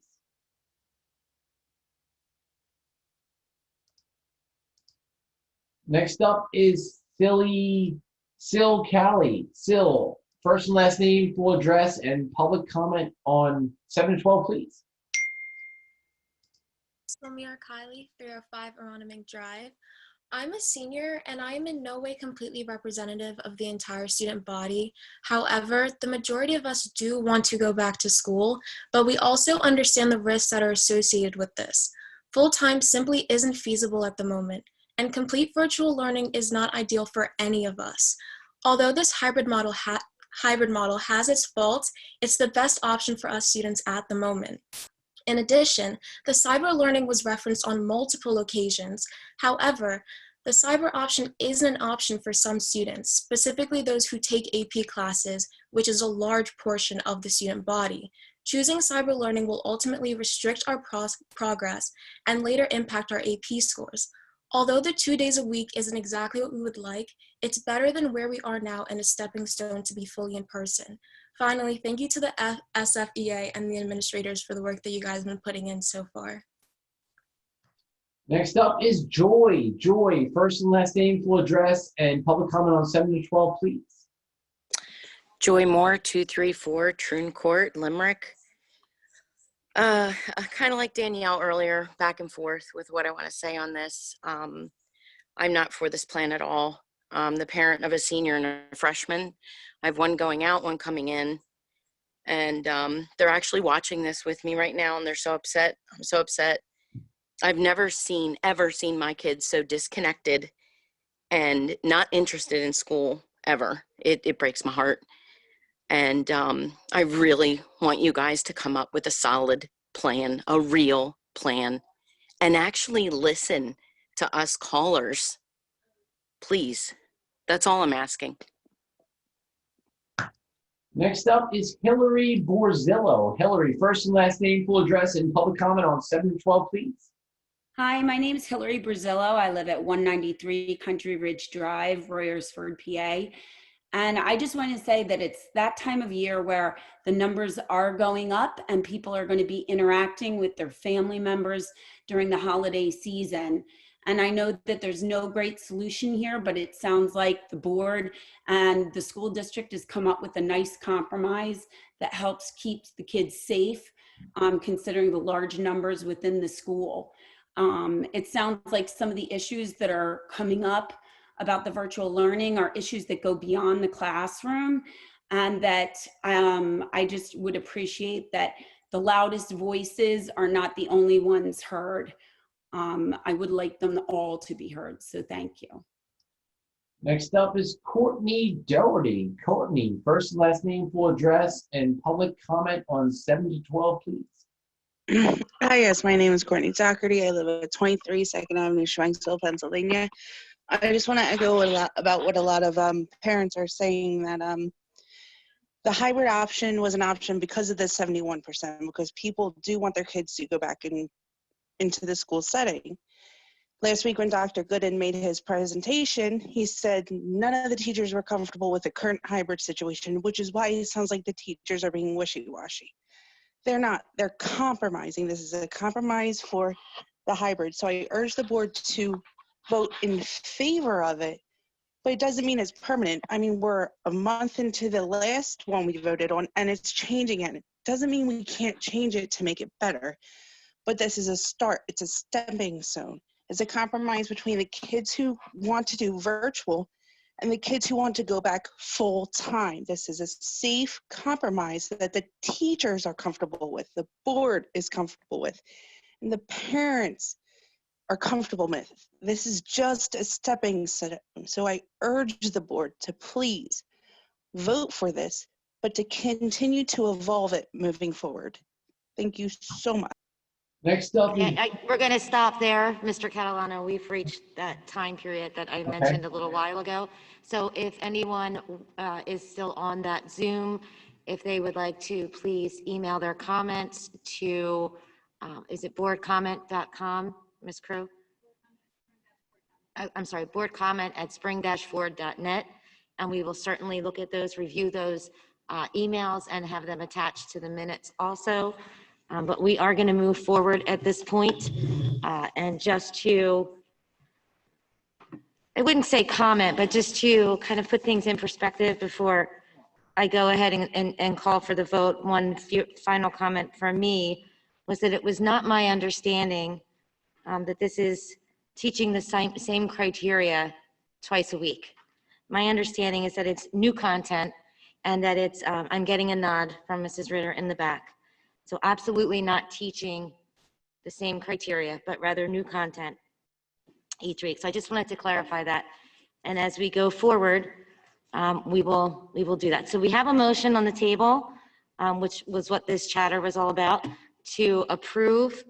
Next up is Sil Callie. Sil, first and last name, full address, and public comment on 7 to 12, please. Samir Kylie, 305 Aronimink Drive. I'm a senior and I am in no way completely representative of the entire student body. However, the majority of us do want to go back to school, but we also understand the risks that are associated with this. Full-time simply isn't feasible at the moment, and complete virtual learning is not ideal for any of us. Although this hybrid model has its faults, it's the best option for us students at the moment. In addition, the cyber learning was referenced on multiple occasions. However, the cyber option isn't an option for some students, specifically those who take AP classes, which is a large portion of the student body. Choosing cyber learning will ultimately restrict our progress and later impact our AP scores. Although the 2 days a week isn't exactly what we would like, it's better than where we are now and a stepping stone to be fully in person. Finally, thank you to the SFEA and the administrators for the work that you guys have been putting in so far. Next up is Joy. Joy, first and last name, full address, and public comment on 7 to 12, please. Joy Moore, 234 Troon Court, Limerick. Kind of like Danielle earlier, back and forth with what I want to say on this. I'm not for this plan at all. I'm the parent of a senior and a freshman. I have one going out, one coming in. And they're actually watching this with me right now, and they're so upset. I'm so upset. I've never ever seen my kids so disconnected and not interested in school ever. It breaks my heart. And I really want you guys to come up with a solid plan, a real plan, and actually listen to us callers. Please. That's all I'm asking. Next up is Hillary Borzillo. Hillary, first and last name, full address, and public comment on 7 to 12, please. Hi, my name is Hillary Brazillo. I live at 193 Country Ridge Drive, Royersford, PA. And I just want to say that it's that time of year where the numbers are going up and people are going to be interacting with their family members during the holiday season. And I know that there's no great solution here, but it sounds like the board and the school district has come up with a nice compromise that helps keep the kids safe, considering the large numbers within the school. It sounds like some of the issues that are coming up about the virtual learning are issues that go beyond the classroom, and that I just would appreciate that the loudest voices are not the only ones heard. I would like them all to be heard, so thank you. Next up is Courtney Doherty. Courtney, first and last name, full address, and public comment on 7 to 12, please. Hi, yes, my name is Courtney Doherty. I live at 23 2nd Avenue, Schwenksville, Pennsylvania. I just want to echo a lot about what a lot of parents are saying, that the hybrid option was an option because of the 71%, because people do want their kids to go back into the school setting. Last week when Dr. Gooden made his presentation, he said none of the teachers were comfortable with the current hybrid situation, which is why it sounds like the teachers are being wishy-washy. They're not. They're compromising. This is a compromise for the hybrid. So I urge the board to vote in favor of it, but it doesn't mean it's permanent. I mean, we're a month into the last one we voted on, and it's changing it. It doesn't mean we can't change it to make it better, but this is a start. It's a stepping stone. It's a compromise between the kids who want to do virtual and the kids who want to go back full time. This is a safe compromise that the teachers are comfortable with, the board is comfortable with, and the parents are comfortable with. This is just a stepping stone. So I urge the board to please vote for this, but to continue to evolve it moving forward. Thank you so much. Next up is... We're going to stop there, Mr. Catalano. We've reached that time period that I mentioned a little while ago. So if anyone is still on that Zoom, if they would like to please email their comments to, is it boardcomment.com, Ms. Crow? I'm sorry, boardcomment@spring-forward.net. And we will certainly look at those, review those emails, and have them attached to the minutes also. But we are going to move forward at this point. And just to, I wouldn't say comment, but just to kind of put things in perspective before I go ahead and call for the vote, one final comment from me was that it was not my understanding that this is teaching the same criteria twice a week. My understanding is that it's new content and that it's, I'm getting a nod from Mrs. Ritter in the back. So absolutely not teaching the same criteria, but rather new content each week. So I just wanted to clarify that. And as we go forward, we will do that. So we have a motion on the table, which was what this chatter was all about, to approve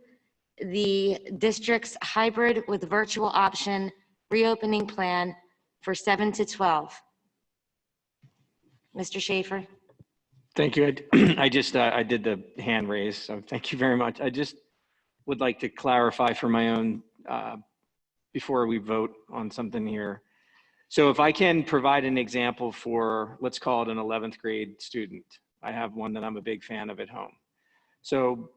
the district's hybrid with virtual option reopening plan for 7 to 12. Mr. Schaefer? Thank you. I just, I did the hand raise, so thank you very much. I just would like to clarify for my own, before we vote on something here. So if I can provide an example for, let's call it an 11th grade student. I have one that I'm a big fan of at home. So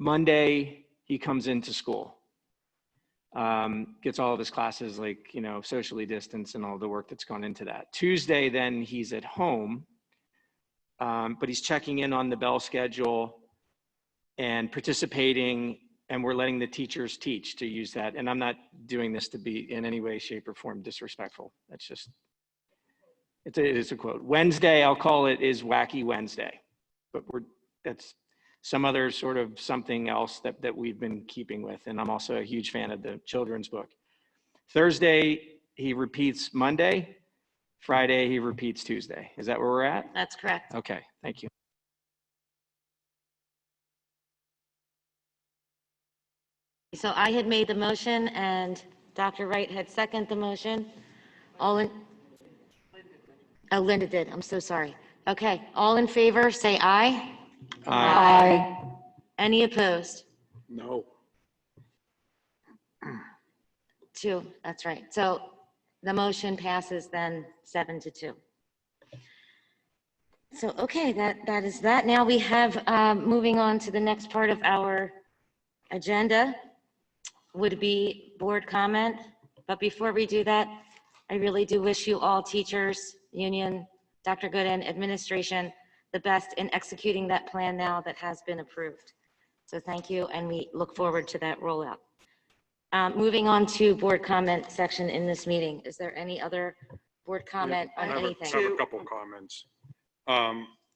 Monday, he comes into school, gets all of his classes, like, you know, socially distanced and all the work that's gone into that. Tuesday, then he's at home, but he's checking in on the bell schedule, and participating, and we're letting the teachers teach, to use that. And I'm not doing this to be in any way, shape, or form disrespectful. That's just, it is a quote. Wednesday, I'll call it, is Wacky Wednesday. But that's some other sort of something else that we've been keeping with. And I'm also a huge fan of the children's book. Thursday, he repeats Monday. Friday, he repeats Tuesday. Is that where we're at? That's correct. Okay, thank you. So I had made the motion and Dr. Wright had seconded the motion. All in, oh, Linda did. I'm so sorry. Okay, all in favor, say aye. Aye. Any opposed? No. 2, that's right. So the motion passes then 7-2. So, okay, that is that. Now we have, moving on to the next part of our agenda would be board comment. But before we do that, I really do wish you all, teachers, union, Dr. Gooden, administration, the best in executing that plan now that has been approved. So thank you, and we look forward to that rollout. Moving on to board comment section in this meeting. Is there any other board comment on anything? I have a couple of comments.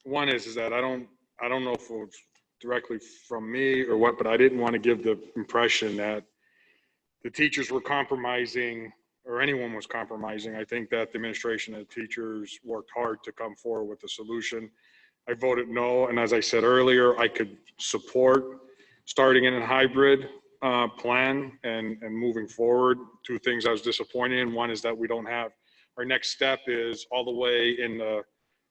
One is that I don't know if it was directly from me or what, but I didn't want to give the impression that the teachers were compromising or anyone was compromising. I think that the administration and the teachers worked hard to come forward with a solution. I voted no, and as I said earlier, I could support starting in a hybrid plan and moving forward. 2 things I was disappointed in. One is that we don't have, our next step is all the way in the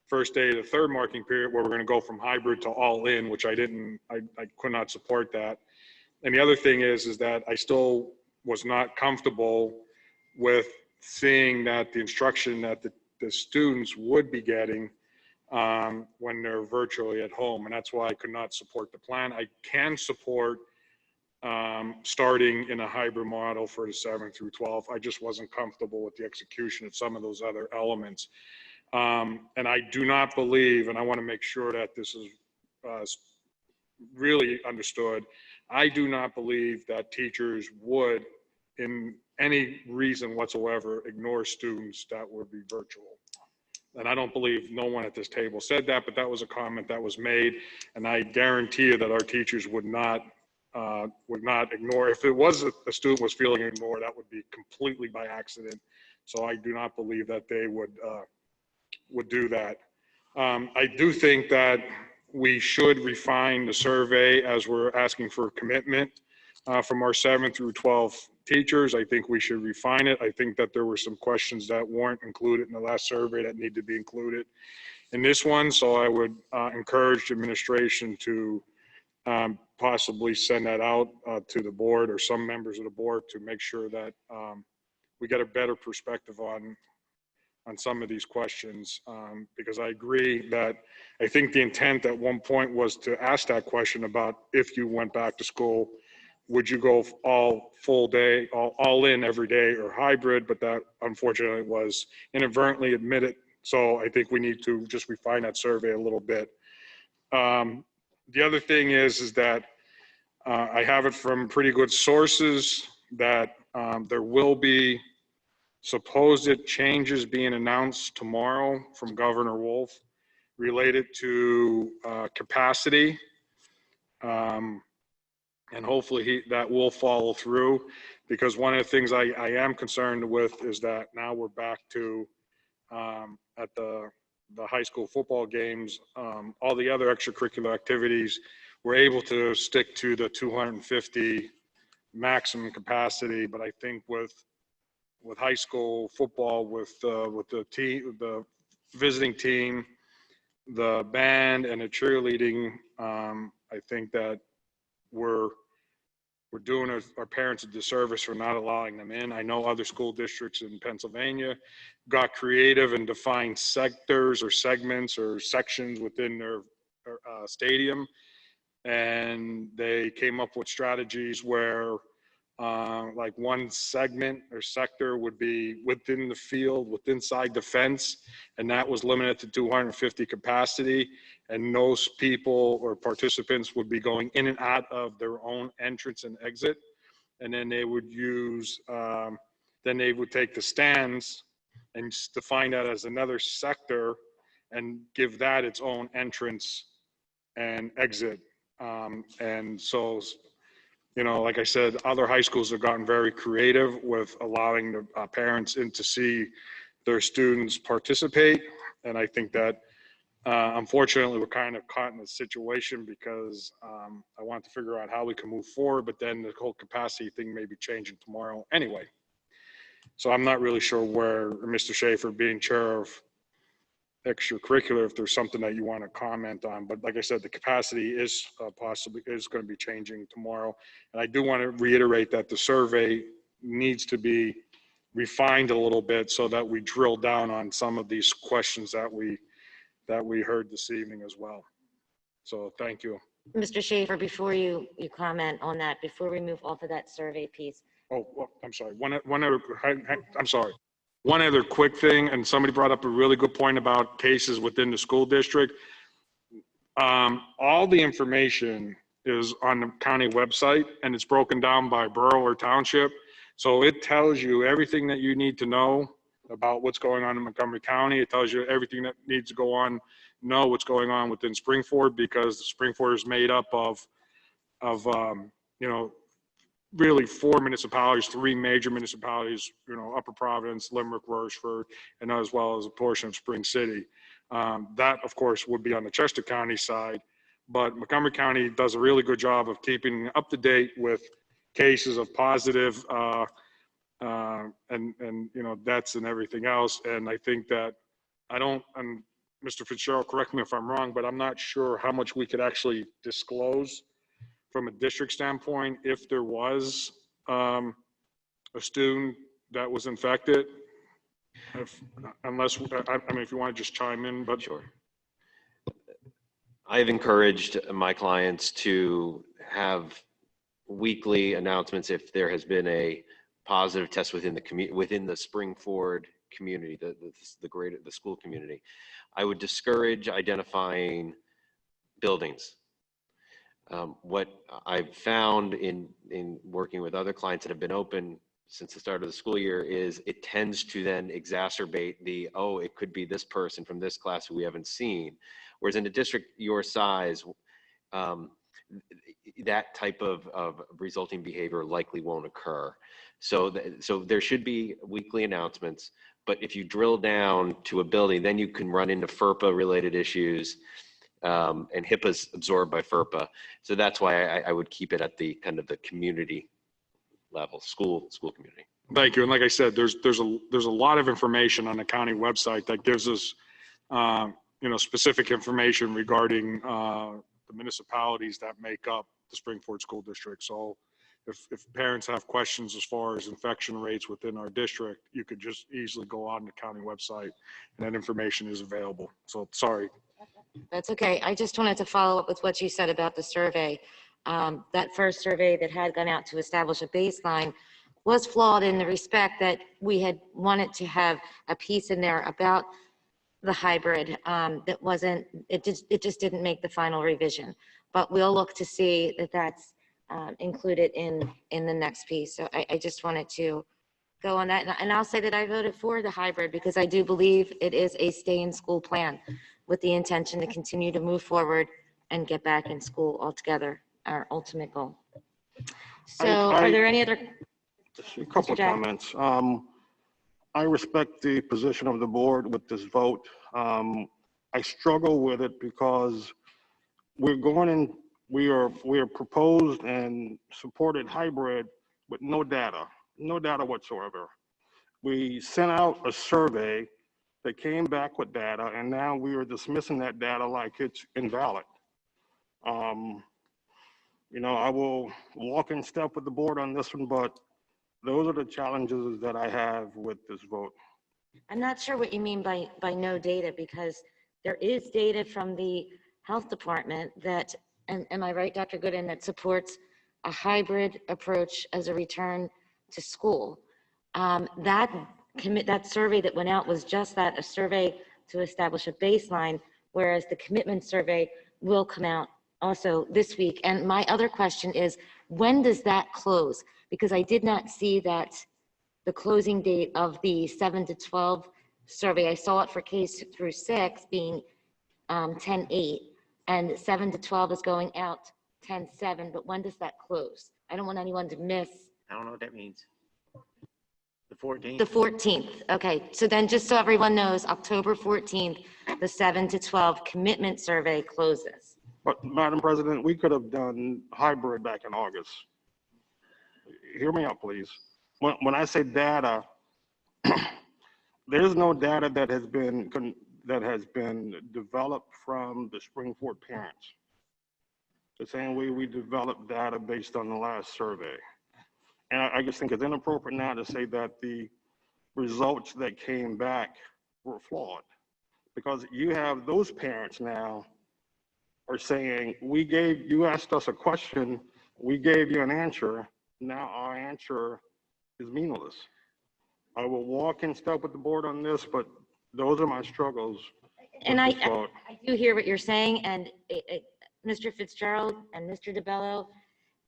first day of the 3rd marking period where we're going to go from hybrid to all in, which I could not support that. And the other thing is that I still was not comfortable with seeing that the instruction that the students would be getting when they're virtually at home. And that's why I could not support the plan. I can support starting in a hybrid model for the 7 through 12. I just wasn't comfortable with the execution of some of those other elements. And I do not believe, and I want to make sure that this is really understood, I do not believe that teachers would, in any reason whatsoever, ignore students that would be virtual. And I don't believe no one at this table said that, but that was a comment that was made. And I guarantee you that our teachers would not ignore. If it was a student was feeling ignored, that would be completely by accident. So I do not believe that they would do that. I do think that we should refine the survey as we're asking for commitment from our 7 through 12 teachers. I think we should refine it. I think that there were some questions that weren't included in the last survey that need to be included in this one. So I would encourage the administration to possibly send that out to the board or some members of the board to make sure that we get a better perspective on some of these questions, because I agree that I think the intent at one point was to ask that question about if you went back to school, would you go all full day, all in every day or hybrid? But that unfortunately was inadvertently admitted. So I think we need to just refine that survey a little bit. The other thing is that I have it from pretty good sources that there will be supposed changes being announced tomorrow from Governor Wolf related to capacity. And hopefully that will follow through, because one of the things I am concerned with is that now we're back to at the high school football games, all the other extracurricular activities, we're able to stick to the 250 maximum capacity. But I think with high school football, with the team, the visiting team, the band, and the cheerleading, I think that we're doing our parents a disservice for not allowing them in. I know other school districts in Pennsylvania got creative and defined sectors or segments or sections within their stadium, and they came up with strategies where Like one segment or sector would be within the field, inside the fence, and that was limited to 250 capacity. And those people or participants would be going in and out of their own entrance and exit. And then they would use, then they would take the stands and just define that as another sector and give that its own entrance and exit. And so, you know, like I said, other high schools have gotten very creative with allowing the parents in to see their students participate. And I think that unfortunately we're kind of caught in this situation because I want to figure out how we can move forward, but then the whole capacity thing may be changing tomorrow anyway. So I'm not really sure where Mr. Schaefer, being chair of extracurricular, if there's something that you want to comment on. But like I said, the capacity is possibly going to be changing tomorrow. And I do want to reiterate that the survey needs to be refined a little bit so that we drill down on some of these questions that we heard this evening as well. So thank you. Mr. Schaefer, before you comment on that, before we move off of that survey piece. Oh, I'm sorry. I'm sorry. One other quick thing, and somebody brought up a really good point about cases within the school district. All the information is on the county website, and it's broken down by borough or township. So it tells you everything that you need to know about what's going on in Montgomery County. It tells you everything that needs to go on, know what's going on within Springford, because Springford is made up of you know, really 4 municipalities, 3 major municipalities, you know, Upper Providence, Limerick, Royersford, and as well as a portion of Spring City. That, of course, would be on the Chester County side, but Montgomery County does a really good job of keeping up to date with cases of positive and you know, deaths and everything else. And I think that and Mr. Fitzgerald, correct me if I'm wrong, but I'm not sure how much we could actually disclose from a district standpoint if there was a student that was infected. Unless, I mean, if you want to just chime in, but. Sure. I've encouraged my clients to have weekly announcements if there has been a positive test within the Springford community, the school community. I would discourage identifying buildings. What I've found in working with other clients that have been open since the start of the school year is it tends to then exacerbate it could be this person from this class who we haven't seen. Whereas in a district your size, that type of resulting behavior likely won't occur. So there should be weekly announcements, but if you drill down to a building, then you can run into FERPA related issues, and HIPAA's absorbed by FERPA. So that's why I would keep it at the kind of the community level, school community. Thank you. And like I said, there's a lot of information on the county website that gives us, you know, specific information regarding the municipalities that make up the Springford School District. So if parents have questions as far as infection rates within our district, you could just easily go on the county website and that information is available. So sorry. That's okay. I just wanted to follow up with what you said about the survey. That first survey that had gone out to establish a baseline was flawed in the respect that we had wanted to have a piece in there about the hybrid. That wasn't, it just didn't make the final revision. But we'll look to see that that's included in the next piece. So I just wanted to go on that. And I'll say that I voted for the hybrid because I do believe it is a stay in school plan with the intention to continue to move forward and get back in school altogether, our ultimate goal. So are there any other? A couple of comments. I respect the position of the board with this vote. I struggle with it because we're going in, we are proposed and supported hybrid with no data whatsoever. We sent out a survey that came back with data, and now we are dismissing that data like it's invalid. You know, I will walk in step with the board on this one, but those are the challenges that I have with this vote. I'm not sure what you mean by no data, because there is data from the health department that, and am I right, Dr. Gooden, that supports a hybrid approach as a return to school. That survey that went out was just that, a survey to establish a baseline, whereas the commitment survey will come out also this week. And my other question is, when does that close? Because I did not see that the closing date of the 7 to 12 survey. I saw it for K through 6 being 10/8, and 7 to 12 is going out 10/7, but when does that close? I don't want anyone to miss. I don't know what that means. The 14th? The 14th, okay. So then just so everyone knows, October 14th, the 7 to 12 commitment survey closes. But Madam President, we could have done hybrid back in August. Hear me out, please. When I say data, there's no data that has been developed from the Springford parents. The same way we developed data based on the last survey. And I just think it's inappropriate now to say that the results that came back were flawed, because you have those parents now are saying, you asked us a question, we gave you an answer, now our answer is meaningless. I will walk in step with the board on this, but those are my struggles. And I do hear what you're saying, and Mr. Fitzgerald and Mr. DeBello,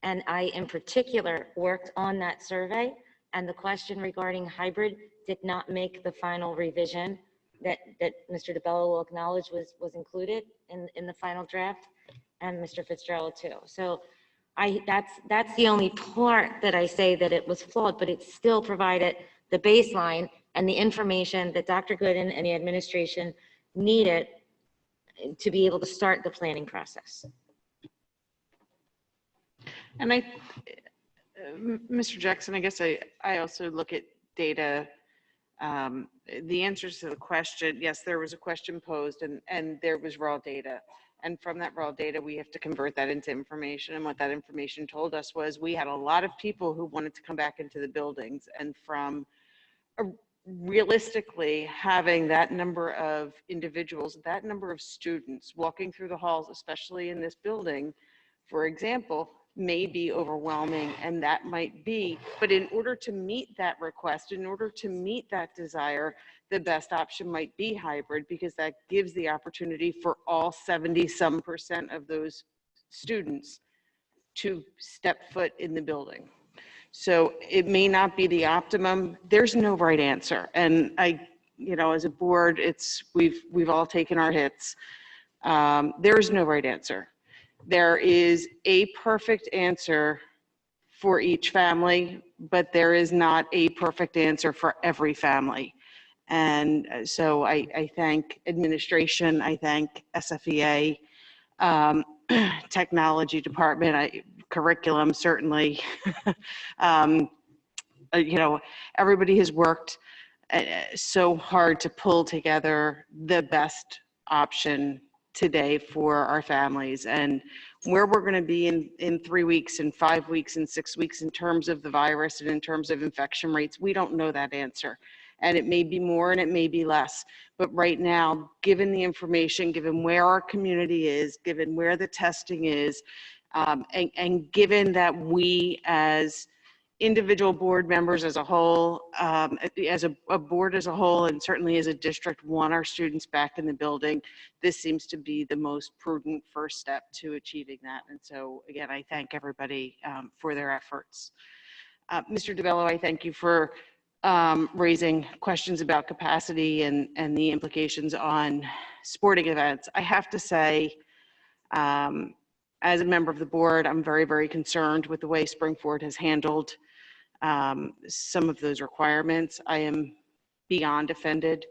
and I in particular worked on that survey, and the question regarding hybrid did not make the final revision that Mr. DeBello will acknowledge was included in the final draft, and Mr. Fitzgerald too. So that's the only part that I say that it was flawed, but it still provided the baseline and the information that Dr. Gooden and the administration needed to be able to start the planning process. And Mr. Jackson, I guess I also look at data, the answers to the question. Yes, there was a question posed and there was raw data. And from that raw data, we have to convert that into information. And what that information told us was we had a lot of people who wanted to come back into the buildings, and from realistically having that number of individuals, that number of students walking through the halls, especially in this building, for example, may be overwhelming, and that might be, but in order to meet that request, in order to meet that desire, the best option might be hybrid, because that gives the opportunity for all 70-some% of those students to step foot in the building. So it may not be the optimum. There's no right answer. And as a board, we've all taken our hits. There's no right answer. There is a perfect answer for each family, but there is not a perfect answer for every family. And so I thank administration, I thank SFEA, technology department, curriculum, certainly. Everybody has worked so hard to pull together the best option today for our families, and where we're going to be in 3 weeks and 5 weeks and 6 weeks in terms of the virus and in terms of infection rates, we don't know that answer. And it may be more and it may be less. But right now, given the information, given where our community is, given where the testing is, and given that we as individual board members as a whole, as a board as a whole, and certainly as a district, want our students back in the building, this seems to be the most prudent first step to achieving that. And so again, I thank everybody for their efforts. Mr. DeBello, I thank you for raising questions about capacity and the implications on sporting events. I have to say, as a member of the board, I'm very, very concerned with the way Springford has handled some of those requirements. I am beyond offended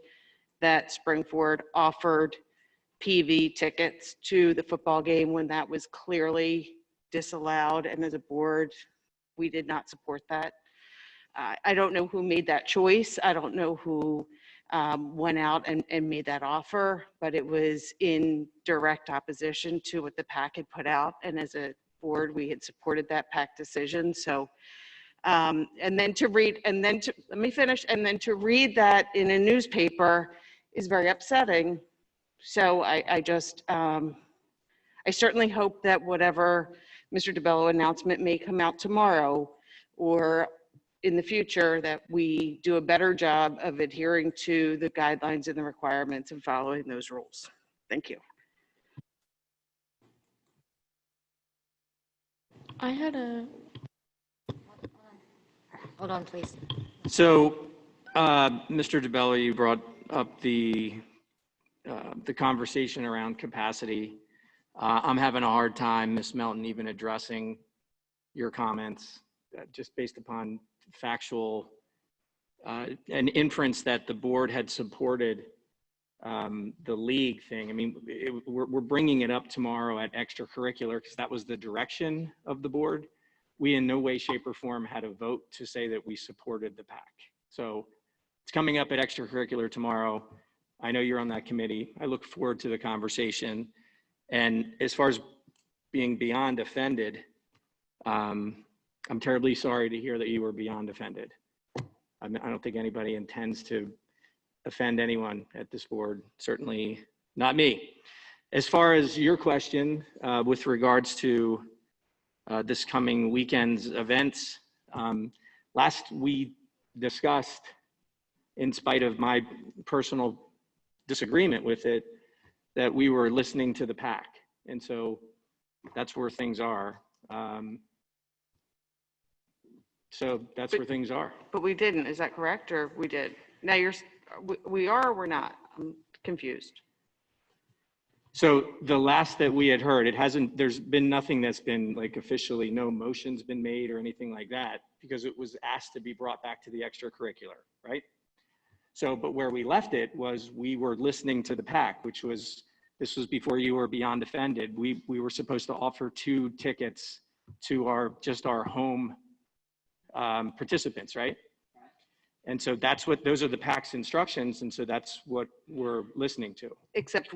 that Springford offered PV tickets to the football game when that was clearly disallowed, and as a board, we did not support that. I don't know who made that choice. I don't know who went out and made that offer, but it was in direct opposition to what the PAC had put out. And as a board, we had supported that PAC decision. So, and then to read that in a newspaper is very upsetting. So I I certainly hope that whatever Mr. DeBello announcement may come out tomorrow or in the future, that we do a better job of adhering to the guidelines and the requirements and following those rules. Thank you. I had a, hold on, please. So, Mr. DeBello, you brought up the conversation around capacity. I'm having a hard time, Ms. Melton, even addressing your comments just based upon factual, an inference that the board had supported the league thing. I mean, we're bringing it up tomorrow at extracurricular because that was the direction of the board. We in no way, shape, or form had a vote to say that we supported the PAC. So it's coming up at extracurricular tomorrow. I know you're on that committee. I look forward to the conversation. And as far as being beyond offended, I'm terribly sorry to hear that you were beyond offended. I don't think anybody intends to offend anyone at this board, certainly not me. As far as your question with regards to this coming weekend's events, last we discussed, in spite of my personal disagreement with it, that we were listening to the PAC. And so that's where things are. So that's where things are. But we didn't, is that correct? Or we did? Now we are or we're not? I'm confused. So the last that we had heard, there's been nothing that's been like officially, no motion's been made or anything like that, because it was asked to be brought back to the extracurricular, right? So, but where we left it was we were listening to the PAC, this was before you were beyond offended. We were supposed to offer 2 tickets to our home participants, right? And so those are the PAC's instructions. And so that's what we're listening to. Except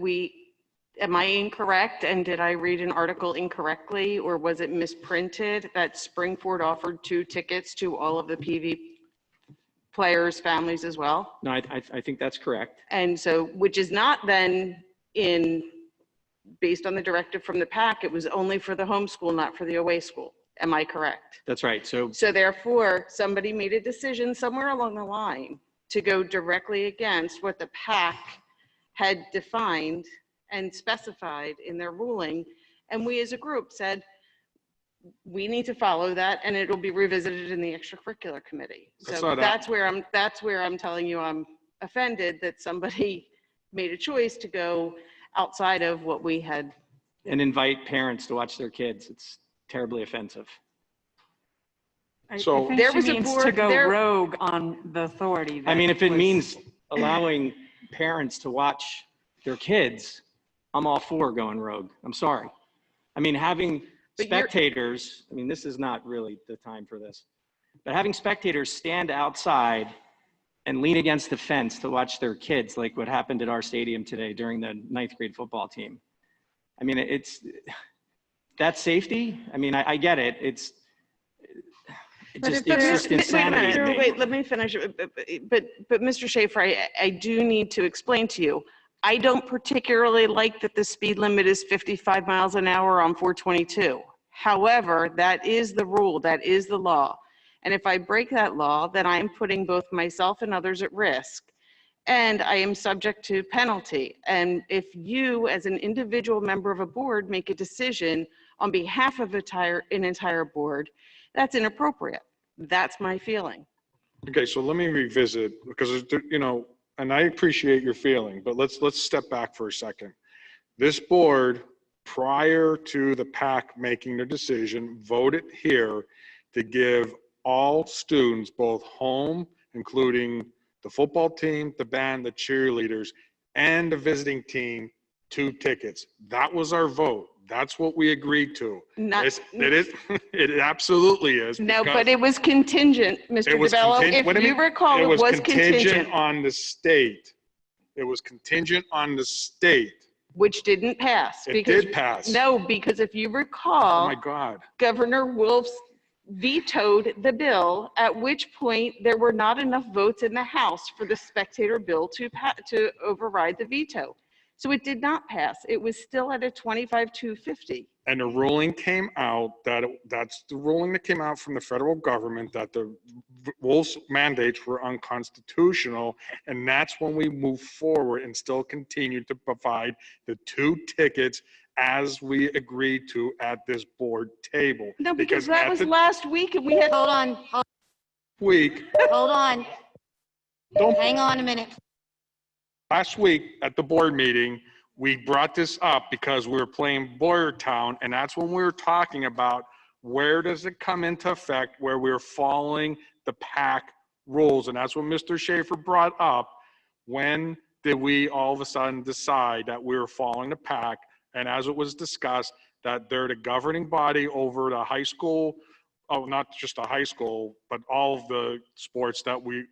am I incorrect? And did I read an article incorrectly, or was it misprinted that Springford offered 2 tickets to all of the PV players' families as well? No, I think that's correct. And so, which is not then based on the directive from the PAC, it was only for the homeschool, not for the away school. Am I correct? That's right. So therefore, somebody made a decision somewhere along the line to go directly against what the PAC had defined and specified in their ruling. And we as a group said, we need to follow that, and it'll be revisited in the extracurricular committee. So that's where I'm telling you I'm offended that somebody made a choice to go outside of what we had. And invite parents to watch their kids. It's terribly offensive. So I think she means to go rogue on the authority. I mean, if it means allowing parents to watch their kids, I'm all for going rogue. I'm sorry. I mean, having spectators, I mean, this is not really the time for this, but having spectators stand outside and lean against the fence to watch their kids, like what happened at our stadium today during the 9th grade football team. I mean, that's safety. I mean, I get it. It's just insanity. Wait, let me finish. But Mr. Schaefer, I do need to explain to you, I don't particularly like that the speed limit is 55 miles an hour on 422. However, that is the rule, that is the law. And if I break that law, then I am putting both myself and others at risk, and I am subject to penalty. And if you, as an individual member of a board, make a decision on behalf of an entire board, that's inappropriate. That's my feeling. Okay, so let me revisit, because, and I appreciate your feeling, but let's step back for a second. This board, prior to the PAC making their decision, voted here to give all students, both home, including the football team, the band, the cheerleaders, and the visiting team, 2 tickets. That was our vote. That's what we agreed to. It absolutely is. No, but it was contingent, Mr. DeBello. If you recall, it was contingent on the state. It was contingent on the state. Which didn't pass. It did pass. No, because if you recall, oh my God, Governor Wolf vetoed the bill, at which point there were not enough votes in the House for the spectator bill to override the veto. So it did not pass. It was still at a 25-250. And the ruling came out that's the ruling that came out from the federal government that the rules mandates were unconstitutional. And that's when we move forward and still continue to provide the 2 tickets as we agreed to at this board table. No, because that was last week and we had. Hold on. Week. Hold on. Hang on a minute. Last week at the board meeting, we brought this up because we were playing Boyertown, and that's when we were talking about where does it come into effect where we're following the PAC rules. And that's what Mr. Schaefer brought up. When did we all of a sudden decide that we were following the PAC? And as it was discussed, that they're the governing body over the high school, not just the high school, but all of the sports that we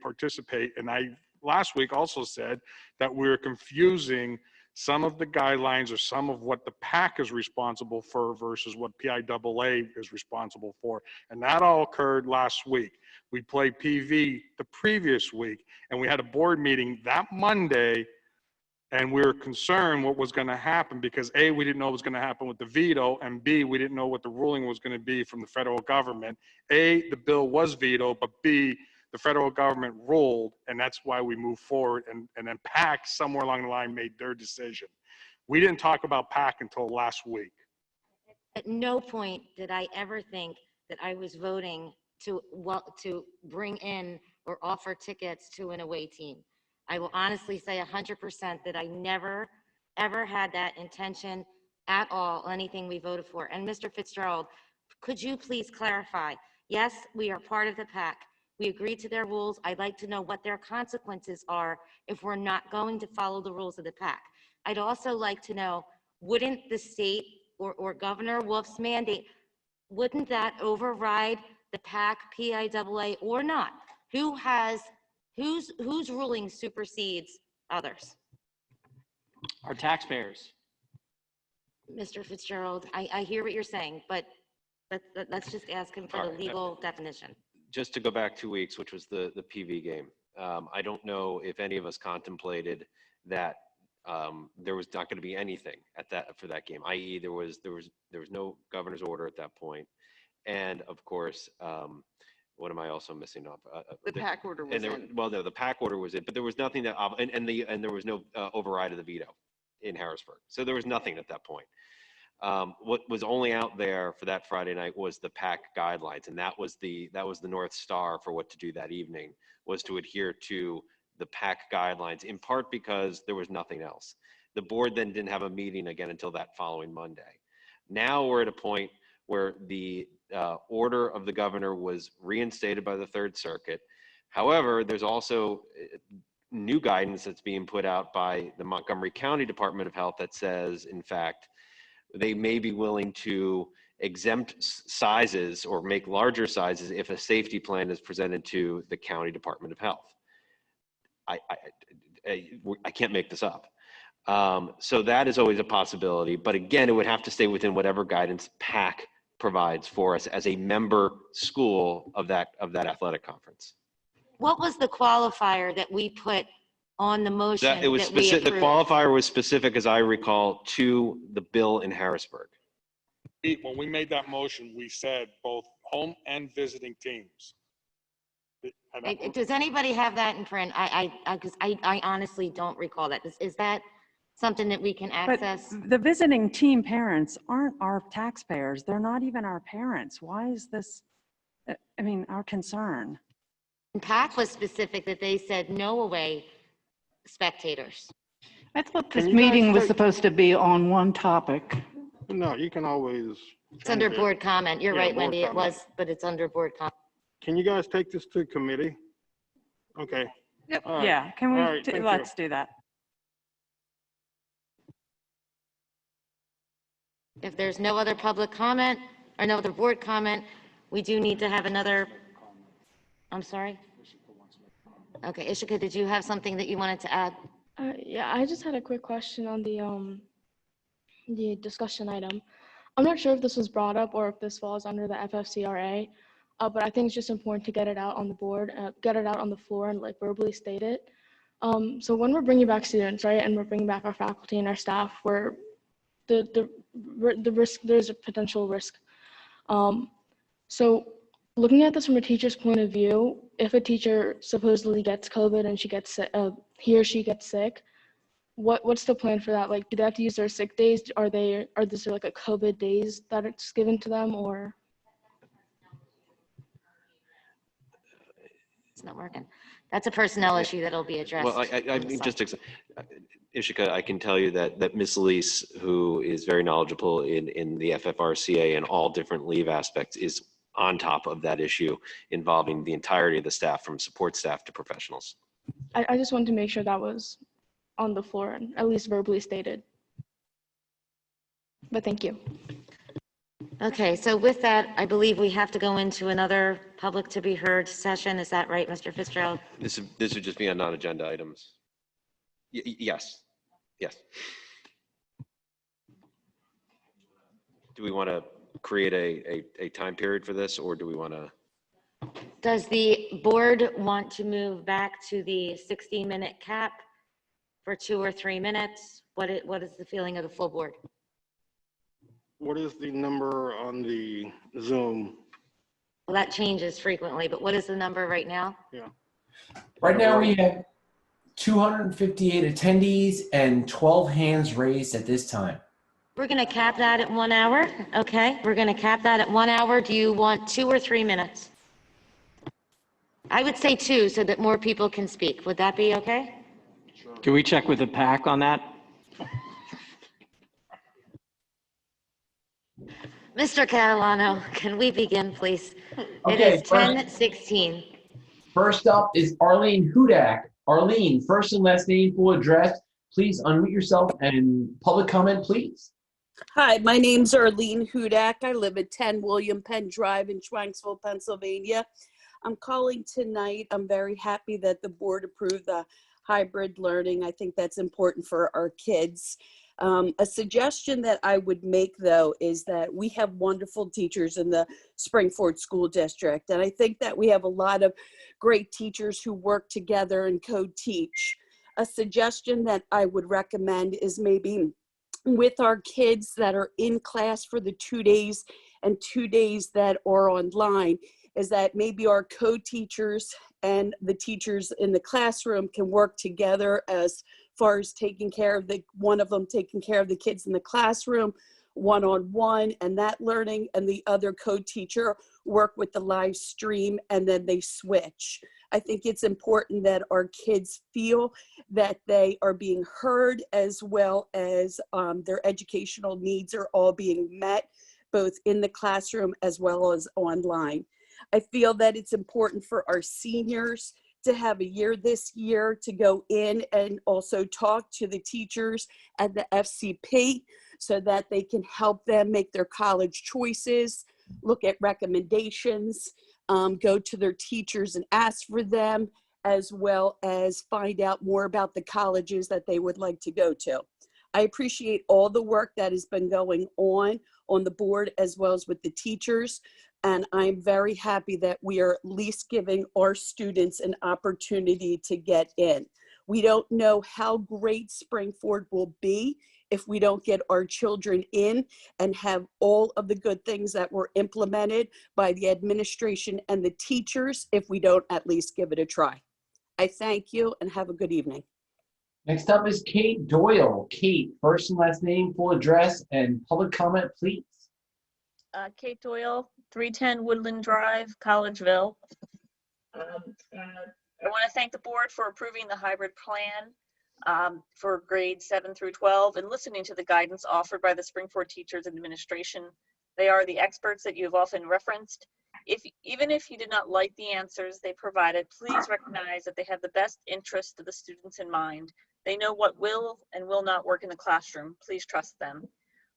participate. And I last week also said that we're confusing some of the guidelines or some of what the PAC is responsible for versus what PIAA is responsible for. And that all occurred last week. We played PV the previous week, and we had a board meeting that Monday, and we were concerned what was going to happen because A, we didn't know what was going to happen with the veto, and B, we didn't know what the ruling was going to be from the federal government. A, the bill was vetoed, but B, the federal government ruled, and that's why we moved forward. And then PAC, somewhere along the line, made their decision. We didn't talk about PAC until last week. At no point did I ever think that I was voting to bring in or offer tickets to an away team. I will honestly say 100% that I never, ever had that intention at all, anything we voted for. And Mr. Fitzgerald, could you please clarify? Yes, we are part of the PAC. We agreed to their rules. I'd like to know what their consequences are if we're not going to follow the rules of the PAC. I'd also like to know, wouldn't the state or Governor Wolf's mandate, wouldn't that override the PAC, PIAA, or not? Whose ruling supersedes others? Our taxpayers. Mr. Fitzgerald, I hear what you're saying, but let's just ask him for the legal definition. Just to go back 2 weeks, which was the PV game. I don't know if any of us contemplated that there was not going to be anything for that game, i.e. there was no governor's order at that point. And of course, what am I also missing off? The PAC order was in. Well, no, the PAC order was in, but there was nothing that, and there was no override of the veto in Harrisburg. So there was nothing at that point. What was only out there for that Friday night was the PAC guidelines, and that was the North Star for what to do that evening, was to adhere to the PAC guidelines, in part because there was nothing else. The board then didn't have a meeting again until that following Monday. Now we're at a point where the order of the governor was reinstated by the Third Circuit. However, there's also new guidance that's being put out by the Montgomery County Department of Health that says, in fact, they may be willing to exempt sizes or make larger sizes if a safety plan is presented to the County Department of Health. I can't make this up. So that is always a possibility, but again, it would have to stay within whatever guidance PAC provides for us as a member school of that athletic conference. What was the qualifier that we put on the motion It was specific. The qualifier was specific, as I recall, to the bill in Harrisburg. When we made that motion, we said both home and visiting teams. Does anybody have that in print? Because I honestly don't recall that. Is that something that we can access? But the visiting team parents aren't our taxpayers. They're not even our parents. Why is this, our concern? And PAC was specific that they said no away spectators. I thought this meeting was supposed to be on one topic. No, you can always. It's under board comment. You're right, board Wendy. comment. It was, but it's under board comment. Can you guys take this to committee? Okay. Yep. All right. Yeah, can we, All right, thank you. let's do that. If there's no other public comment or no other board comment, we do need to have another. I'm sorry. Okay, Ishika, did you have something that you wanted to add? Yeah, I just had a quick question on the discussion item. I'm not sure if this was brought up or if this falls under the FFCRA, but I think it's just important to get it out on the board, get it out on the floor and like verbally state it. So when we're bringing back students, right, and we're bringing back our faculty and our staff, where the risk, there's a potential risk. So looking at this from a teacher's point of view, if a teacher supposedly gets COVID and he or she gets sick, what's the plan for that? Like, do they have to use their sick days? Are there like a COVID days that it's given to them, or? It's not working. That's a personnel issue that'll be addressed. Well, I mean, Ishika, I can tell you that Ms. Elise, who is very knowledgeable in the FFRCA and all different leave aspects, is on top of that issue involving the entirety of the staff, from support staff to professionals. I just wanted to make sure that was on the floor and at least verbally stated. But thank you. Okay, so with that, I believe we have to go into another public to be heard session. Is that right, Mr. Fitzgerald? This would just be on non-agenda items. Yes. Do we want to create a time period for this, or do we want to? Does the board want to move back to the 60-minute cap for 2 or 3 minutes? What is the feeling of the full board? What is the number on the Zoom? Well, that changes frequently, but what is the number right now? Yeah. Right now we have 258 attendees and 12 hands raised at this time. We're going to cap that at 1 hour. Okay, we're going to cap that at 1 hour. Do you want 2 or 3 minutes? I would say 2 so that more people can speak. Would that be okay? Can we check with the PAC on that? Mr. Catalano, can we begin, please? Okay, It is 10:16. First up is Arlene Hudak. Arlene, first and last name, full address. Please unmute yourself and public comment, please. Hi, my name's Arlene Hudak. I live at 10 William Penn Drive in Schwanksville, Pennsylvania. I'm calling tonight. I'm very happy that the board approved the hybrid learning. I think that's important for our kids. A suggestion that I would make, though, is that we have wonderful teachers in the Springford School District, and I think that we have a lot of great teachers who work together and co-teach. A suggestion that I would recommend is maybe with our kids that are in class for the 2 days and 2 days that are online, is that maybe our co-teachers and the teachers in the classroom can work together as far as taking care of one of them taking care of the kids in the classroom one-on-one and that learning, and the other co-teacher work with the live stream, and then they switch. I think it's important that our kids feel that they are being heard, as well as their educational needs are all being met, both in the classroom as well as online. I feel that it's important for our seniors to have a year this year to go in and also talk to the teachers at the FCP so that they can help them make their college choices, look at recommendations, go to their teachers and ask for them, as well as find out more about the colleges that they would like to go to. I appreciate all the work that has been going on the board as well as with the teachers. And I'm very happy that we are at least giving our students an opportunity to get in. We don't know how great Springford will be if we don't get our children in and have all of the good things that were implemented by the administration and the teachers if we don't at least give it a try. I thank you and have a good evening. Next up is Kate Doyle. Kate, first and last name, full address, and public comment, please. Kate Doyle, 310 Woodland Drive, Collegeville. I want to thank the board for approving the hybrid plan for grades 7 through 12 and listening to the guidance offered by the Springford teachers and administration. They are the experts that you have often referenced. Even if you did not like the answers they provided, please recognize that they have the best interest of the students in mind. They know what will and will not work in the classroom. Please trust them.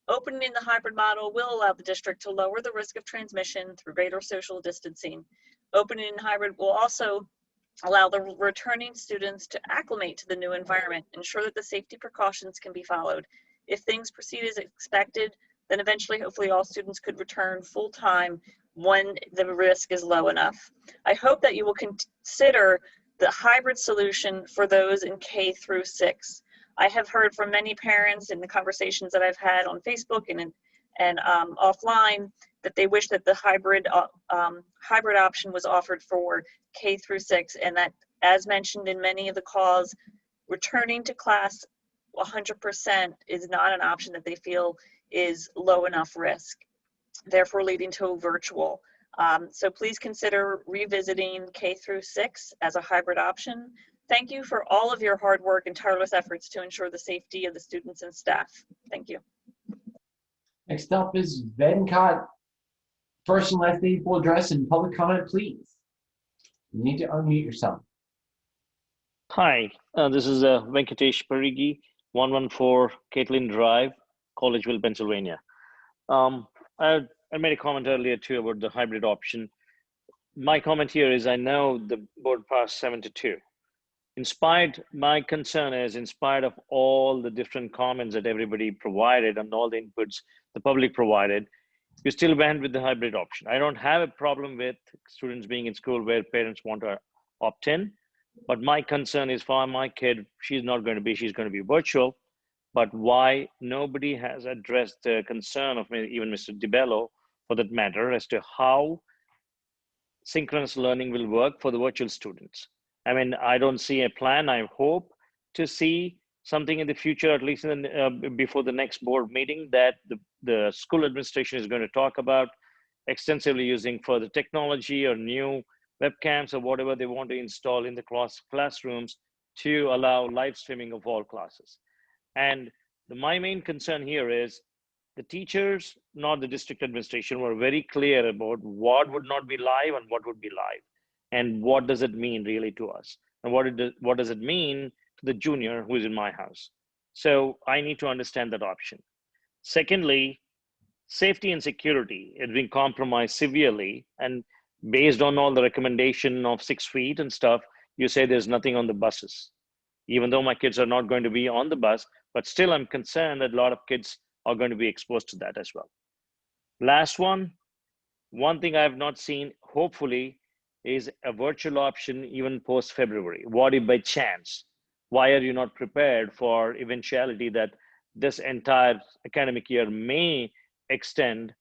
Opening the hybrid model will allow the district to lower the risk of transmission through greater social distancing. Opening hybrid will also allow the returning students to acclimate to the new environment, ensure that the safety precautions can be followed. If things proceed as expected, then eventually, hopefully, all students could return full-time when the risk is low enough. I hope that you will consider the hybrid solution for those in K through 6. I have heard from many parents in the conversations that I've had on Facebook and offline that they wish that the hybrid option was offered for K through 6, and that, as mentioned in many of the calls, returning to class 100% is not an option that they feel is low enough risk, therefore leading to virtual. So please consider revisiting K through 6 as a hybrid option. Thank you for all of your hard work and tireless efforts to ensure the safety of the students and staff. Thank you. Next up is Venkat. First and last name, full address, and public comment, please. You need to unmute yourself. Hi, this is Venkatesh Parigi, 114 Caitlin Drive, Collegeville, Pennsylvania. I made a comment earlier too about the hybrid option. My comment here is I know the board passed 7-2. My concern is, in spite of all the different comments that everybody provided and all the inputs the public provided, you still went with the hybrid option. I don't have a problem with students being in school where parents want to opt in, but my concern is for my kid, she's going to be virtual, but why nobody has addressed the concern of even Mr. DiBello, for that matter, as to how synchronous learning will work for the virtual students. I mean, I don't see a plan. I hope to see something in the future, at least before the next board meeting, that the school administration is going to talk about extensively using further technology or new webcams or whatever they want to install in the classrooms to allow live streaming of all classes. And my main concern here is the teachers, not the district administration, were very clear about what would not be live and what would be live. And what does it mean really to us? And what does it mean to the junior who is in my house? So I need to understand that option. Secondly, safety and security is being compromised severely. And based on all the recommendation of 6 feet and stuff, you say there's nothing on the buses. Even though my kids are not going to be on the bus, but still I'm concerned that a lot of kids are going to be exposed to that as well. Last one thing I have not seen, hopefully, is a virtual option even post-February. What if by chance? Why are you not prepared for eventuality that this entire academic year may extend,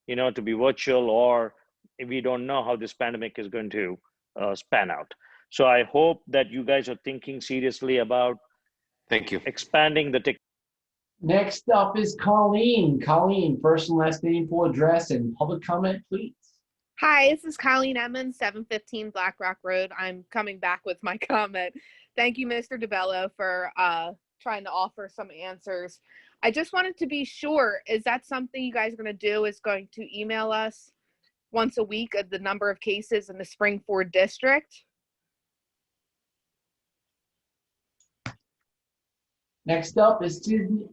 to be virtual, or we don't know how this pandemic is going to span out. So I hope that you guys are thinking seriously about expanding the tech. Next up is Colleen. Colleen, first and last name, full address, and public comment, please. Hi, this is Colleen Emmons, 715 Black Rock Road. I'm coming back with my comment. Thank you, Mr. DiBello, for trying to offer some answers. I just wanted to be sure, is that something you guys are going to do, is going to email us once a week of the number of cases in the Springford district? Next up is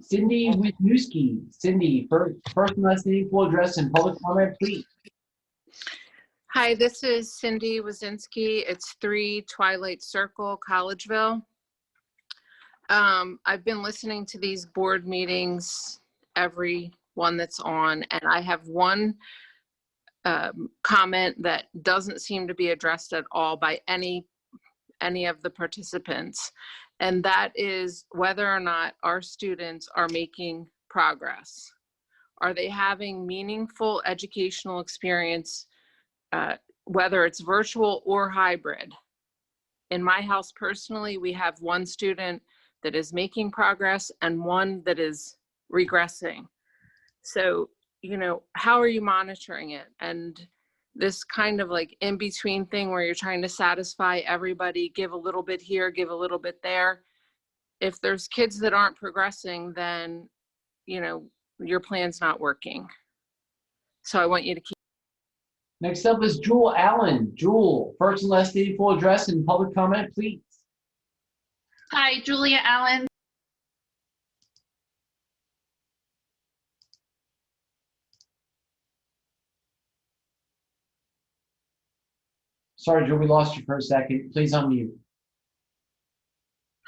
Cindy Wisniewski. Cindy, first and last name, full address, and public comment, please. Hi, this is Cindy Wazinski. It's 3 Twilight Circle, Collegeville. I've been listening to these board meetings, every one that's on, and I have one comment that doesn't seem to be addressed at all by any of the participants, and that is whether or not our students are making progress. Are they having meaningful educational experience, whether it's virtual or hybrid? In my house personally, we have one student that is making progress and one that is regressing. So, how are you monitoring it? And this kind of like in between thing where you're trying to satisfy everybody, give a little bit here, give a little bit there. If there's kids that aren't progressing, then, your plan's not working. So I want you to keep. Next up is Jewel Allen. Jewel, first and last name, full address, and public comment, please. Hi, Julia Allen. Sorry, Jewel, we lost you for a second. Please unmute.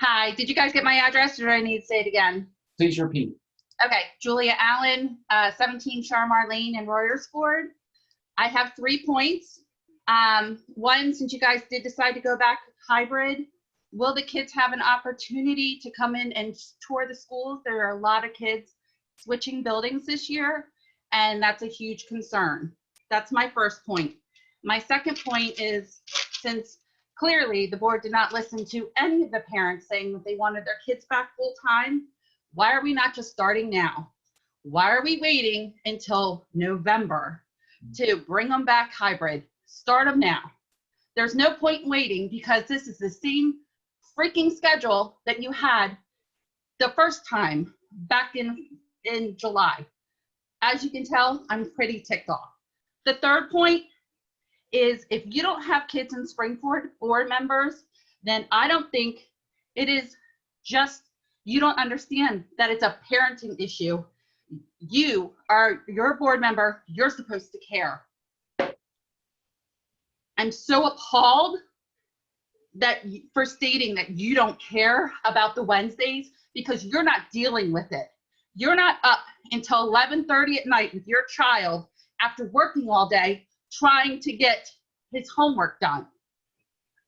Hi, did you guys get my address, or do I need to say it again? Please repeat. Okay, Julia Allen, 17 Charmar Lane in Royersford. I have 3 points. One, since you guys did decide to go back hybrid, will the kids have an opportunity to come in and tour the schools? There are a lot of kids switching buildings this year, and that's a huge concern. That's my first point. My second point is, since clearly the board did not listen to any of the parents saying that they wanted their kids back full time, why are we not just starting now? Why are we waiting until November to bring them back hybrid? Start them now. There's no point in waiting, because this is the same freaking schedule that you had the first time back in July. As you can tell, I'm pretty ticked off. The third point is, if you don't have kids in Springford, board members, then I don't think it is just, you don't understand that it's a parenting issue. You're a board member, you're supposed to care. I'm so appalled that for stating that you don't care about the Wednesdays, because you're not dealing with it. You're not up until 11:30 at night with your child after working all day trying to get his homework done.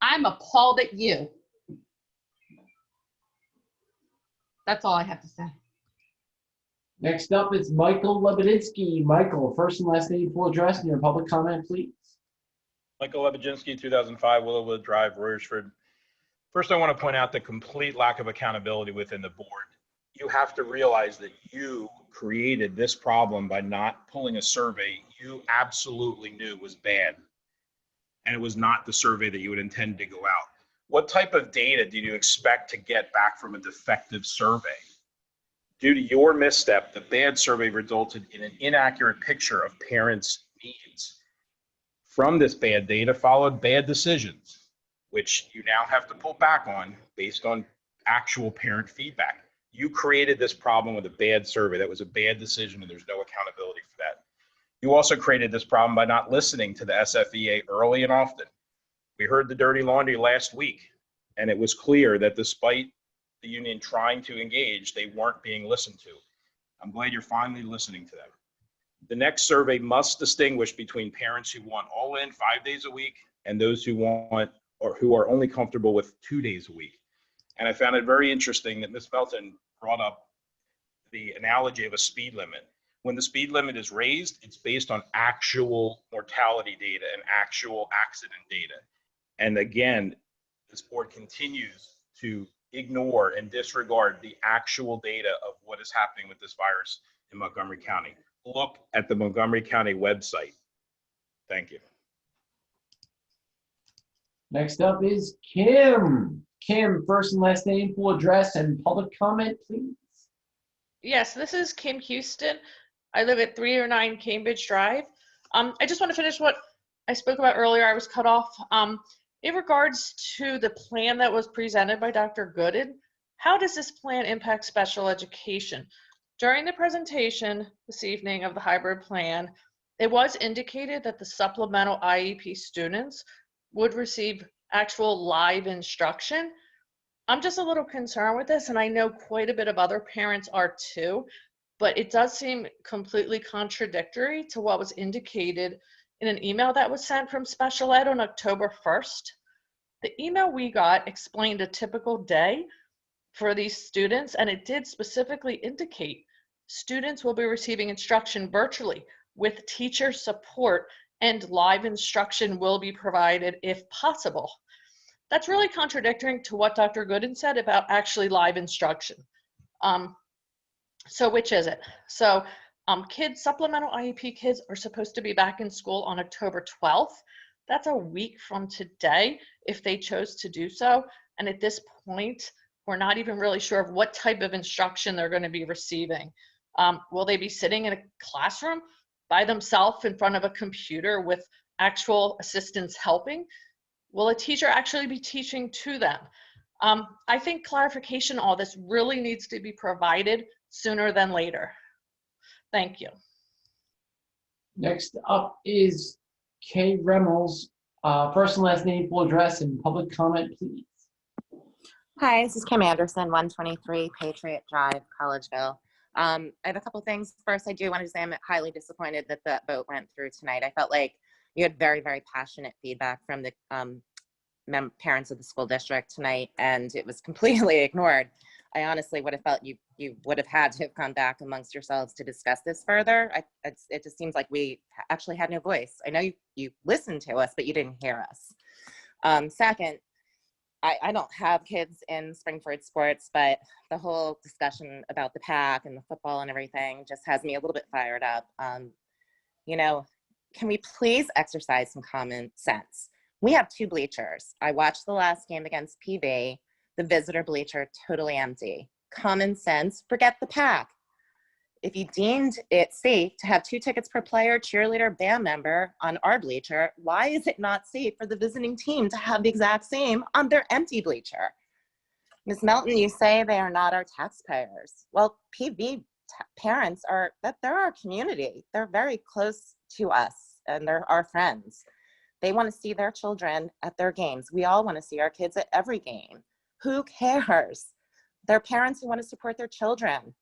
I'm appalled at you. That's all I have to say. Next up is Michael Lebedinsky. Michael, first and last name, full address, and your public comment, please. Michael Lebedinsky, 2005 Willowwood Drive, Royersford. First, I want to point out the complete lack of accountability within the board. You have to realize that you created this problem by not pulling a survey you absolutely knew was bad. And it was not the survey that you would intend to go out. What type of data did you expect to get back from a defective survey? Due to your misstep, the bad survey resulted in an inaccurate picture of parents' needs. From this bad data followed bad decisions, which you now have to pull back on based on actual parent feedback. You created this problem with a bad survey. That was a bad decision, and there's no accountability for that. You also created this problem by not listening to the SFEA early and often. We heard the dirty laundry last week, and it was clear that despite the union trying to engage, they weren't being listened to. I'm glad you're finally listening to them. The next survey must distinguish between parents who want all in 5 days a week and those who want, or who are only comfortable with 2 days a week. And I found it very interesting that Ms. Melton brought up the analogy of a speed limit. When the speed limit is raised, it's based on actual mortality data and actual accident data. And again, this board continues to ignore and disregard the actual data of what is happening with this virus in Montgomery County. Look at the Montgomery County website. Thank you. Next up is Kim. Kim, first and last name, full address, and public comment, please. Yes, this is Kim Houston. I live at 309 Cambridge Drive. I just want to finish what I spoke about earlier. I was cut off. In regards to the plan that was presented by Dr. Gooden, how does this plan impact special education? During the presentation this evening of the hybrid plan, it was indicated that the supplemental IEP students would receive actual live instruction. I'm just a little concerned with this, and I know quite a bit of other parents are too, but it does seem completely contradictory to what was indicated in an email that was sent from special ed on October 1st. The email we got explained a typical day for these students, and it did specifically indicate students will be receiving instruction virtually with teacher support, and live instruction will be provided if possible. That's really contradictory to what Dr. Gooden said about actually live instruction. So which is it? So kids, supplemental IEP kids are supposed to be back in school on October 12th. That's a week from today if they chose to do so. And at this point, we're not even really sure of what type of instruction they're going to be receiving. Will they be sitting in a classroom by themselves in front of a computer with actual assistants helping? Will a teacher actually be teaching to them? I think clarification on all this really needs to be provided sooner than later. Thank you. Next up is Kay Reynolds, first and last name, full address, and public comment, please. Hi, this is Kim Anderson, 123 Patriot Drive, Collegeville. I have a couple things. First, I do want to say I'm highly disappointed that that vote went through tonight. I felt like You had very, very passionate feedback from the parents of the school district tonight, and it was completely ignored. I honestly would have felt you would have had to have gone back amongst yourselves to discuss this further. It just seems like we actually had no voice. I know you listened to us, but you didn't hear us. Second, I don't have kids in Springford sports, but the whole discussion about the PAC and the football and everything just has me a little bit fired up. You know, can we please exercise some common sense? We have 2 bleachers. I watched the last game against PB, the visitor bleacher totally empty. Common sense, forget the PAC. If you deemed it safe to have 2 tickets per player, cheerleader, band member on our bleacher, why is it not safe for the visiting team to have the exact same on their empty bleacher? Ms. Melton, you say they are not our taxpayers. Well, PB parents they're our community. They're very close to us and they're our friends. They want to see their children at their games. We all want to see our kids at every game. Who cares? They're parents who want to support their children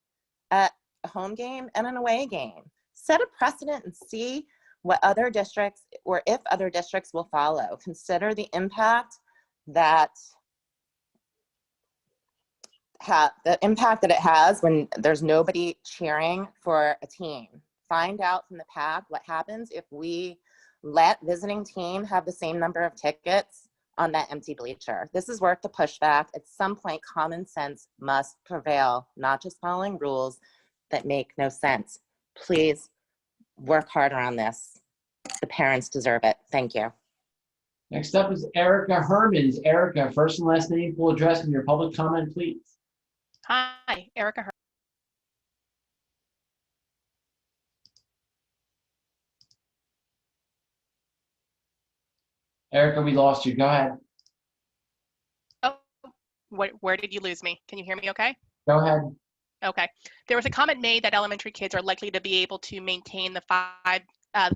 at a home game and an away game. Set a precedent and see what other districts, or if other districts will follow. Consider the impact that it has when there's nobody cheering for a team. Find out from the PAC what happens if we let visiting team have the same number of tickets on that empty bleacher. This is worth the pushback. At some point, common sense must prevail, not just following rules that make no sense. Please work harder on this. The parents deserve it. Thank you. Next up is Erica Hermans. Erica, first and last name, full address, and your public comment, please. Hi, Erica Hermans. Erica, we lost you. Go ahead. Oh, where did you lose me? Can you hear me okay? Go ahead. Okay. There was a comment made that elementary kids are likely to be able to maintain the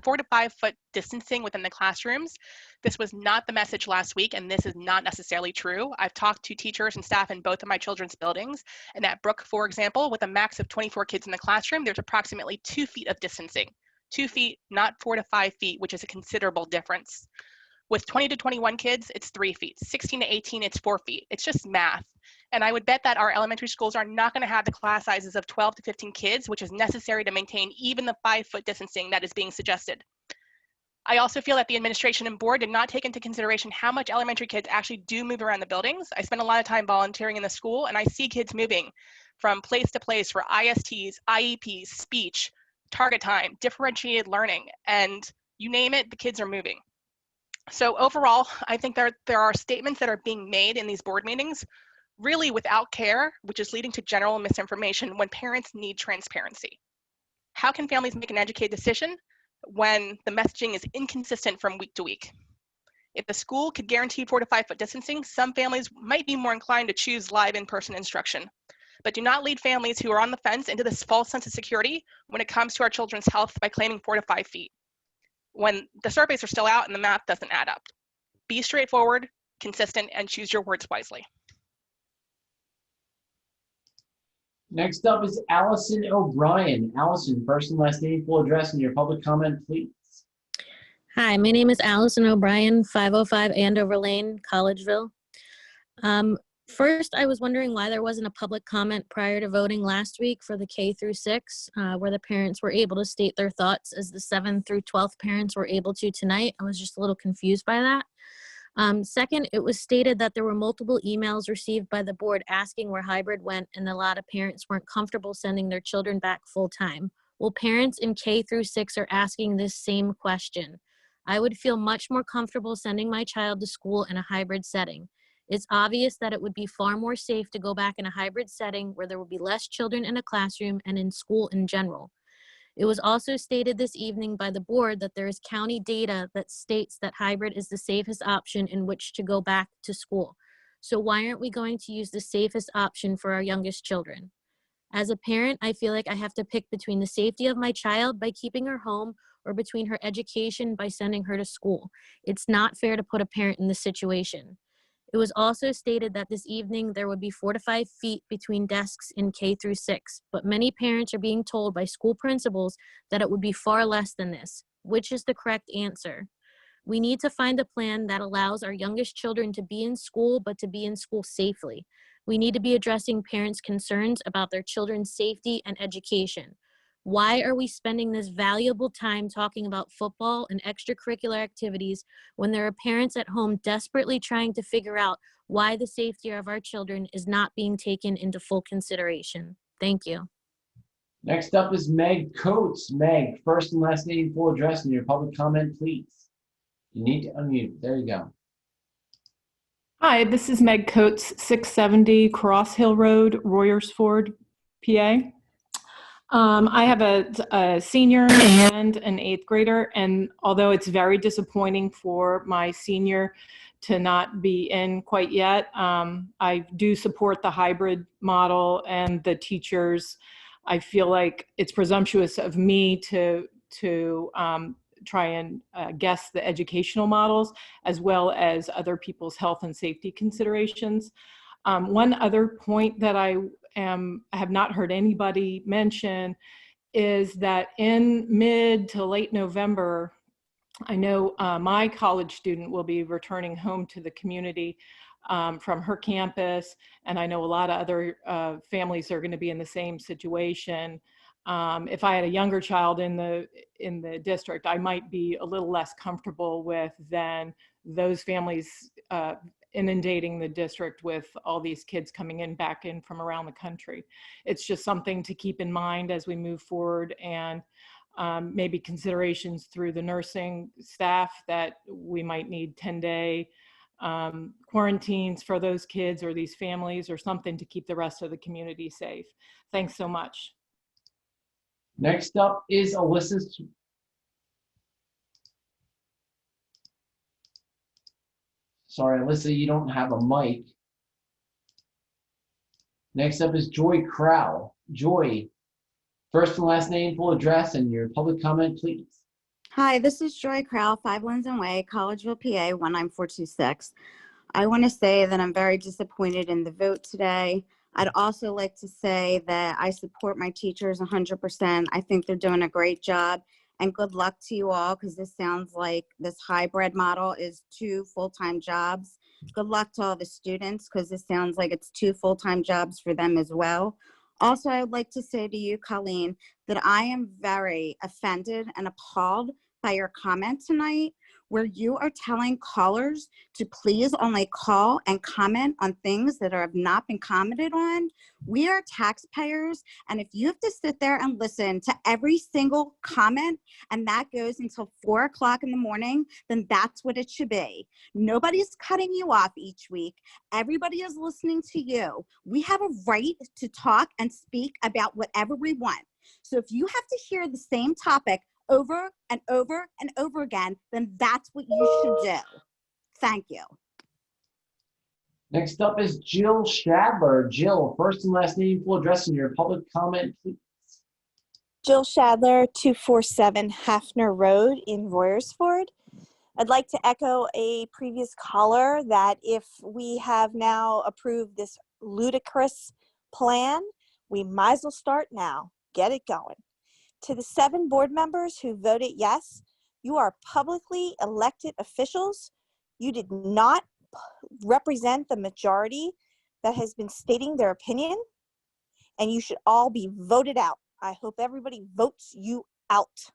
4 to 5 foot distancing within the classrooms. This was not the message last week, and this is not necessarily true. I've talked to teachers and staff in both of my children's buildings, and at Brook, for example, with a max of 24 kids in the classroom, there's approximately 2 feet of distancing. 2 feet, not 4 to 5 feet, which is a considerable difference. With 20 to 21 kids, it's 3 feet. 16 to 18, it's 4 feet. It's just math. And I would bet that our elementary schools are not going to have the class sizes of 12 to 15 kids, which is necessary to maintain even the 5 foot distancing that is being suggested. I also feel that the administration and board did not take into consideration how much elementary kids actually do move around the buildings. I spend a lot of time volunteering in the school, and I see kids moving from place to place for ISTs, IEPs, speech, target time, differentiated learning, and you name it, the kids are moving. So overall, I think there are statements that are being made in these board meetings really without care, which is leading to general misinformation when parents need transparency. How can families make an educated decision when the messaging is inconsistent from week to week? If the school could guarantee 4 to 5 foot distancing, some families might be more inclined to choose live in-person instruction. But do not lead families who are on the fence into this false sense of security when it comes to our children's health by claiming 4 to 5 feet. When the surveys are still out and the math doesn't add up. Be straightforward, consistent, and choose your words wisely. Next up is Allison O'Brien. Allison, first and last name, full address, and your public comment, please. Hi, my name is Allison O'Brien, 505 Andover Lane, Collegeville. First, I was wondering why there wasn't a public comment prior to voting last week for the K through 6, where the parents were able to state their thoughts as the 7th through 12th parents were able to tonight. I was just a little confused by that. Second, it was stated that there were multiple emails received by the board asking where hybrid went, and a lot of parents weren't comfortable sending their children back full time. Well, parents in K through 6 are asking this same question. I would feel much more comfortable sending my child to school in a hybrid setting. It's obvious that it would be far more safe to go back in a hybrid setting where there will be less children in a classroom and in school in general. It was also stated this evening by the board that there is county data that states that hybrid is the safest option in which to go back to school. So why aren't we going to use the safest option for our youngest children? As a parent, I feel like I have to pick between the safety of my child by keeping her home or between her education by sending her to school. It's not fair to put a parent in this situation. It was also stated that this evening there would be 4 to 5 feet between desks in K through 6, but many parents are being told by school principals that it would be far less than this. Which is the correct answer? We need to find a plan that allows our youngest children to be in school, but to be in school safely. We need to be addressing parents' concerns about their children's safety and education. Why are we spending this valuable time talking about football and extracurricular activities when there are parents at home desperately trying to figure out why the safety of our children is not being taken into full consideration? Thank you. Next up is Meg Coates. Meg, first and last name, full address, and your public comment, please. You need to unmute. There you go. Hi, this is Meg Coates, 670 Cross Hill Road, Royersford, PA. I have a senior and an 8th grader, and although it's very disappointing for my senior to not be in quite yet, I do support the hybrid model and the teachers. I feel like it's presumptuous of me to try and guess the educational models as well as other people's health and safety considerations. One other point that I have not heard anybody mention is that in mid to late November, I know my college student will be returning home to the community from her campus, and I know a lot of other families are going to be in the same situation. If I had a younger child in the district, I might be a little less comfortable with than those families inundating the district with all these kids coming in back in from around the country. It's just something to keep in mind as we move forward, and maybe considerations through the nursing staff that we might need 10-day quarantines for those kids or these families or something to keep the rest of the community safe. Thanks so much. Next up is Alyssa. Sorry, Alyssa, you don't have a mic. Next up is Joy Crow. Joy, first and last name, full address, and your public comment, please. Hi, this is Joy Crowell, 5 Linden Way, Collegeville, PA, 19426. I want to say that I'm very disappointed in the vote today. I'd also like to say that I support my teachers 100%. I think they're doing a great job, and good luck to you all, because this sounds like this hybrid model is 2 full-time jobs. Good luck to all the students, because this sounds like it's 2 full-time jobs for them as well. Also, I would like to say to you, Colleen, that I am very offended and appalled by your comment tonight, where you are telling callers to please only call and comment on things that have not been commented on. We are taxpayers, and if you have to sit there and listen to every single comment, and that goes until 4 o'clock in the morning, then that's what it should be. Nobody's cutting you off each week. Everybody is listening to you. We have a right to talk and speak about whatever we want. So if you have to hear the same topic over and over and over again, then that's what you should do. Thank you. Next up is Jill Shadler. Jill, first and last name, full address, and your public comment, please. Jill Shadler, 247 Hafner Road in Royersford. I'd like to echo a previous caller that if we have now approved this ludicrous plan, we might as well start now. Get it going. To the 7 board members who voted yes, you are publicly elected officials. You did not represent the majority that has been stating their opinion, and you should all be voted out. I hope everybody votes you out.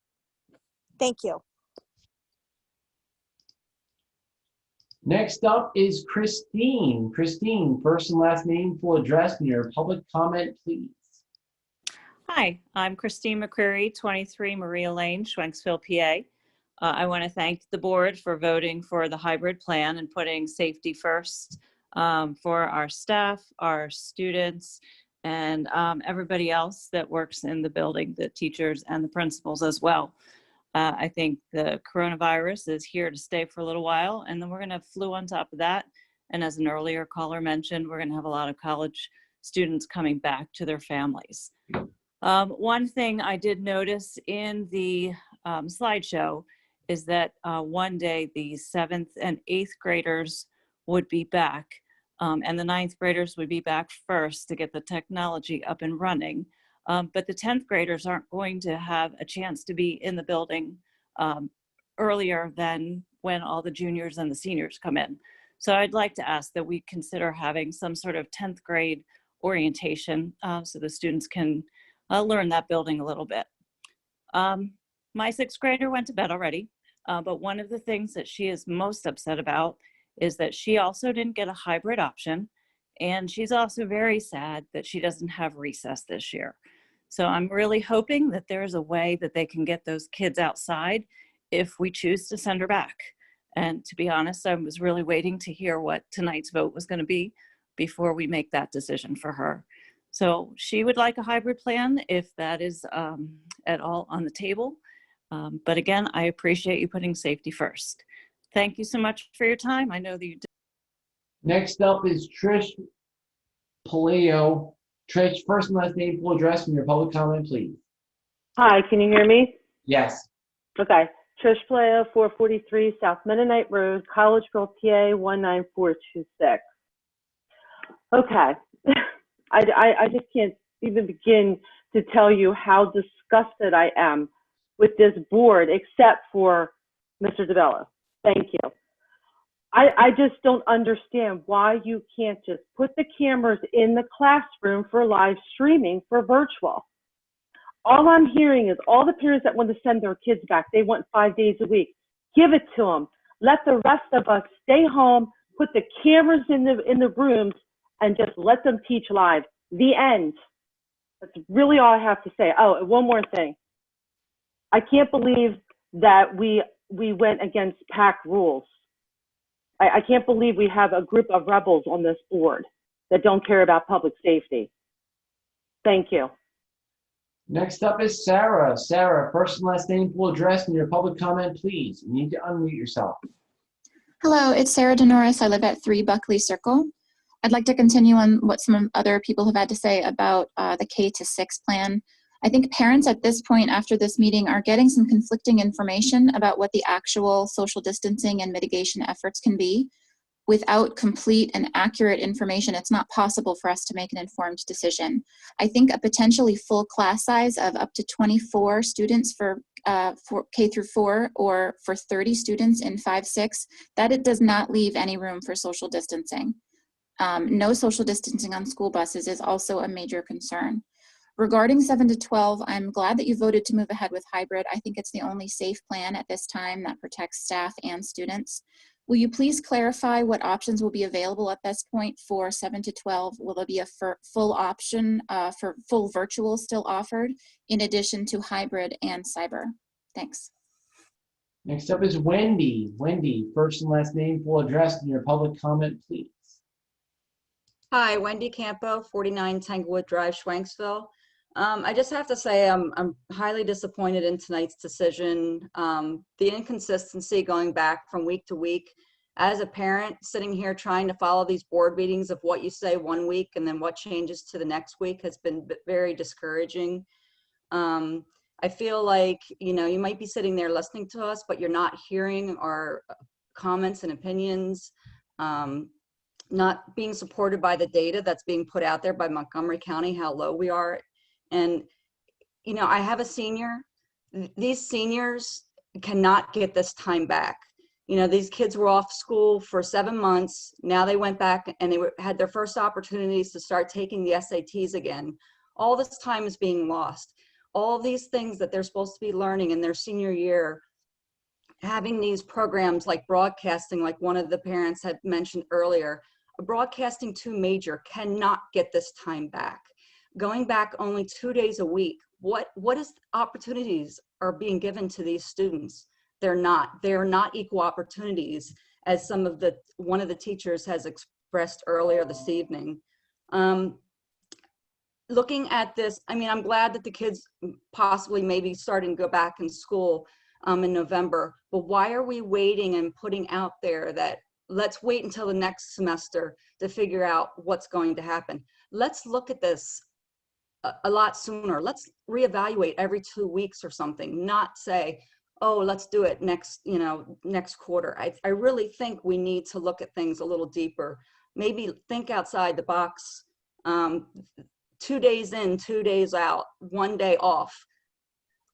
Thank you. Next up is Christine. Christine, first and last name, full address, and your public comment, please. Hi, I'm Christine McCreary, 23 Maria Lane, Schwenksville, PA. I want to thank the board for voting for the hybrid plan and putting safety first for our staff, our students, and everybody else that works in the building, the teachers and the principals as well. I think the coronavirus is here to stay for a little while, and then we're going to have flu on top of that. And as an earlier caller mentioned, we're going to have a lot of college students coming back to their families. One thing I did notice in the slideshow is that one day the 7th and 8th graders would be back, and the 9th graders would be back first to get the technology up and running. But the 10th graders aren't going to have a chance to be in the building earlier than when all the juniors and the seniors come in. So I'd like to ask that we consider having some sort of 10th grade orientation so the students can learn that building a little bit. My 6th grader went to bed already, but one of the things that she is most upset about is that she also didn't get a hybrid option. And she's also very sad that she doesn't have recess this year. So I'm really hoping that there's a way that they can get those kids outside if we choose to send her back. And to be honest, I was really waiting to hear what tonight's vote was going to be before we make that decision for her. So she would like a hybrid plan if that is at all on the table. But again, I appreciate you putting safety first. Thank you so much for your time. I know that you did. Next up is Trish Paleo. Trish, first and last name, full address, and your public comment, please. Hi, can you hear me? Yes. Okay. Trish Paleo, 443 South Mennonite Road, Collegeville, PA, 19426. Okay. I just can't even begin to tell you how disgusted I am with this board, except for Mr. DeBello. Thank you. I just don't understand why you can't just put the cameras in the classroom for live streaming for virtual. All I'm hearing is all the parents that want to send their kids back, they want 5 days a week. Give it to them. Let the rest of us stay home, put the cameras in the rooms, and just let them teach live. The end. That's really all I have to say. Oh, and one more thing. I can't believe that we went against PAC rules. I can't believe we have a group of rebels on this board that don't care about public safety. Thank you. Next up is Sarah. Sarah, first and last name, full address, and your public comment, please. You need to unmute yourself. Hello, it's Sarah DeNoris. I live at 3 Buckley Circle. I'd like to continue on what some other people have had to say about the K-6 plan. I think parents at this point after this meeting are getting some conflicting information about what the actual social distancing and mitigation efforts can be. Without complete and accurate information, it's not possible for us to make an informed decision. I think a potentially full class size of up to 24 students for K through 4 or for 30 students in 5-6, that it does not leave any room for social distancing. No social distancing on school buses is also a major concern. Regarding 7 to 12, I'm glad that you voted to move ahead with hybrid. I think it's the only safe plan at this time that protects staff and students. Will you please clarify what options will be available at this point for 7 to 12? Will there be a full option for full virtual still offered in addition to hybrid and cyber? Thanks. Next up is Wendy. Wendy, first and last name, full address, and your public comment, please. Hi, Wendy Campo, 49 Tanglewood Drive, Schwanksville. I just have to say I'm highly disappointed in tonight's decision. The inconsistency going back from week to week. As a parent sitting here trying to follow these board meetings of what you say one week and then what changes to the next week has been very discouraging. I feel like, you know, you might be sitting there listening to us, but you're not hearing our comments and opinions, not being supported by the data that's being put out there by Montgomery County, how low we are. And, you know, I have a senior. These seniors cannot get this time back. You know, these kids were off school for 7 months. Now they went back and they had their first opportunities to start taking the SATs again. All this time is being lost. All these things that they're supposed to be learning in their senior year, having these programs like broadcasting, like one of the parents had mentioned earlier, a broadcasting 2 major cannot get this time back. Going back only 2 days a week, what is opportunities are being given to these students? They're not equal opportunities, as one of the teachers has expressed earlier this evening. Looking at this, I mean, I'm glad that the kids possibly maybe starting to go back in school in November, but why are we waiting and putting out there that let's wait until the next semester to figure out what's going to happen? Let's look at this a lot sooner. Let's reevaluate every 2 weeks or something, not say, oh, let's do it next quarter. I really think we need to look at things a little deeper. Maybe think outside the box. 2 days in, 2 days out, 1 day off.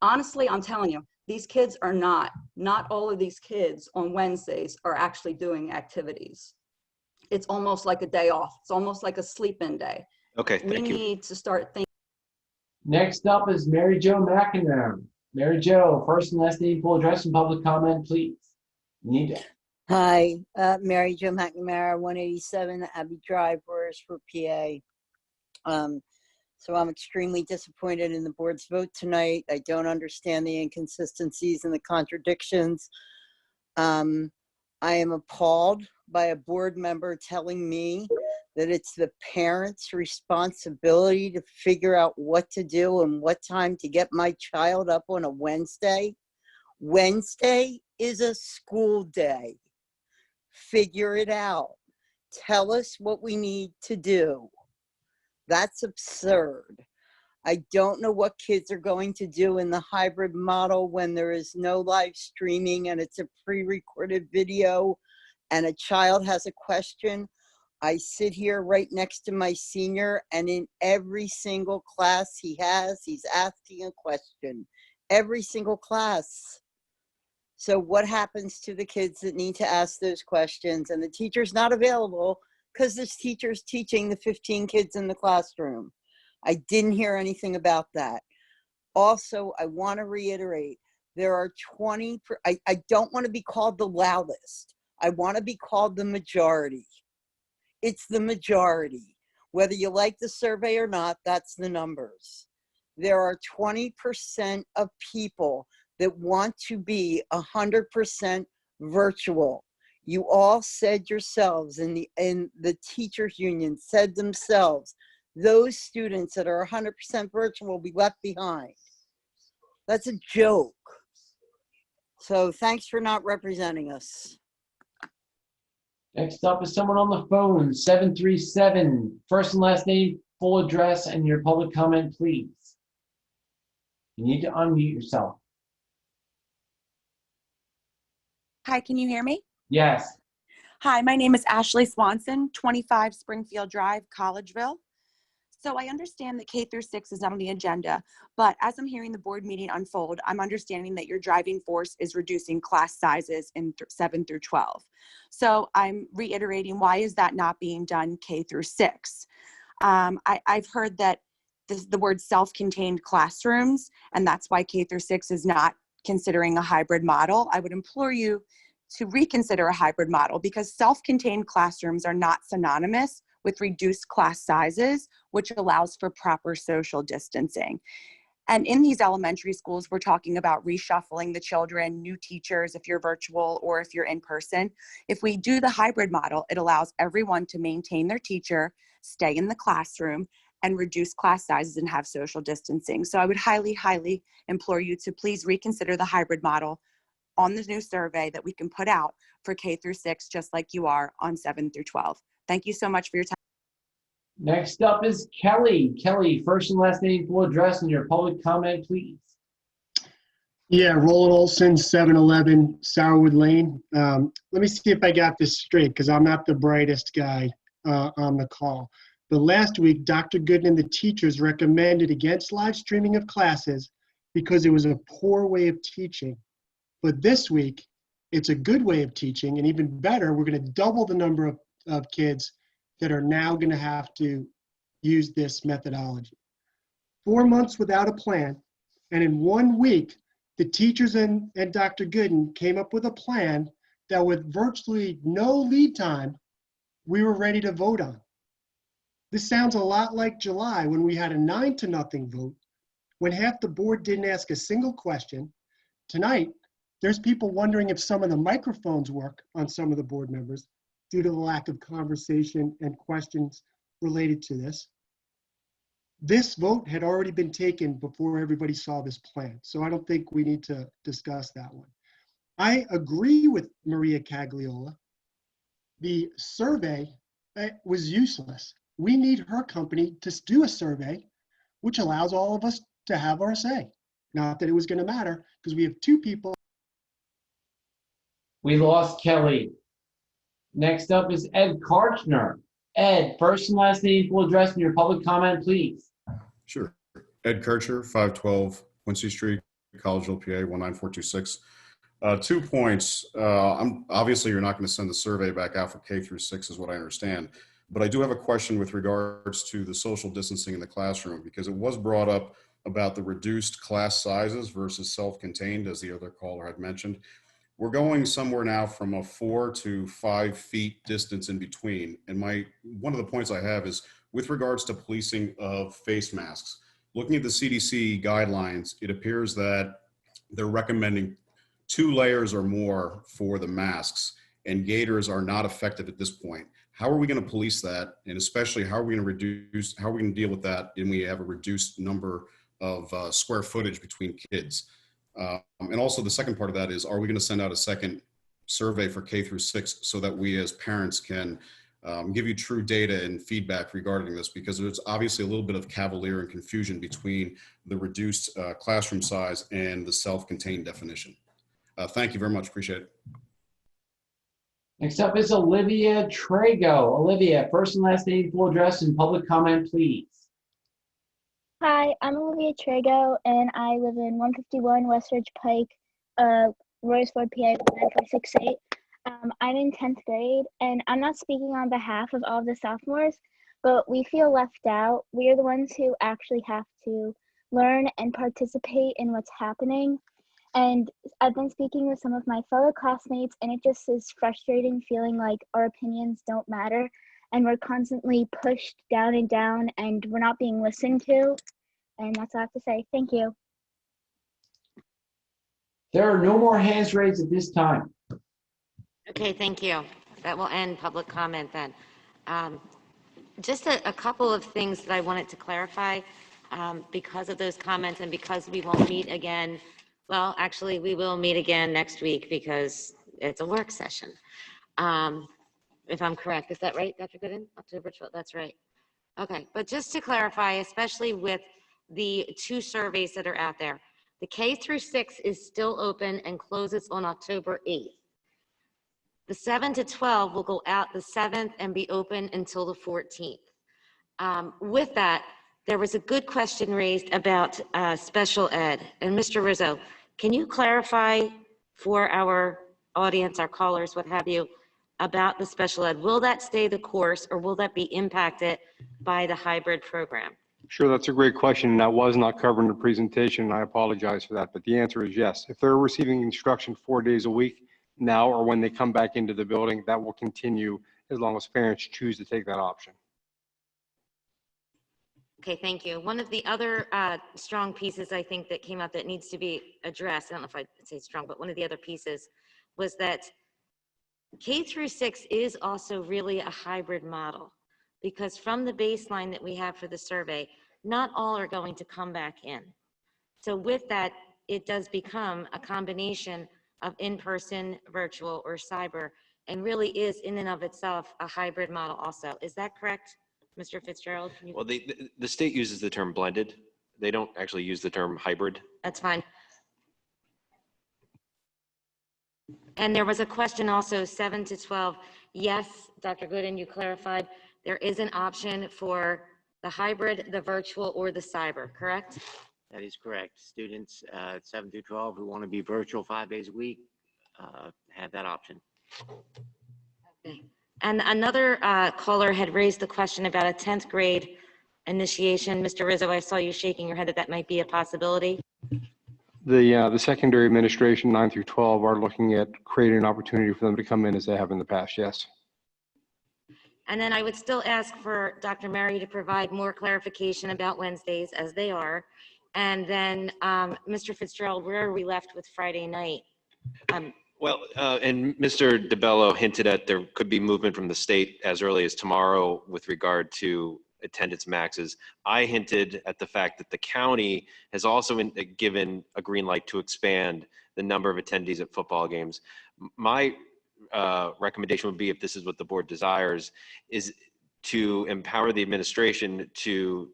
Honestly, I'm telling you, These kids are not all of these kids on Wednesdays are actually doing activities. It's almost like a day off. It's almost like a sleep-in day. Okay, We thank you. need to start thinking. Next up is Mary Jo McNamara. Mary Jo, first and last name, full address, and public comment, please. Need it. Hi, Mary Jo McNamara, 187 Abbey Drive, Royersford, PA. So I'm extremely disappointed in the board's vote tonight. I don't understand the inconsistencies and the contradictions. I am appalled by a board member telling me that it's the parents' responsibility to figure out what to do and what time to get my child up on a Wednesday. Wednesday is a school day. Figure it out. Tell us what we need to do. That's absurd. I don't know what kids are going to do in the hybrid model when there is no live streaming and it's a pre-recorded video and a child has a question. I sit here right next to my senior, and in every single class he's asking a question. Every single class. So what happens to the kids that need to ask those questions and the teacher's not available because this teacher's teaching the 15 kids in the classroom? I didn't hear anything about that. Also, I want to reiterate, there are 20, I don't want to be called the loudest. I want to be called the majority. It's the majority. Whether you like the survey or not, that's the numbers. There are 20% of people that want to be 100% virtual. You all said yourselves, and the teachers union said themselves, those students that are 100% virtual will be left behind. That's a joke. So thanks for not representing us. Next up is someone on the phone, 737. First and last name, full address, and your public comment, please. You need to unmute yourself. Hi, can you hear me? Yes. Hi, my name is Ashley Swanson, 25 Springfield Drive, Collegeville. So I understand that K through 6 is not on the agenda, but as I'm hearing the board meeting unfold, I'm understanding that your driving force is reducing class sizes in 7 through 12. So I'm reiterating, why is that not being done K through 6? I've heard that the word self-contained classrooms, and that's why K through 6 is not considering a hybrid model. I would implore you to reconsider a hybrid model, because self-contained classrooms are not synonymous with reduced class sizes, which allows for proper social distancing. And in these elementary schools, we're talking about reshuffling the children, new teachers, if you're virtual or if you're in person. If we do the hybrid model, it allows everyone to maintain their teacher, stay in the classroom, and reduce class sizes and have social distancing. So I would highly, highly implore you to please reconsider the hybrid model on the new survey that we can put out for K through 6, just like you are on 7 through 12. Thank you so much for your time. Next up is Kelly. Kelly, first and last name, full address, and your public comment, please. Yeah, Roland Olson, 711 Sourwood Lane. Let me see if I got this straight, because I'm not the brightest guy on the call. But last week, Dr. Gooden and the teachers recommended against live streaming of classes because it was a poor way of teaching. But this week, it's a good way of teaching, and even better, we're going to double the number of kids that are now going to have to use this methodology. 4 months without a plan, and in 1 week, the teachers and Dr. Gooden came up with a plan that with virtually no lead time, we were ready to vote on. This sounds a lot like July when we had a 9-0 vote, when half the board didn't ask a single question. Tonight, there's people wondering if some of the microphones work on some of the board members due to the lack of conversation and questions related to this. This vote had already been taken before everybody saw this plan, so I don't think we need to discuss that one. I agree with Maria Cagliola. The survey was useless. We need her company to do a survey which allows all of us to have our say. Not that it was going to matter, because we have 2 people. We lost Kelly. Next up is Ed Karchner. Ed, first and last name, full address, and your public comment, please. Sure. Ed Kircher, 512 Quincy Street, Collegeville, PA 19426. 2 points. Obviously you're not going to send the survey back out for K through 6 is what I understand. But I do have a question with regards to the social distancing in the classroom, because it was brought up about the reduced class sizes versus self-contained, as the other caller had mentioned. We're going somewhere now from a 4 to 5 feet distance in between. And one of the points I have is with regards to policing of face masks. Looking at the CDC guidelines, it appears that they're recommending 2 layers or more for the masks, and gaiters are not effective at this point. How are we going to police that? And especially how are we going to deal with that when we have a reduced number of square footage between kids? And also the second part of that is, are we going to send out a second survey for K through 6 so that we as parents can give you true data and feedback regarding this? Because there's obviously a little bit of cavalier and confusion between the reduced classroom size and the self-contained definition. Thank you very much. Appreciate it. Next up is Olivia Trago. Olivia, first and last name, full address, and public comment, please. Hi, I'm Olivia Trago, and I live in 151 Westridge Pike, Royersford, PA 19468. I'm in 10th grade, and I'm not speaking on behalf of all the sophomores, but we feel left out. We are the ones who actually have to learn and participate in what's happening. And I've been speaking with some of my fellow classmates, and it just is frustrating feeling like our opinions don't matter, and we're constantly pushed down, and we're not being listened to. And that's all I have to say. Thank you. There are no more hands raised at this time. Okay, thank you. That will end public comment then. Just a couple of things that I wanted to clarify because of those comments and because we won't meet again. Well, actually, we will meet again next week because it's a work session. If I'm correct, is that right, Dr. Gooden? October 12th, that's right. Okay, but just to clarify, especially with the 2 surveys that are out there, the K through 6 is still open and closes on October 8th. The 7 to 12 will go out the 7th and be open until the 14th. With that, there was a good question raised about special ed. And Mr. Rizzo, can you clarify for our audience, our callers, what have you, about the special ed? Will that stay the course, or will that be impacted by the hybrid program? Sure, that's a great question, and that was not covered in the presentation, and I apologize for that, but the answer is yes. If they're receiving instruction 4 days a week now or when they come back into the building, that will continue as long as parents choose to take that option. Okay, thank you. One of the other strong pieces I think that came up that needs to be addressed, I don't know if I'd say strong, but one of the other pieces was that K through 6 is also really a hybrid model, because from the baseline that we have for the survey, not all are going to come back in. So with that, it does become a combination of in-person, virtual, or cyber, and really is in and of itself a hybrid model also. Is that correct, Mr. Fitzgerald? Well, the state uses the term blended. They don't actually use the term hybrid. That's fine. And there was a question also, 7 to 12. Yes, Dr. Gooden, you clarified, there is an option for the hybrid, the virtual, or the cyber, correct? That is correct. Students 7 through 12 who want to be virtual 5 days a week have that option. Okay. And another caller had raised the question about a 10th grade initiation. Mr. Rizzo, I saw you shaking your head that might be a possibility. The secondary administration 9 through 12 are looking at creating an opportunity for them to come in as they have in the past, yes. And then I would still ask for Dr. Murray to provide more clarification about Wednesdays as they are. And then Mr. Fitzgerald, where are we left with Friday night? Well, and Mr. DeBello hinted at there could be movement from the state as early as tomorrow with regard to attendance maxes. I hinted at the fact that the county has also given a green light to expand the number of attendees at football games. My recommendation would be, if this is what the board desires, is to empower the administration to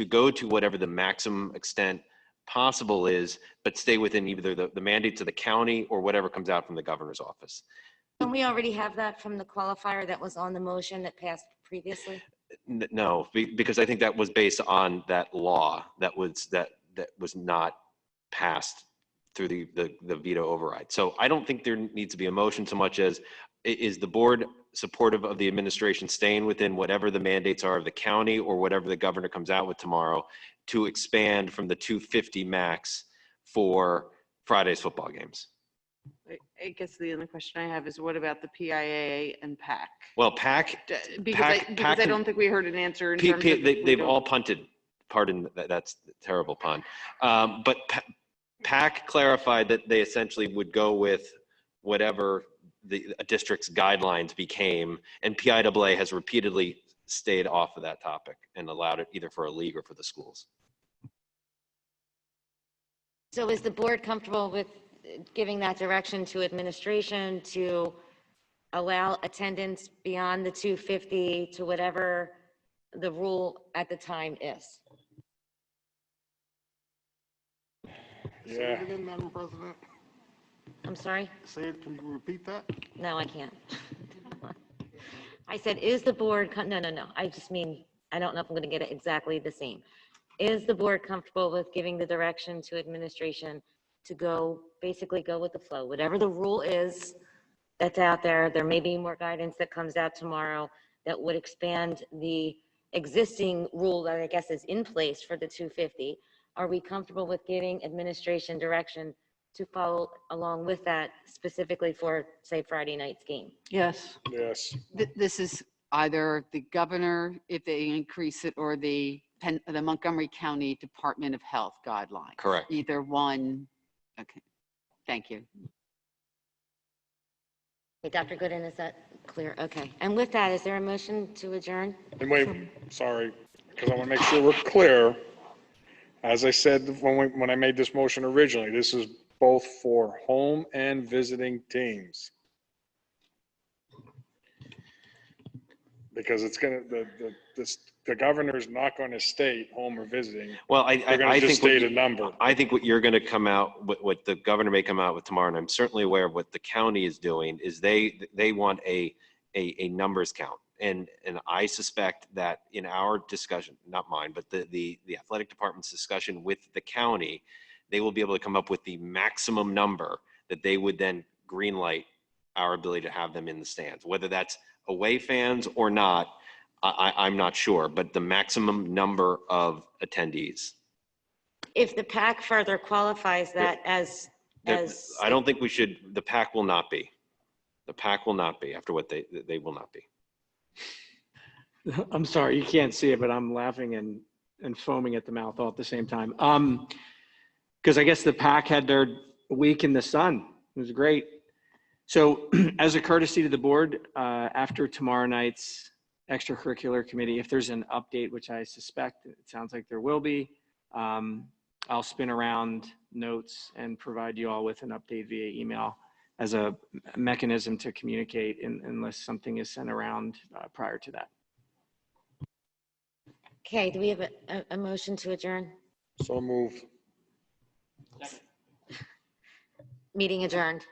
go to whatever the maximum extent possible is, but stay within either the mandates of the county or whatever comes out from the governor's office. Don't we already have that from the qualifier that was on the motion that passed previously? No, because I think that was based on that law that was not passed through the veto override. So I don't think there needs to be a motion so much as, is the board supportive of the administration staying within whatever the mandates are of the county or whatever the governor comes out with tomorrow to expand from the 250 max for Friday's football games? I guess the only question I have is what about the PIAA and PAC? Well, PAC, Because I don't think we heard an answer in terms of. they've all punted. Pardon, that's a terrible pun. But PAC clarified that they essentially would go with whatever the district's guidelines became, and PIAA has repeatedly stayed off of that topic and allowed it either for a league or for the schools. So is the board comfortable with giving that direction to administration to allow attendance beyond the 250 to whatever the rule at the time is? Yeah. Say it again, Madam President. I'm sorry? Say it, can you repeat that? No, I can't. I said, is the board, no. I just mean, I don't know if I'm gonna get it exactly the same. Is the board comfortable with giving the direction to administration to basically go with the flow? Whatever the rule is that's out there, there may be more guidance that comes out tomorrow that would expand the existing rule that I guess is in place for the 250. Are we comfortable with giving administration direction to follow along with that specifically for, say, Friday night's game? Yes. Yes. This is either the governor, if they increase it, or the Montgomery County Department of Health guidelines. Correct. Either one. Okay. Thank you. Hey, Dr. Gooden, is that clear? Okay. And with that, is there a motion to adjourn? And wait, sorry, because I want to make sure we're clear. As I said when I made this motion originally, this is both for home and visiting teams. Because it's gonna, the governor's not going to state home or visiting. Well, They're going to just state a number. I think what you're going to come out, what the governor may come out with tomorrow, and I'm certainly aware of what the county is doing, is they want a numbers count. And I suspect that in our discussion, not mine, but the athletic department's discussion with the county, they will be able to come up with the maximum number that they would then greenlight our ability to have them in the stands. Whether that's away fans or not, I'm not sure, but the maximum number of attendees. If the PAC further qualifies that as I don't think we should, the PAC will not be. The PAC will not be after what they will not be. I'm sorry, you can't see it, but I'm laughing and foaming at the mouth all at the same time. Because I guess the PAC had their week in the sun. It was great. So as a courtesy to the board, after tomorrow night's extracurricular committee, if there's an update, which I suspect it sounds like there will be, I'll spin around notes and provide you all with an update via email as a mechanism to communicate unless something is sent around prior to that. Okay, do we have a motion to adjourn? So moved. Meeting adjourned.